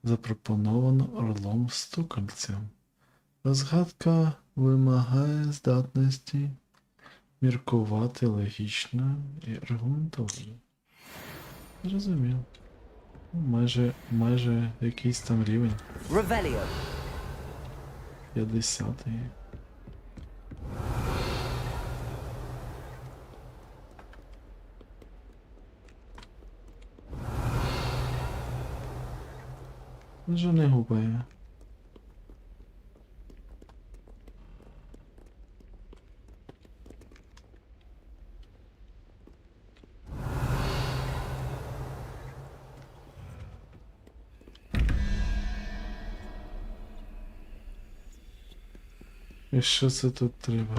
A: запропоновану орлом стукальцем. Розгадка вимагає здатності міркувати логічно і аргументовано. Зрозумів. Майже якийсь там рівень.
B: Revelio.
A: 50-й. Вже не гупає. І що це тут треба?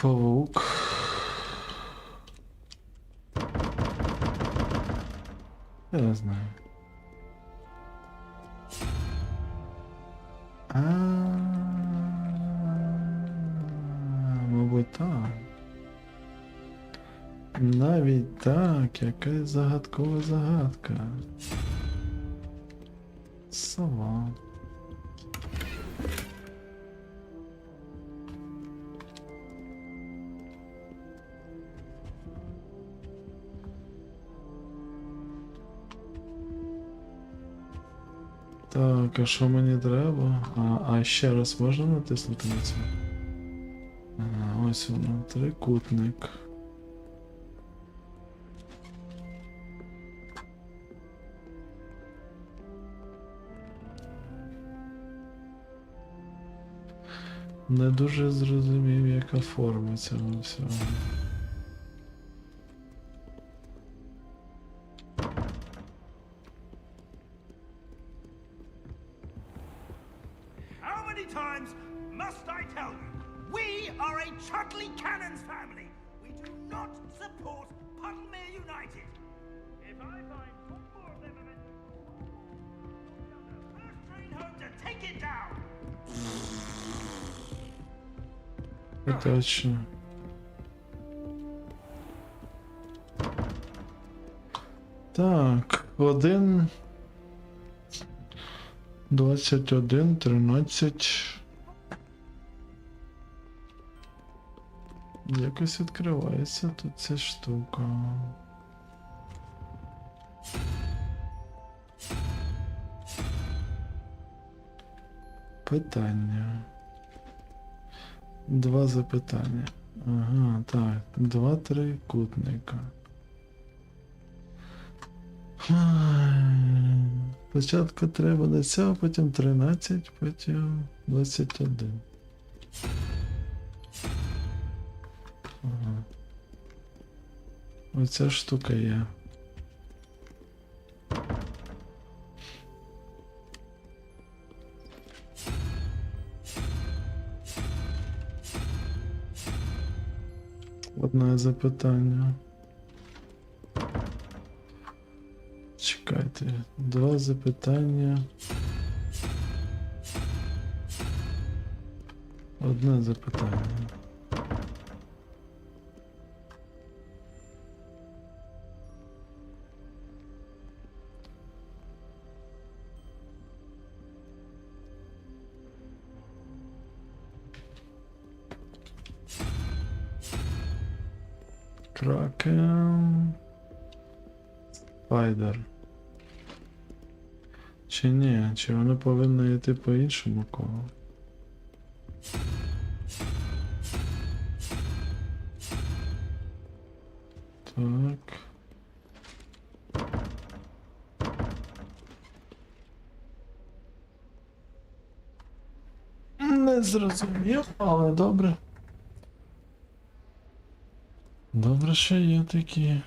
A: Павук. Я не знаю. Мабуть, так. Навіть так, якась загадкова загадка. Сова. Так, а що мені треба? А ще раз можна натиснути на це? Ага, ось воно, трикутник. Не дуже зрозумів, яка форма цього всього.
T: How many times must I tell you? We are a Chudley Cannons family. We do not support Puddlemere United. If I find one more of them first train home to take it down.
A: Точно. Так, 1, 21, 13. Якось відкривається тут ця штука. Питання. 2 запитання. Ага, так. 2 трикутника. Спочатку треба до цього, потім 13, потім 21. Ага. Оця штука є. Одне запитання. Чекайте. 2 запитання. Одне запитання. Кракен. Спайдер. Чи ні? Чи воно повинно йти по іншому колу? Так. Не зрозумів, але добре. Добре, що є такі.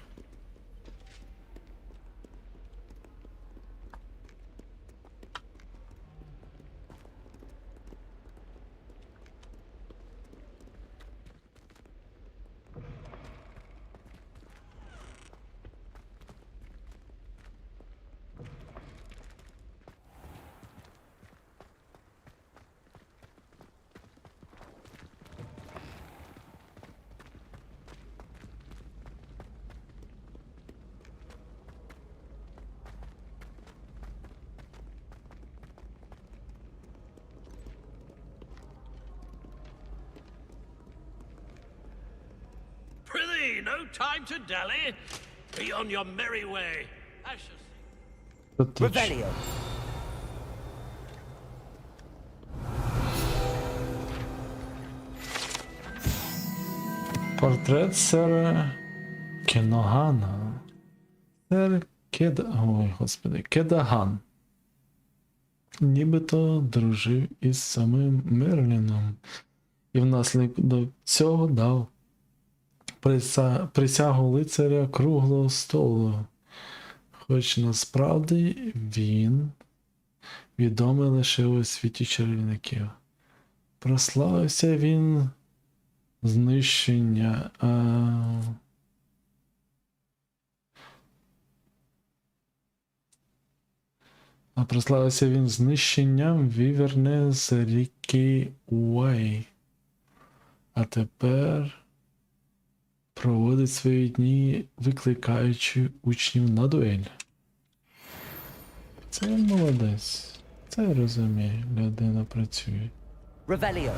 J: Prithee, no time to dally. Be on your merry way. I shall see.
C: Revelio.
A: Портрет сера Кеногана. Сер Ой, господи, Кедаган. Нібито дружив із самим Мерліном. І внаслідок цього дав присягу лицаря круглого столу. Хоч насправді він відомий лише у світі чарівників. Прославився він знищення. Прославився він знищенням віверни з ріки Уай. А тепер проводить свої дні, викликаючи учнів на дуель. Це молодець. Це я розумію. Людина працює.
C: Revelio.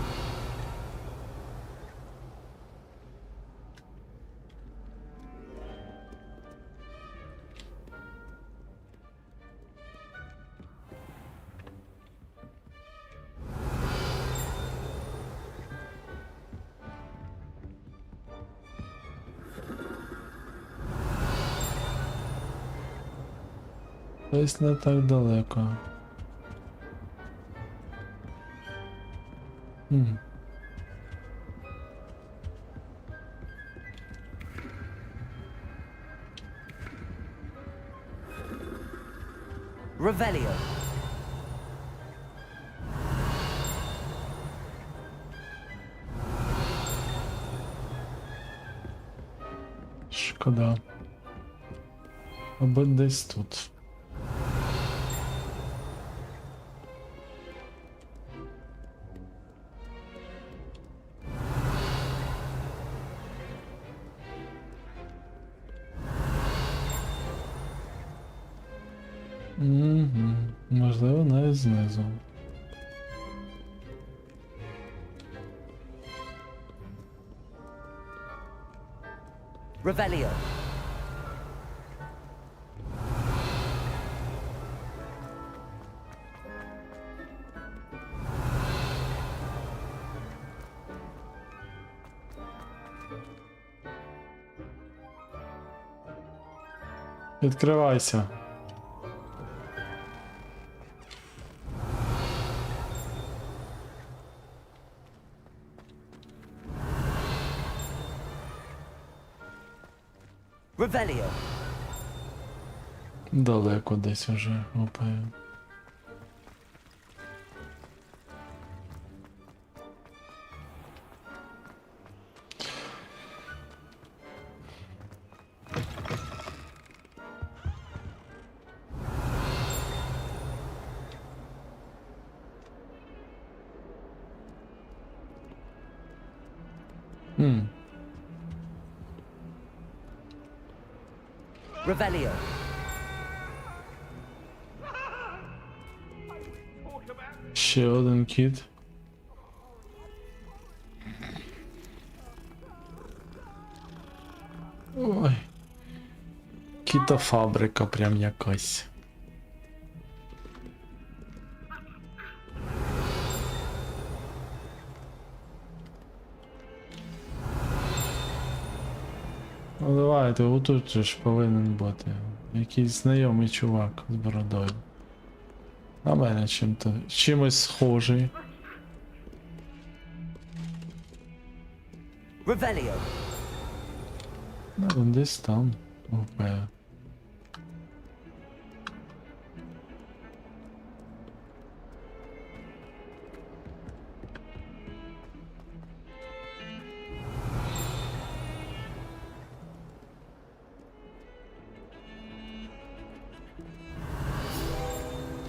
A: Десь не так далеко.
B: Revelio.
A: Шкода. Аби десь тут. Можливо, навіть знизу.
B: Revelio.
A: Відкривайся.
B: Revelio.
A: Далеко десь уже гупаю.
B: Revelio.
A: Ще один кіт. Ой. Кітофабрика прям якась. Ну давайте, отут же ж повинен бути. Якийсь знайомий чувак з бородою. На мене чимось схожий.
B: Revelio.
A: Ну, він десь там. Гупає.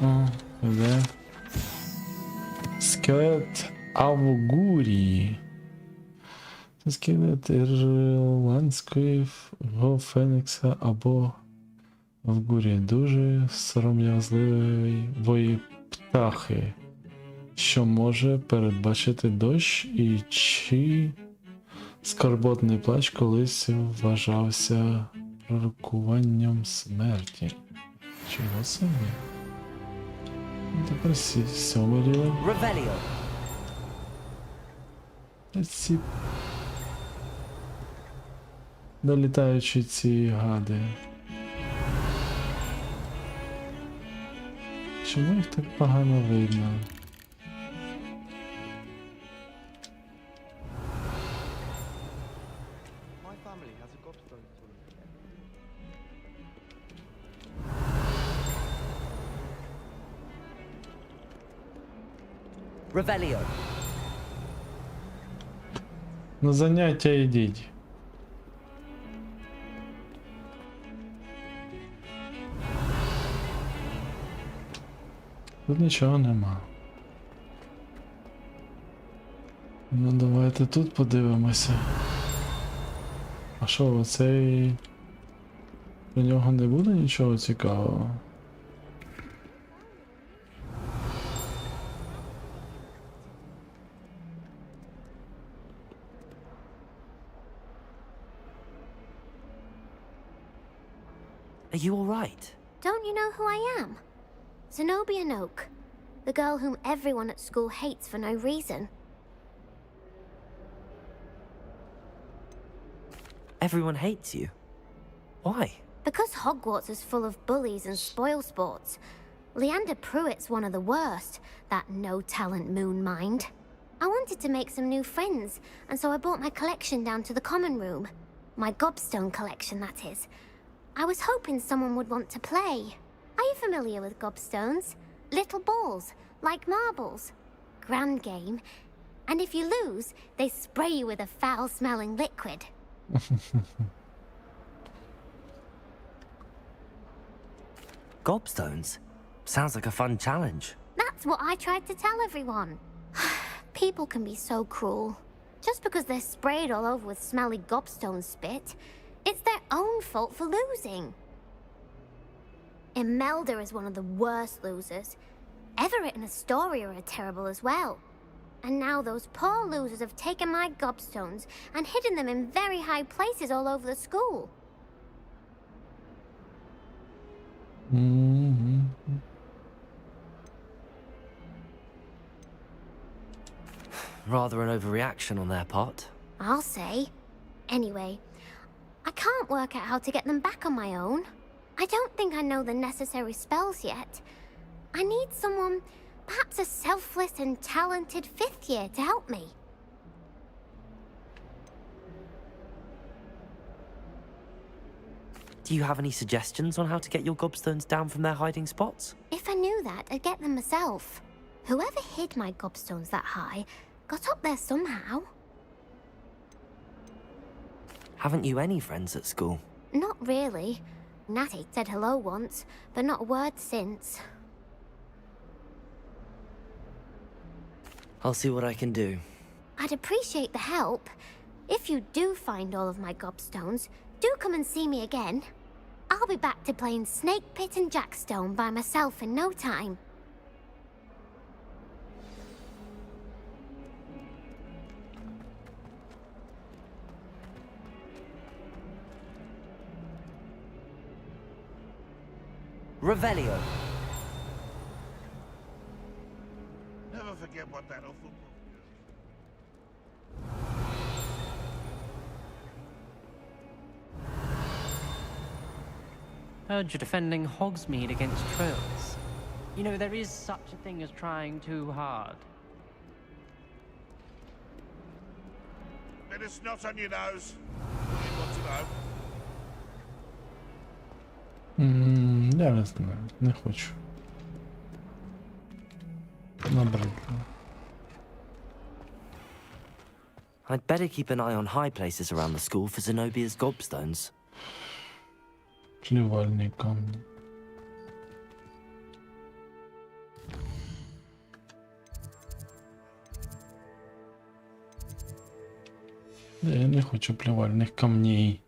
A: О, де? Скелет Авгурії. Це скелет ірландської фенікса або Авгурії. Дуже сором'язливої птахи, що може передбачити дощ і чи скорботний плач колись вважався пророкуванням смерті. Чого собі? Тепер 7-й рівень.
B: Revelio.
A: Ці долітаючі ці гади. Чому їх так погано видно?
B: Revelio.
A: На заняття йдіть. Тут нічого нема. Ну давайте тут подивимося. А що, оцей... Про нього не буде нічого цікавого?
B: Are you all right?
P: Don't you know who I am? Zenobia Noak, the girl whom everyone at school hates for no reason.
B: Everyone hates you. Why?
P: Because Hogwarts is full of bullies and spoilsports, Leander Pruitt's one of the worst, that no-talent moon mind. I wanted to make some new friends, and so I brought my collection down to the common room. My gobstone collection, that is. I was hoping someone would want to play. Are you familiar with gobstones? Little balls, like marbles. Grand game. And if you lose, they spray you with a foul-smelling liquid.
B: Gobstones? Sounds like a fun challenge.
P: That's what I tried to tell everyone. People can be so cruel. Just because they're sprayed all over with smelly gobstone spit, it's their own fault for losing. Imelda is one of the worst losers. Everett and Astoria are terrible as well. And now those poor losers have taken my gobstones and hidden them in very high places all over the school.
B: Rather an overreaction on their part.
P: I'll say. Anyway, I can't work out how to get them back on my own. I don't think I know the necessary spells yet. I need someone, perhaps a selfless and talented 5th year to help me.
B: Do you have any suggestions on how to get your gobstones down from their hiding spots?
P: If I knew that, I'd get them myself. Whoever hid my gobstones that high got up there somehow.
B: Haven't you any friends at school?
P: Not really. Natty said hello once, but not a word since.
B: I'll see what I can do.
P: I'd appreciate the help. If you do find all of my gobstones, do come and see me again. I'll be back to playing Snake Pit and Jackstone by myself in no time.
B: Revelio.
O: Never forget what that awful...
U: Heard you're defending Hogsmeade against trolls. You know, there is such a thing as trying too hard.
O: Bit of snot on your nose. You want to know?
A: Я не знаю, не хочу. Набридло.
B: I'd better keep an eye on high places around the school for Zenobia's gobstones.
A: Плевальные камни. Я не хочу плевальних камней.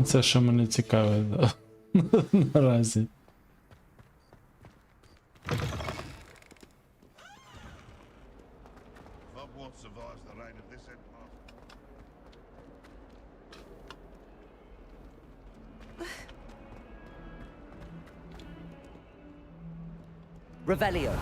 A: Це що мене цікавить, да. Наразі.
B: Revelio.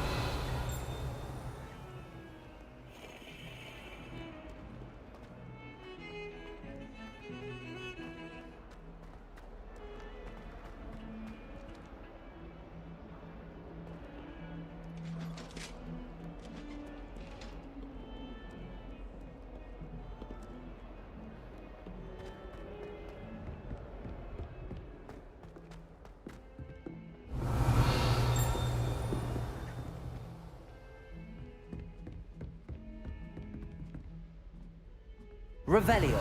B: Revelio.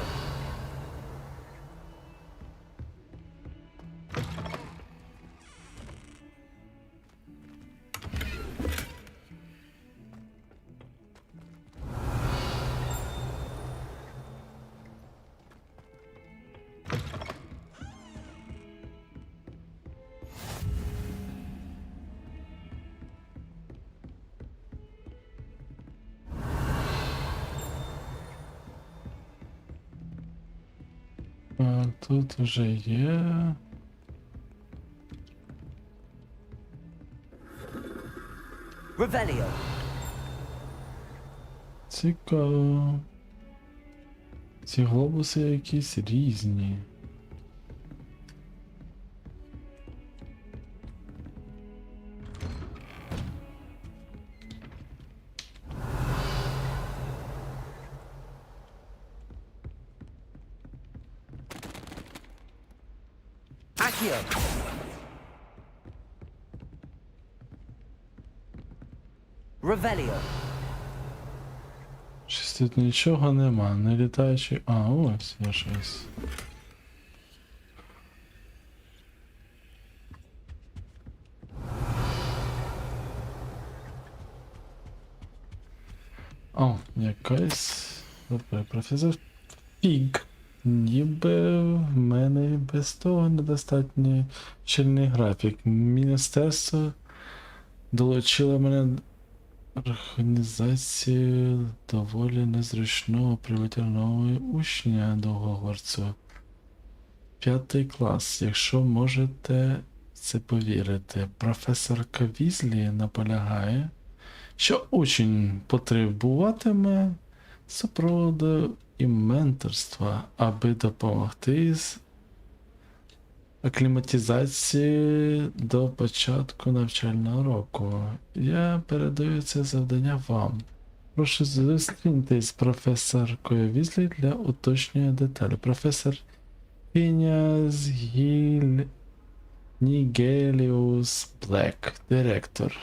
A: Тут вже є.
B: Revelio.
A: Цікаво. Ці глобуси якісь різні.
B: Accio. Revelio.
A: Щось тут нічого нема, не літаючи. А, ось є щось. О, якась. Добре, професор Фіг. Ніби в мене без того недостатньо щільний графік. Міністерство долучило мене до організації доволі незручного привітального учня до Гогвартсу. 5 клас, якщо можете це повірити. Професорка Візлі наполягає, що учень потребуватиме супроводу і менторства, аби допомогти з акліматизації до початку навчального року. Я передаю це завдання вам. Прошу зустріньтесь з професоркою Візлі для уточнення деталей. Професор Фініас Нігеліус Блек, директор.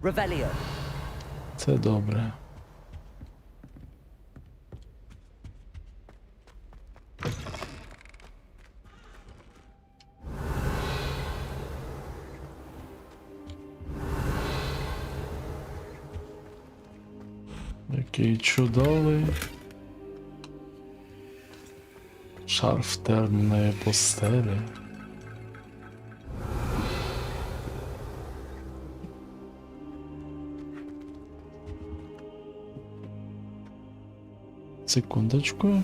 B: Revelio.
A: Це добре. Який чудовий шарф темної постелі. Секундочку.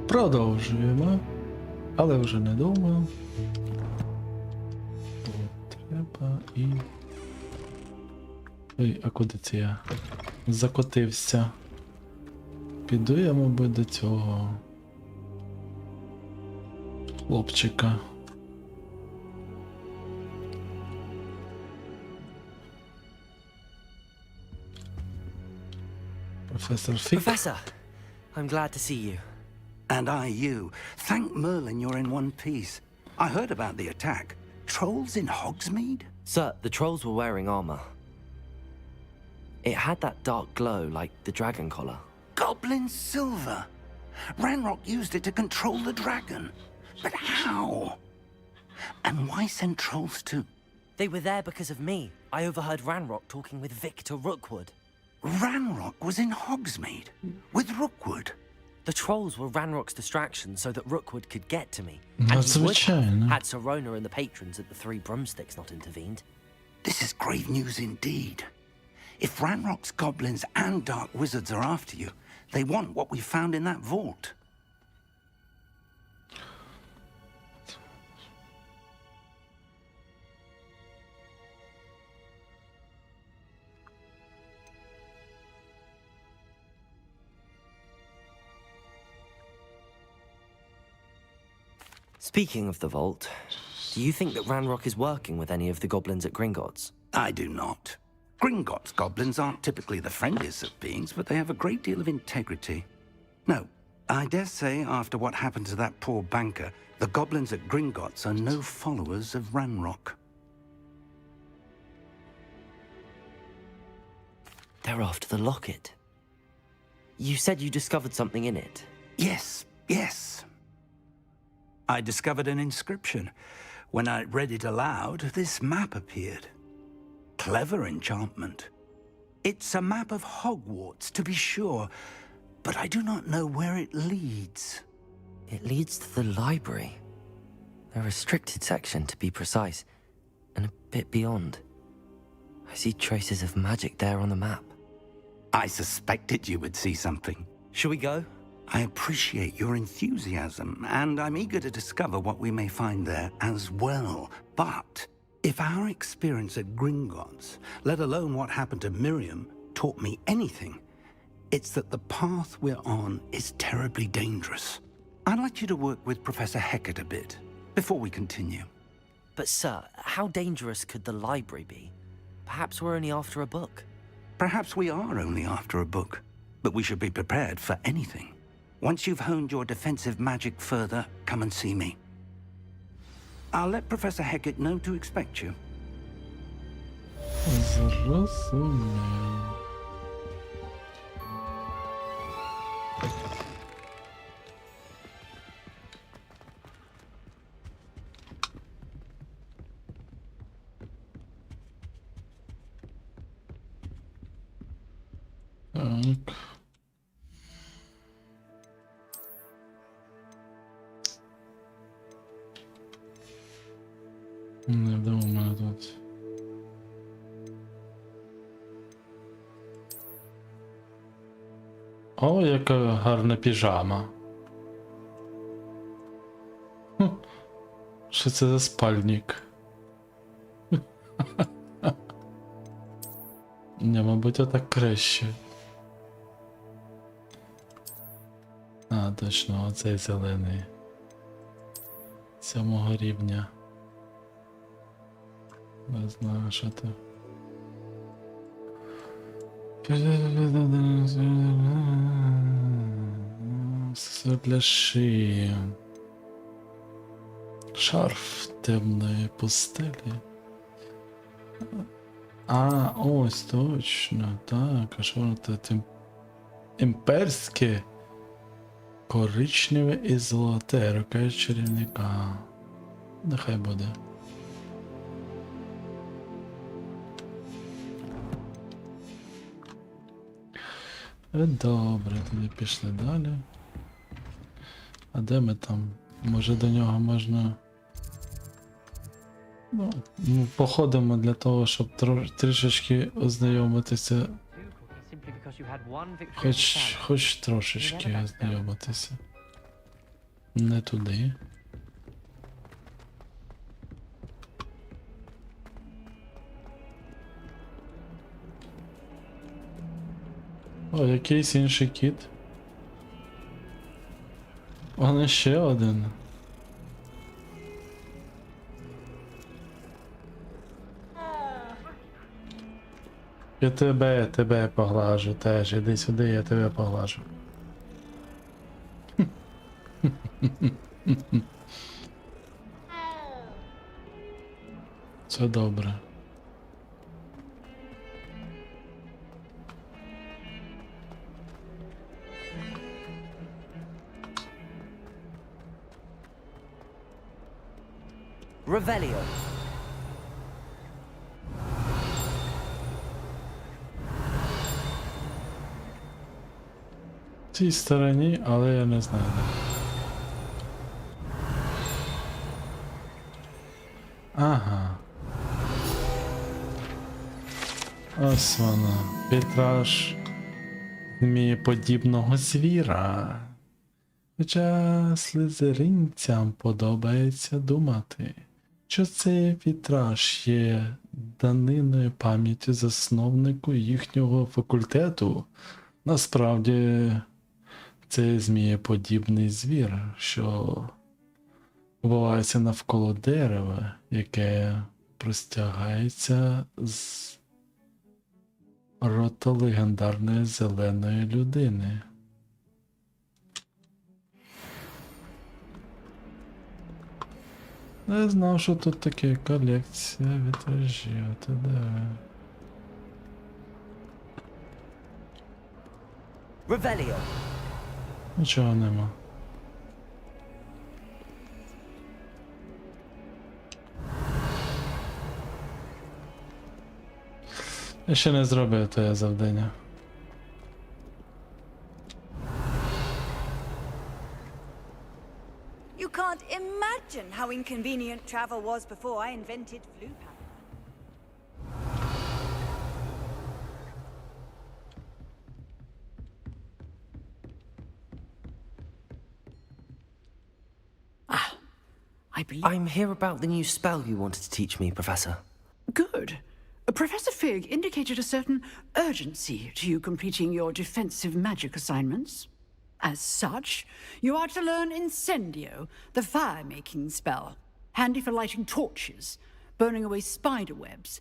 A: Продовжуємо. Але вже не думаю. Треба і... Ой, а куди це я? Закотився. Піду я, мабуть, до цього хлопчика. Professor Fick.
B: Professor, I'm glad to see you.
T: And I you. Thank Merlin you're in one piece. I heard about the attack. Trolls in Hogsmeade?
B: Sir, the trolls were wearing armor. It had that dark glow like the dragon collar.
T: Goblin silver. Ranrock used it to control the dragon. But how? And why send trolls too?
B: They were there because of me. I overheard Ranrock talking with Victor Rookwood.
T: Ranrock was in Hogsmeade with Rookwood.
B: The trolls were Ranrock's distraction so that Rookwood could get to me.
A: That's
B: And he would
A: звичайно.
B: have had Sirona and the patrons at the Three Broomsticks not intervened.
T: This is grave news indeed. If Ranrock's goblins and dark wizards are after you, they want what we found in that vault.
B: Speaking of the vault, do you think that Ranrock is working with any of the goblins at Gringotts?
T: I do not. Gringotts goblins aren't typically the friendliest of beings, but they have a great deal of integrity. No, I dare say after what happened to that poor banker, the goblins at Gringotts are no followers of Ranrock.
B: They're after the locket. You said you discovered something in it.
T: Yes, yes. I discovered an inscription. When I read it aloud, this map appeared. Clever enchantment. It's a map of Hogwarts, to be sure, but I do not know where it leads.
B: It leads to the library. A restricted section, to be precise, and a bit beyond. I see traces of magic there on the map.
T: I suspected you would see something.
B: Shall we go?
T: I appreciate your enthusiasm, and I'm eager to discover what we may find there as well. But if our experience at Gringotts, let alone what happened to Miriam, taught me anything, it's that the path we're on is terribly dangerous. I'd like you to work with Professor Hecat a bit before we continue.
B: But sir, how dangerous could the library be? Perhaps we're only after a book.
T: Perhaps we are only after a book, but we should be prepared for anything. Once you've honed your defensive magic further, come and see me. I'll let Professor Hecat know to expect you.
A: Зрозумів. Так. Не вдома у мене тут. О, яка гарна піжама. Хм. Що це за спальник? Не, мабуть, отак краще. А, точно, оцей зелений. 7-го рівня. Не знаю, що це. Все для шиї. Шарф темної пустелі. А, ось точно, так, а що воно тут? Імперське, коричневе і золоте, рука чарівника. Нехай буде. Добре, тоді пішли далі. А де ми там? Може до нього можна... Ну, походимо для того, щоб трішечки ознайомитися. Хоч трошечки ознайомитися. Не туди. О, якийсь інший кіт. Он ще один. Я тебе поглажу теж. Іди сюди, я тебе поглажу. Це добре.
B: Revelio.
A: В цій стороні, але я не знаю. Ага. Ось вона. Вітраж змієподібного звіра. Хоча слизеринцям подобається думати, що цей вітраж є даниною пам'яті засновнику їхнього факультету. Насправді, це змієподібний звір, що ховається навколо дерева, яке простягається з рота легендарної зеленої людини. Не знав, що тут таке колекція вітражів, та де.
B: Revelio.
A: Нічого нема. Я ще не зробив твоє завдання.
H: You can't imagine how inconvenient travel was before I invented flu powder.
B: I'm here about the new spell you wanted to teach me, Professor.
L: Good. Professor Fig indicated a certain urgency to you completing your defensive magic assignments. As such, you are to learn Incendio, the fire-making spell, handy for lighting torches, burning away spider webs,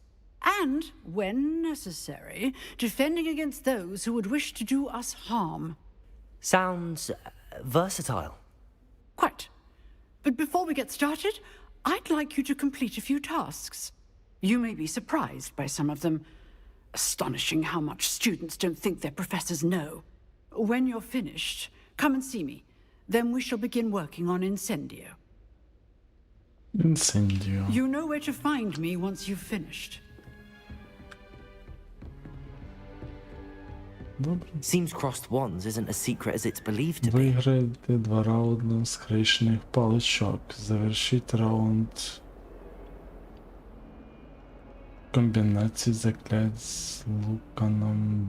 L: and, when necessary, defending against those who would wish to do us harm.
B: Sounds versatile.
L: Quite. But before we get started, I'd like you to complete a few tasks. You may be surprised by some of them. Astonishing how much students don't think their professors know. When you're finished, come and see me. Then we shall begin working on Incendio.
A: Incendio.
L: You know where to find me once you've finished.
A: Добре.
B: Seems crossed wands isn't as secret as it's believed to be.
A: Виграйте 2 раунди з кришних паличок. Завершіть раунд комбінації заклять з Луканом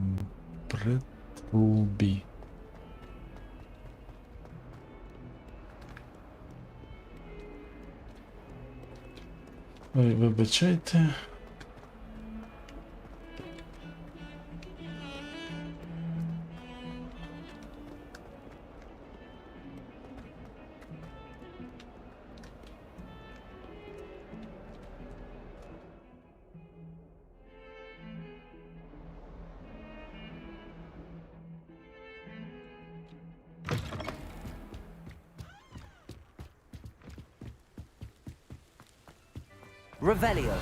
A: Бретлбі. Ой, вибачайте.
B: Revelio.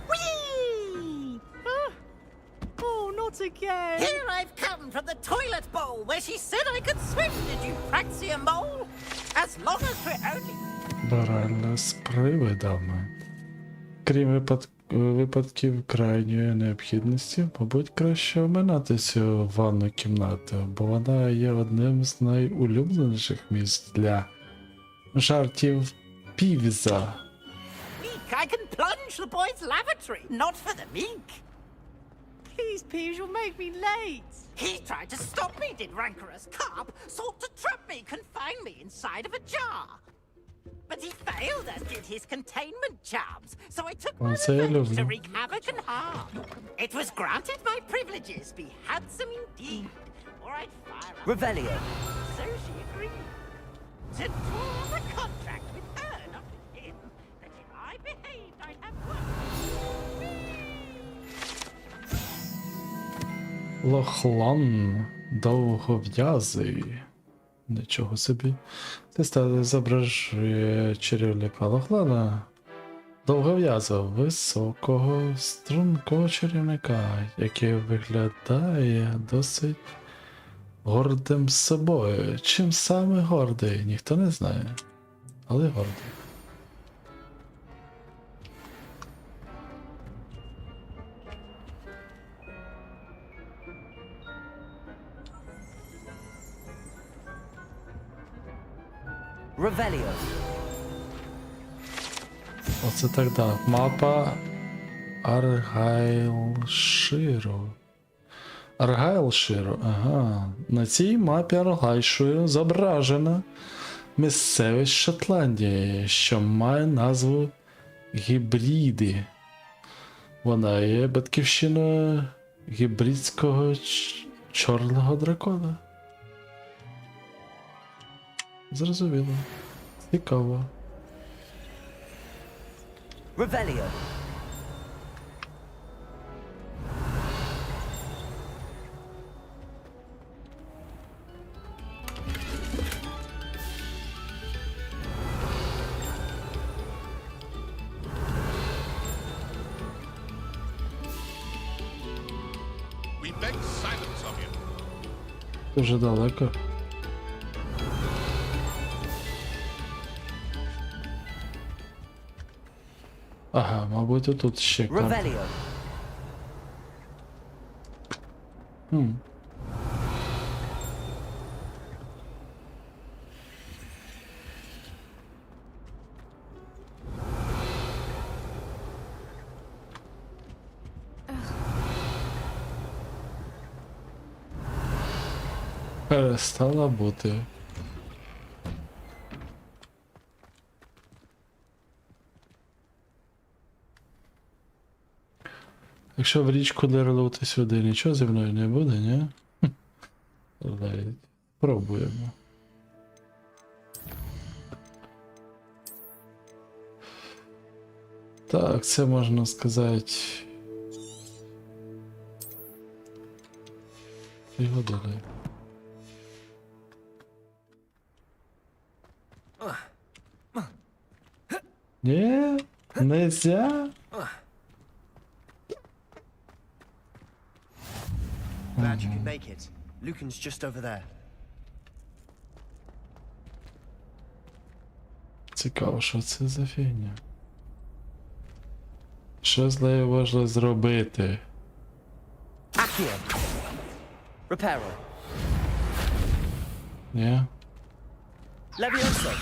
C: Whee! Oh, not again! Here I've come from the toilet bowl where she said I could swim, did you praxia mole? As long as we're only...
A: Баральна з привидами. крім випадків крайньої необхідності, мабуть, краще оминати цю ванну кімнату, бо вона є одним з найулюбленіших місць для жартів Півза.
C: I can plunge the boys' lavatory, not for the meek. Please, Peeves, you'll make me late. He tried to stop me, did rancorous carp, sought to trap me, confine me inside of a jar. But he failed, as did his containment charms, so I took my revenge to wreak havoc and harm. It was granted my privileges be handsome indeed, or I'd fire up.
B: Revelio.
C: So she agreed. To draw the contract with her, not with him, that if I behaved, I'd have one.
A: Лохлан довгов'язий. Нічого собі. Це стало зображує чарівника Лохлана. Довгов'язого, високого, стрункого чарівника, який виглядає досить гордим з собою. Чим саме гордий, ніхто не знає. Але гордий.
B: Revelio.
A: Оце так, да. Мапа Аргайлширу. Аргайлширу, ага. На цій мапі Аргайлширу зображена місцевість Шотландії, що має назву Гібриди. Вона є батьківщиною гібридського чорного дракона. Зрозуміло. Цікаво.
B: Revelio.
O: We beg silence of you.
A: Дуже далеко. Ага, мабуть, отут ще карта.
B: Revelio.
A: Перестала бути. Якщо в річку дерлути сюди, нічого зі мною не буде, ні? Навіть пробуємо. Так, це можна сказати. 3 години. Ні, нельзя.
K: Glad you could make it. Lucan's just over there.
A: Цікаво, що це за фігня. Що з нею можна зробити?
B: Accio. Reparo.
A: Ні?
B: Levioso.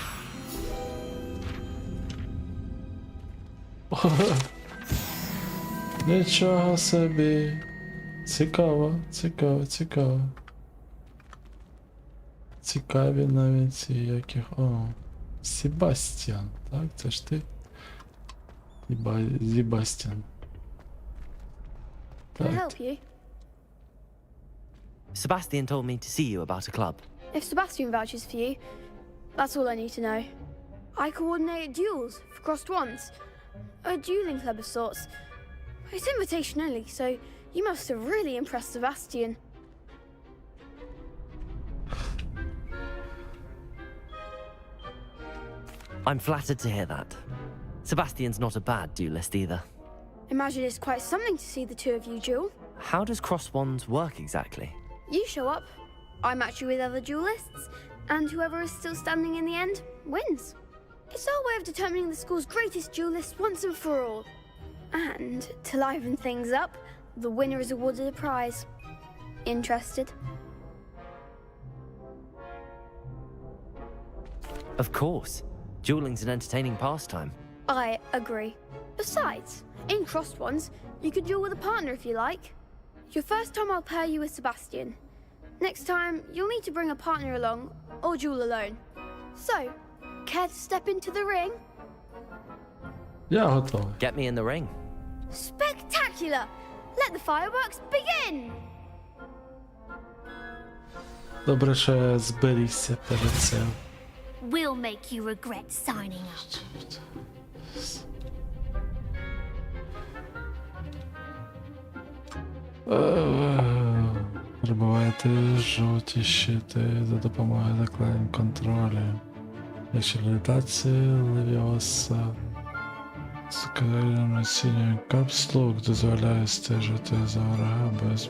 A: Нічого собі. Цікаво, цікаво, цікаво. Цікаві навіть ці яких... О, Себастьян, так? Це ж ти? Себастьян.
P: Can I help you?
B: Sebastian told me to see you about a club.
P: If Sebastian vouches for you, that's all I need to know. I coordinate duels for crossed ones. A dueling club of sorts. It's invitation only, so you must have really impressed Sebastian.
B: I'm flattered to hear that. Sebastian's not a bad duelist either.
P: Imagine it's quite something to see the two of you duel.
B: How does cross wands work exactly?
P: You show up, I match you with other duelists, and whoever is still standing in the end wins. It's our way of determining the school's greatest duelist once and for all.
G: And to liven things up, the winner is awarded a prize. Interested?
B: Of course. Dueling's an entertaining pastime.
G: I agree. Besides, in crossed ones, you could duel with a partner if you like. Your first time I'll pair you with Sebastian. Next time, you'll need to bring a partner along, or duel alone. So, care to step into the ring?
A: Я готовий.
B: Get me in the ring.
G: Spectacular! Let the fireworks begin!
A: Добре, що я зберігся перед цим.
P: We'll make you regret signing up.
A: Прибувайте жовті щити за допомогою заклань контролю. Якщо літації Левіоса скорено синьої капслук дозволяє стежити за ворога без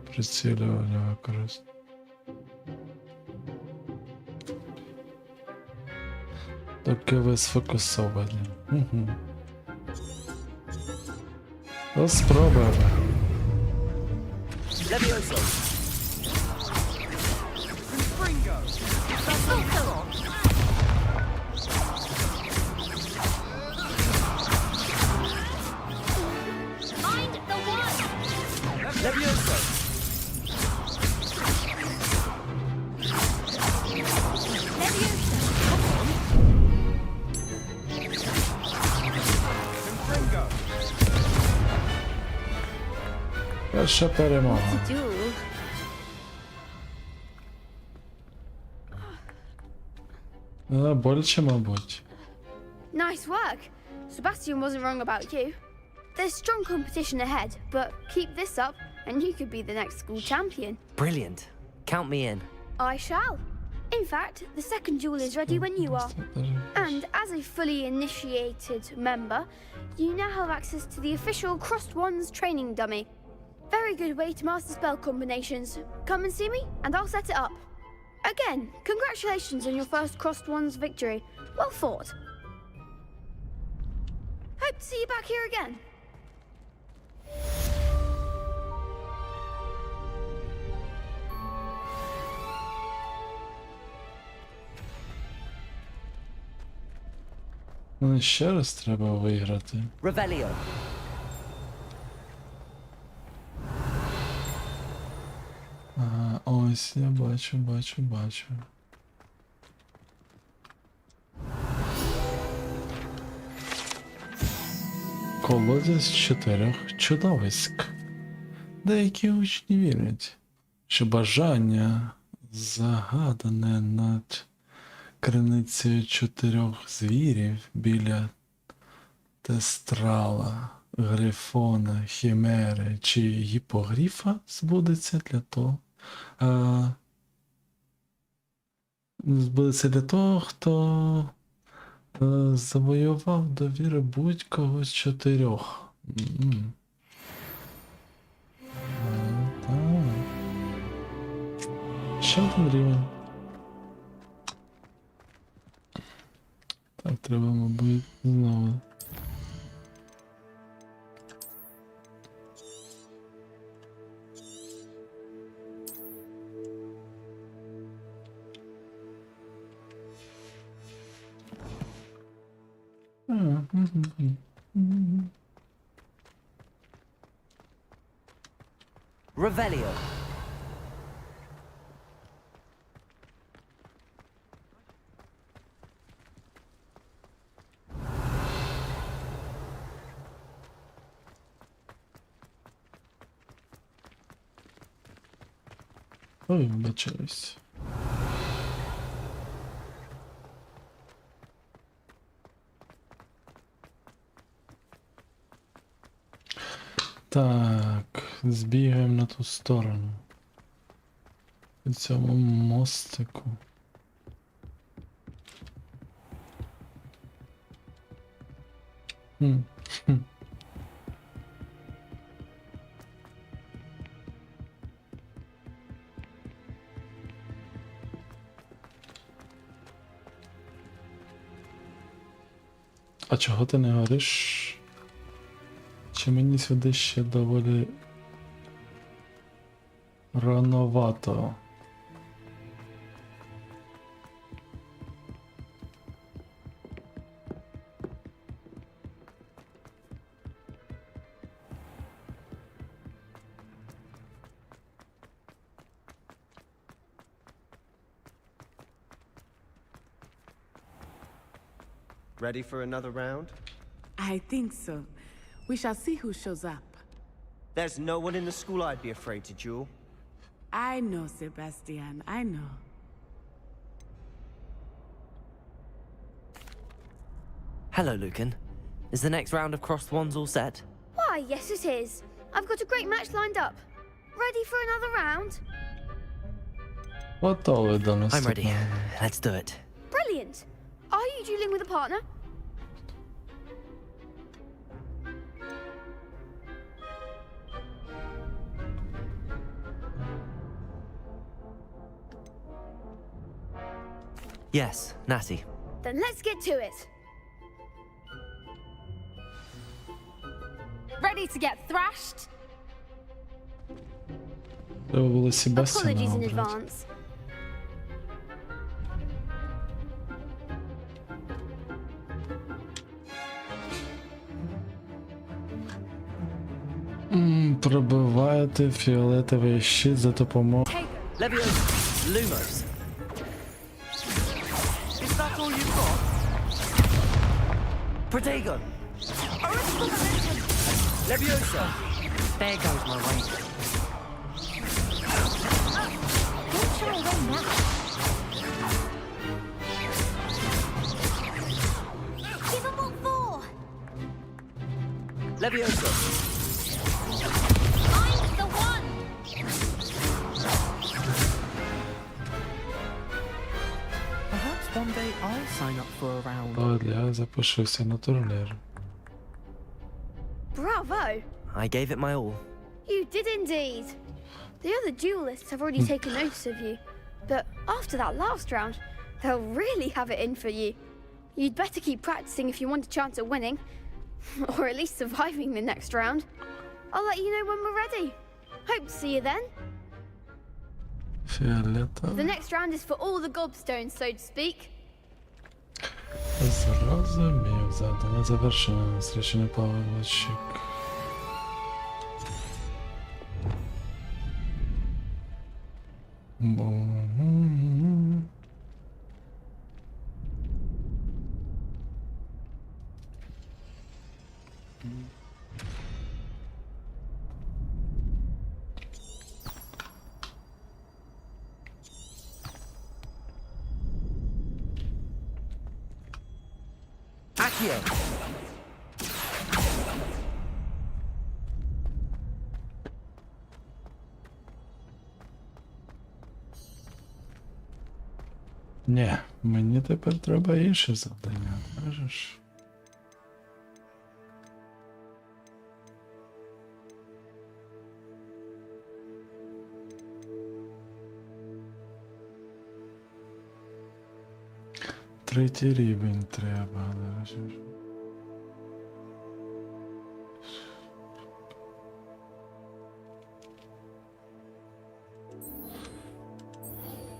A: прицілювання використання. Доки ви сфокусовані. Угу. Ну, спробуємо.
C: Levioso. Springo.
P: Mind the one!
C: Levioso.
A: Перша перемога. Боляче, мабуть.
G: Nice work. Sebastian wasn't wrong about you. There's strong competition ahead, but keep this up and you could be the next school champion.
B: Brilliant. Count me in.
G: I shall. In fact, the second duel is ready when you are. And as a fully initiated member, you now have access to the official Crossed Wands training dummy. Very good way to master spell combinations. Come and see me, and I'll set it up. Again, congratulations on your first Crossed Wands victory. Well fought. Hope to see you back here again.
A: Ну, ще раз треба виграти.
B: Revelio.
A: Ага, ось я бачу. Колодязь 4 чудовиськ. Деякі учні вірять, що бажання, загадане над криницею 4 звірів біля тестрала, грифона, хімери чи гіпогріфа збудеться для того, хто завоював довіри будь-кого з 4. Ще один рівень. Так, треба, мабуть, знову.
B: Revelio.
A: Ой, вибачаюсь. Так, збігаємо на ту сторону. По цьому мостику. А чого ти не гориш? Чи мені сюди ще доволі рановато?
K: Ready for another round?
I: I think so. We shall see who shows up.
K: There's no one in the school I'd be afraid to duel.
I: I know, Sebastian, I know.
B: Hello, Lucan. Is the next round of crossed wands all set?
G: Why, yes it is. I've got a great match lined up. Ready for another round?
A: Готовий до
B: I'm ready.
A: наступного.
B: Let's do it.
G: Brilliant. Are you dueling with a partner?
B: Yes, Natty.
G: Then let's get to it. Ready to get thrashed?
A: Треба було Себастьяна
G: Apologies in
A: обрати.
G: advance.
A: Пробиваєте фіолетовий щит за допомогою.
B: Leviosa. Lumos. Is that all you've got? Protego. Leviosa. There goes my way.
P: Don't shy away now. Give 'em what for.
B: Leviosa.
P: I'm the one.
U: Perhaps one day I'll sign up for a round.
A: Я запишуся на турнір.
G: Bravo.
B: I gave it my all.
G: You did indeed. The other duelists have already taken notice of you, but after that last round, they'll really have it in for you. You'd better keep practicing if you want a chance at winning, or at least surviving the next round. I'll let you know when we're ready. Hope to see you then.
A: Фіолетовий.
G: The next round is for all the gobstones, so to speak.
A: Зрозумів. Завдання завершено. Зречений павлочик.
B: Accio.
A: Ні, мені тепер треба інше завдання, кажеш? Третій рівень треба, кажеш.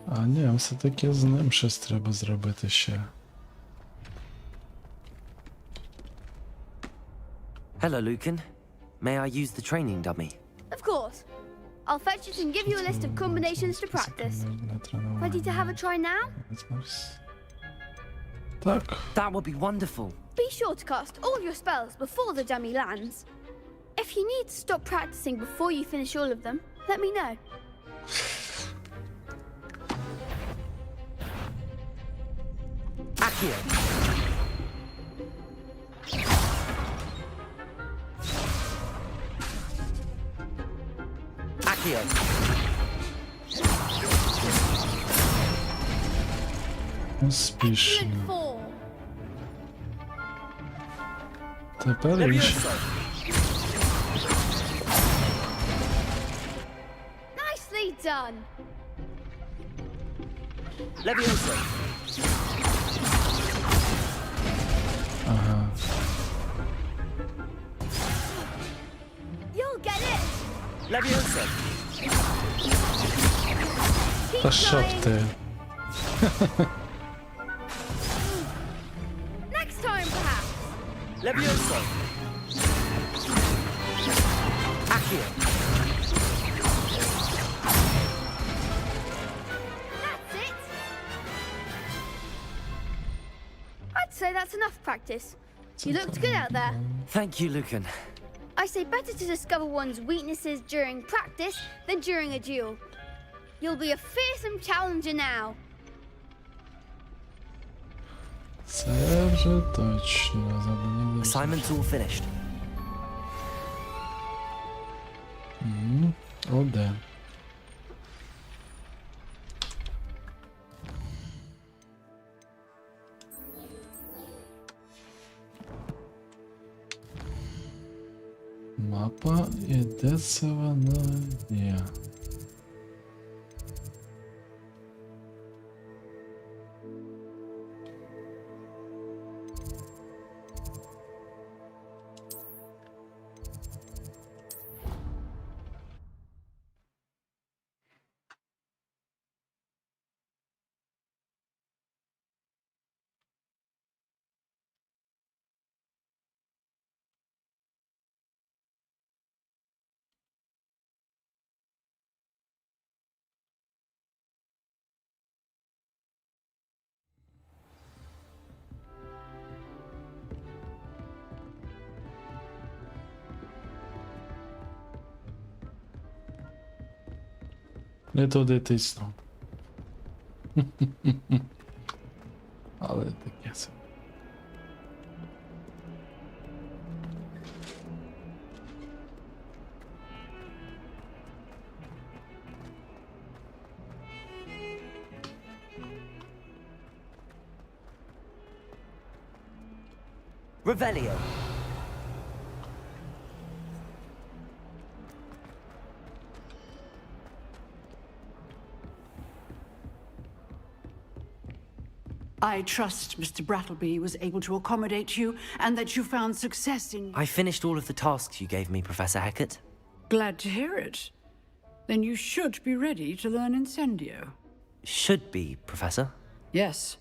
A: А ні, все-таки з ним щось треба зробити ще.
B: Hello, Lucan. May I use the training dummy?
G: Of course. I'll fetch it and give you a list of combinations to practice. Ready to have a try now?
A: Так.
B: That would be wonderful.
G: Be sure to cast all your spells before the dummy lands. If you need to stop practicing before you finish all of them, let me know.
B: Accio. Accio.
A: Успішно.
G: Excellent form.
A: Тепер інше.
G: Nicely done.
B: Leviosa.
A: Ага.
B: Leviosa.
A: Та що б ти?
G: Next time, perhaps.
B: Leviosa. Accio.
G: That's it. I'd say that's enough practice. You looked good out there.
B: Thank you, Lucan.
G: I say better to discover one's weaknesses during practice than during a duel. You'll be a fearsome challenger now.
A: Це вже точно. Завдання
B: Assignment's all finished.
A: Оде. Мапа, і де це вона є? Не туди тиснув. Але таке це.
B: Revelio.
L: I trust Mr. Brattleby was able to accommodate you and that you found success in...
B: I finished all of the tasks you gave me, Professor Hecat.
L: Glad to hear it. Then you should be ready to learn Incendio.
B: Should be, Professor.
L: Yes.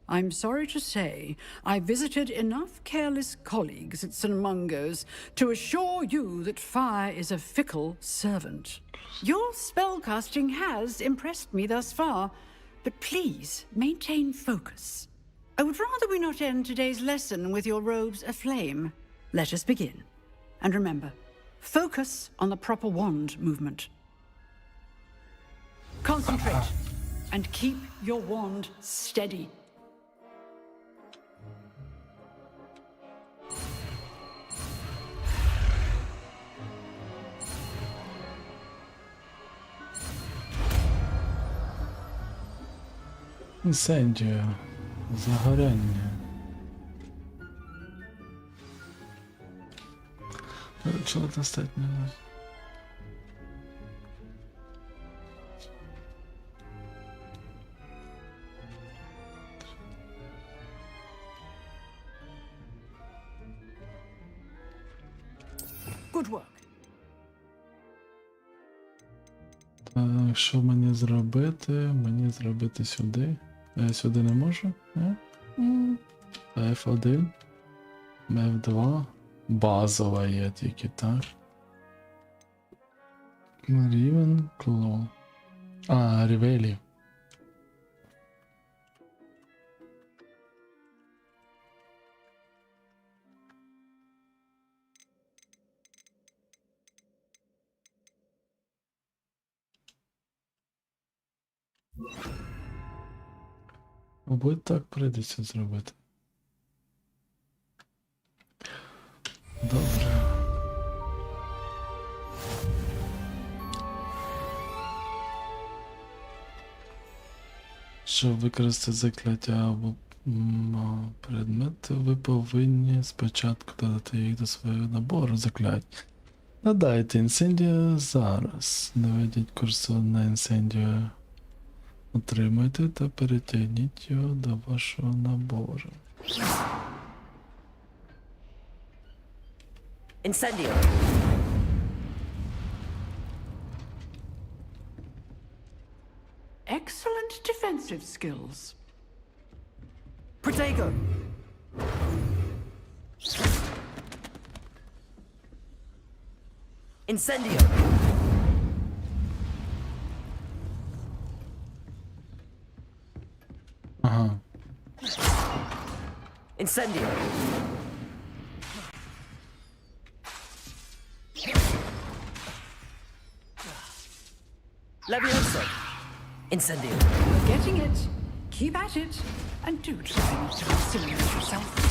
L: I'm sorry to say, I visited enough careless colleagues at St. Mungo's to assure you that fire is a fickle servant. Your spellcasting has impressed me thus far, but please maintain focus. I would rather we not end today's lesson with your robes aflame. Let us begin. And remember, focus on the proper wand movement. Concentrate and keep your wand steady.
A: Інсендіо. Загоряння. Чого достатньо?
L: Good work.
A: Так, що мені зробити? Мені зробити сюди. Я сюди не можу? F1. F2. Базова є тільки, так. Рівен кло. А, рівелі. Мабуть, так прийдеться зробити. Добре. Щоб використати закляття або предмети, ви повинні спочатку додати їх до свого набору заклять. Надайте інсендіо зараз. Наведіть курсор на інсендіо. Отримайте та перетягніть його до вашого набору.
B: Incendio.
L: impressive skills.
B: Protego! Incendio!
A: Ага.
B: Incendio! Levioso! Incendio!
L: You're getting it. Keep at it. And do try not to incinerate yourself.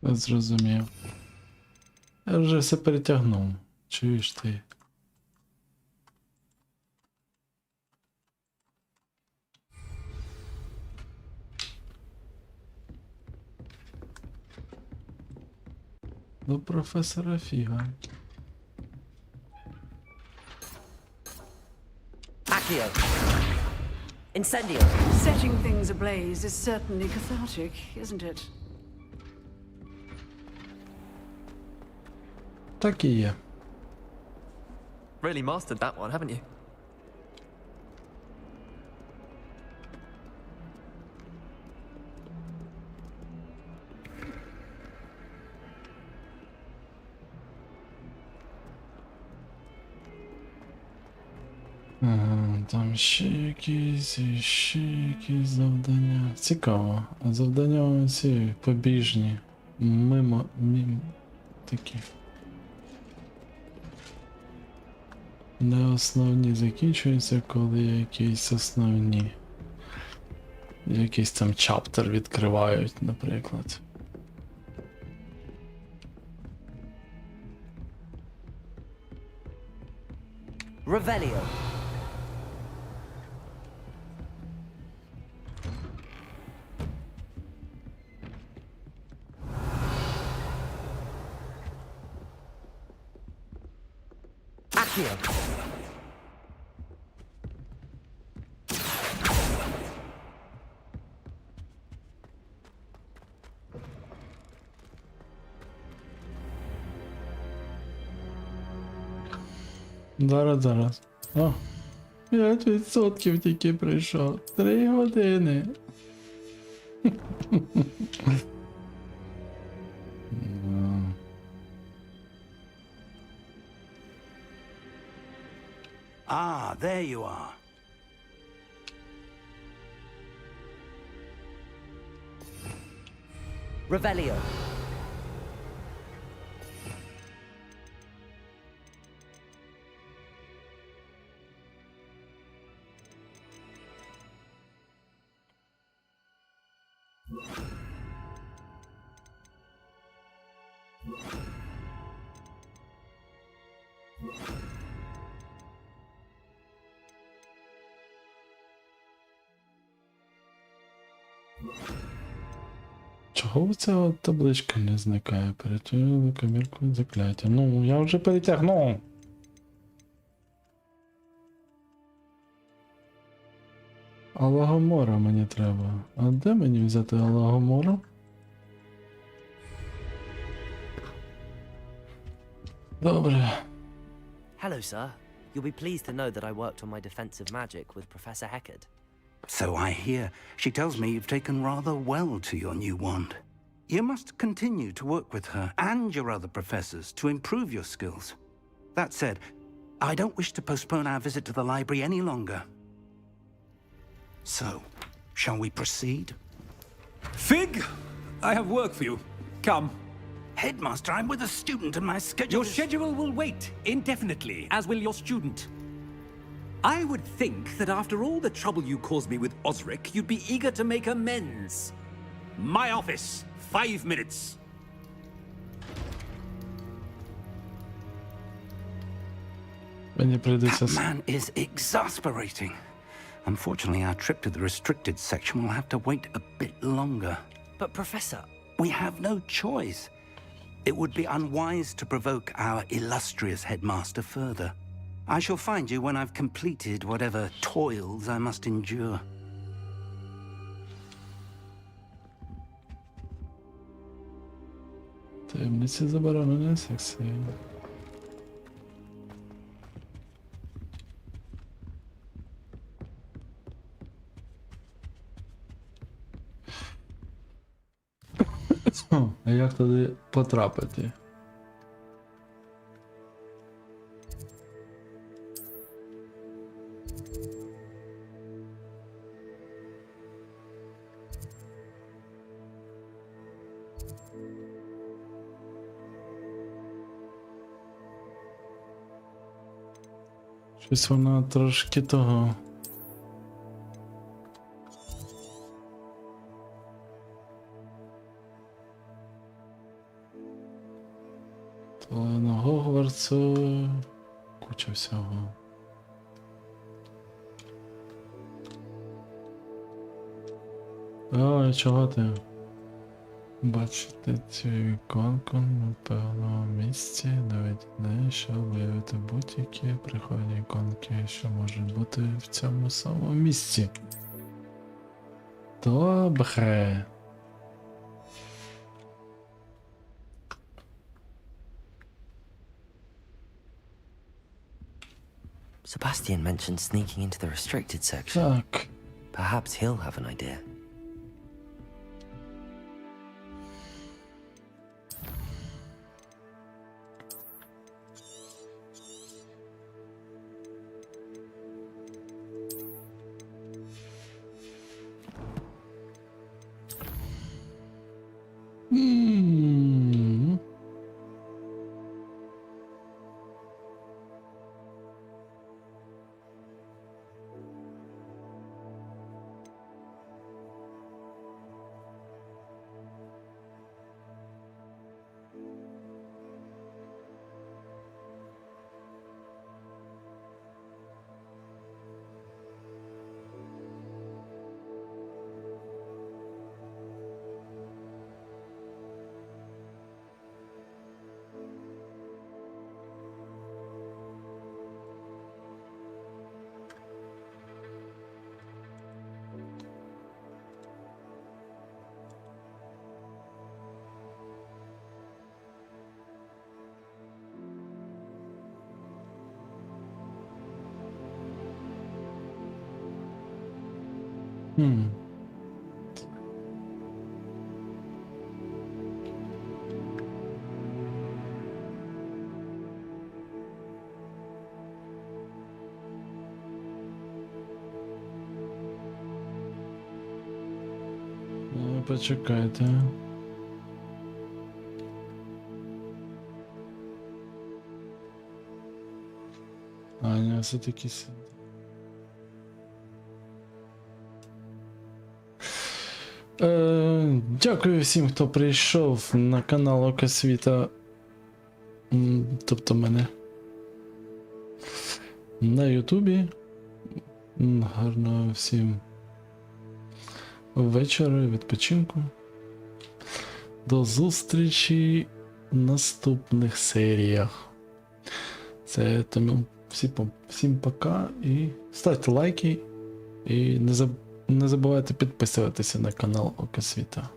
A: Я зрозумів. Я вже все перетягнув. Чуєш ти? До професора Фіга.
B: Accio! Incendio!
L: Setting things ablaze is certainly cathartic, isn't it?
A: Так і є.
M: Really mastered that one, haven't you?
A: Ага, там ще якісь завдання. Цікаво. А завдання ці побіжні. Мимо такі. Не основні закінчуються, коли якісь основні. Якийсь там чаптер відкривають, наприклад.
B: Revelio! Accio!
A: Зараз. О, 5% тільки прийшов. 3 години.
S: Ah, there you are.
B: Revelio!
A: Чого ця табличка не зникає? Перетягнули камірку закляття. Ну, я вже перетягнув. Алагомора мені треба. А де мені взяти Алагомора? Добре.
B: Hello, sir. You'll be pleased to know that I worked on my defensive magic with Professor Heckard.
T: So I hear. She tells me you've taken rather well to your new wand. You must continue to work with her and your other professors to improve your skills. That said, I don't wish to postpone our visit to the library any longer. So, shall we proceed?
F: Fig! I have work for you. Come.
T: Headmaster, I'm with a student and my schedule
F: Your schedule will wait indefinitely, as will your student. I would think that after all the trouble you caused me with Osric, you'd be eager to make amends. My office, 5 minutes.
T: That man is exasperating. Unfortunately, our trip to the restricted section will have to wait a bit longer.
B: But Professor...
T: We have no choice. It would be unwise to provoke our illustrious headmaster further. I shall find you when I've completed whatever toils I must endure.
A: Таємниці забороненої секції. А як туди потрапити? Щось вона трошки того. То на Гогвартсу куча всього. Ой, чого ти? Бачите цю іконку на певному місці, навіть не, щоб виявити будь-які приховані іконки, що можуть бути в цьому самому місці. Добре.
B: Sebastian mentioned sneaking into the restricted section.
A: Так.
B: Perhaps he'll have an idea.
A: Ну, почекайте. Аня, все-таки сюди. Дякую всім, хто прийшов на канал Око Світа. Тобто мене. На Ютубі. Гарного всім вечора, відпочинку. До зустрічі в наступних серіях. Це тому всім пока і ставте лайки і не забувайте підписуватися на канал Око Світа.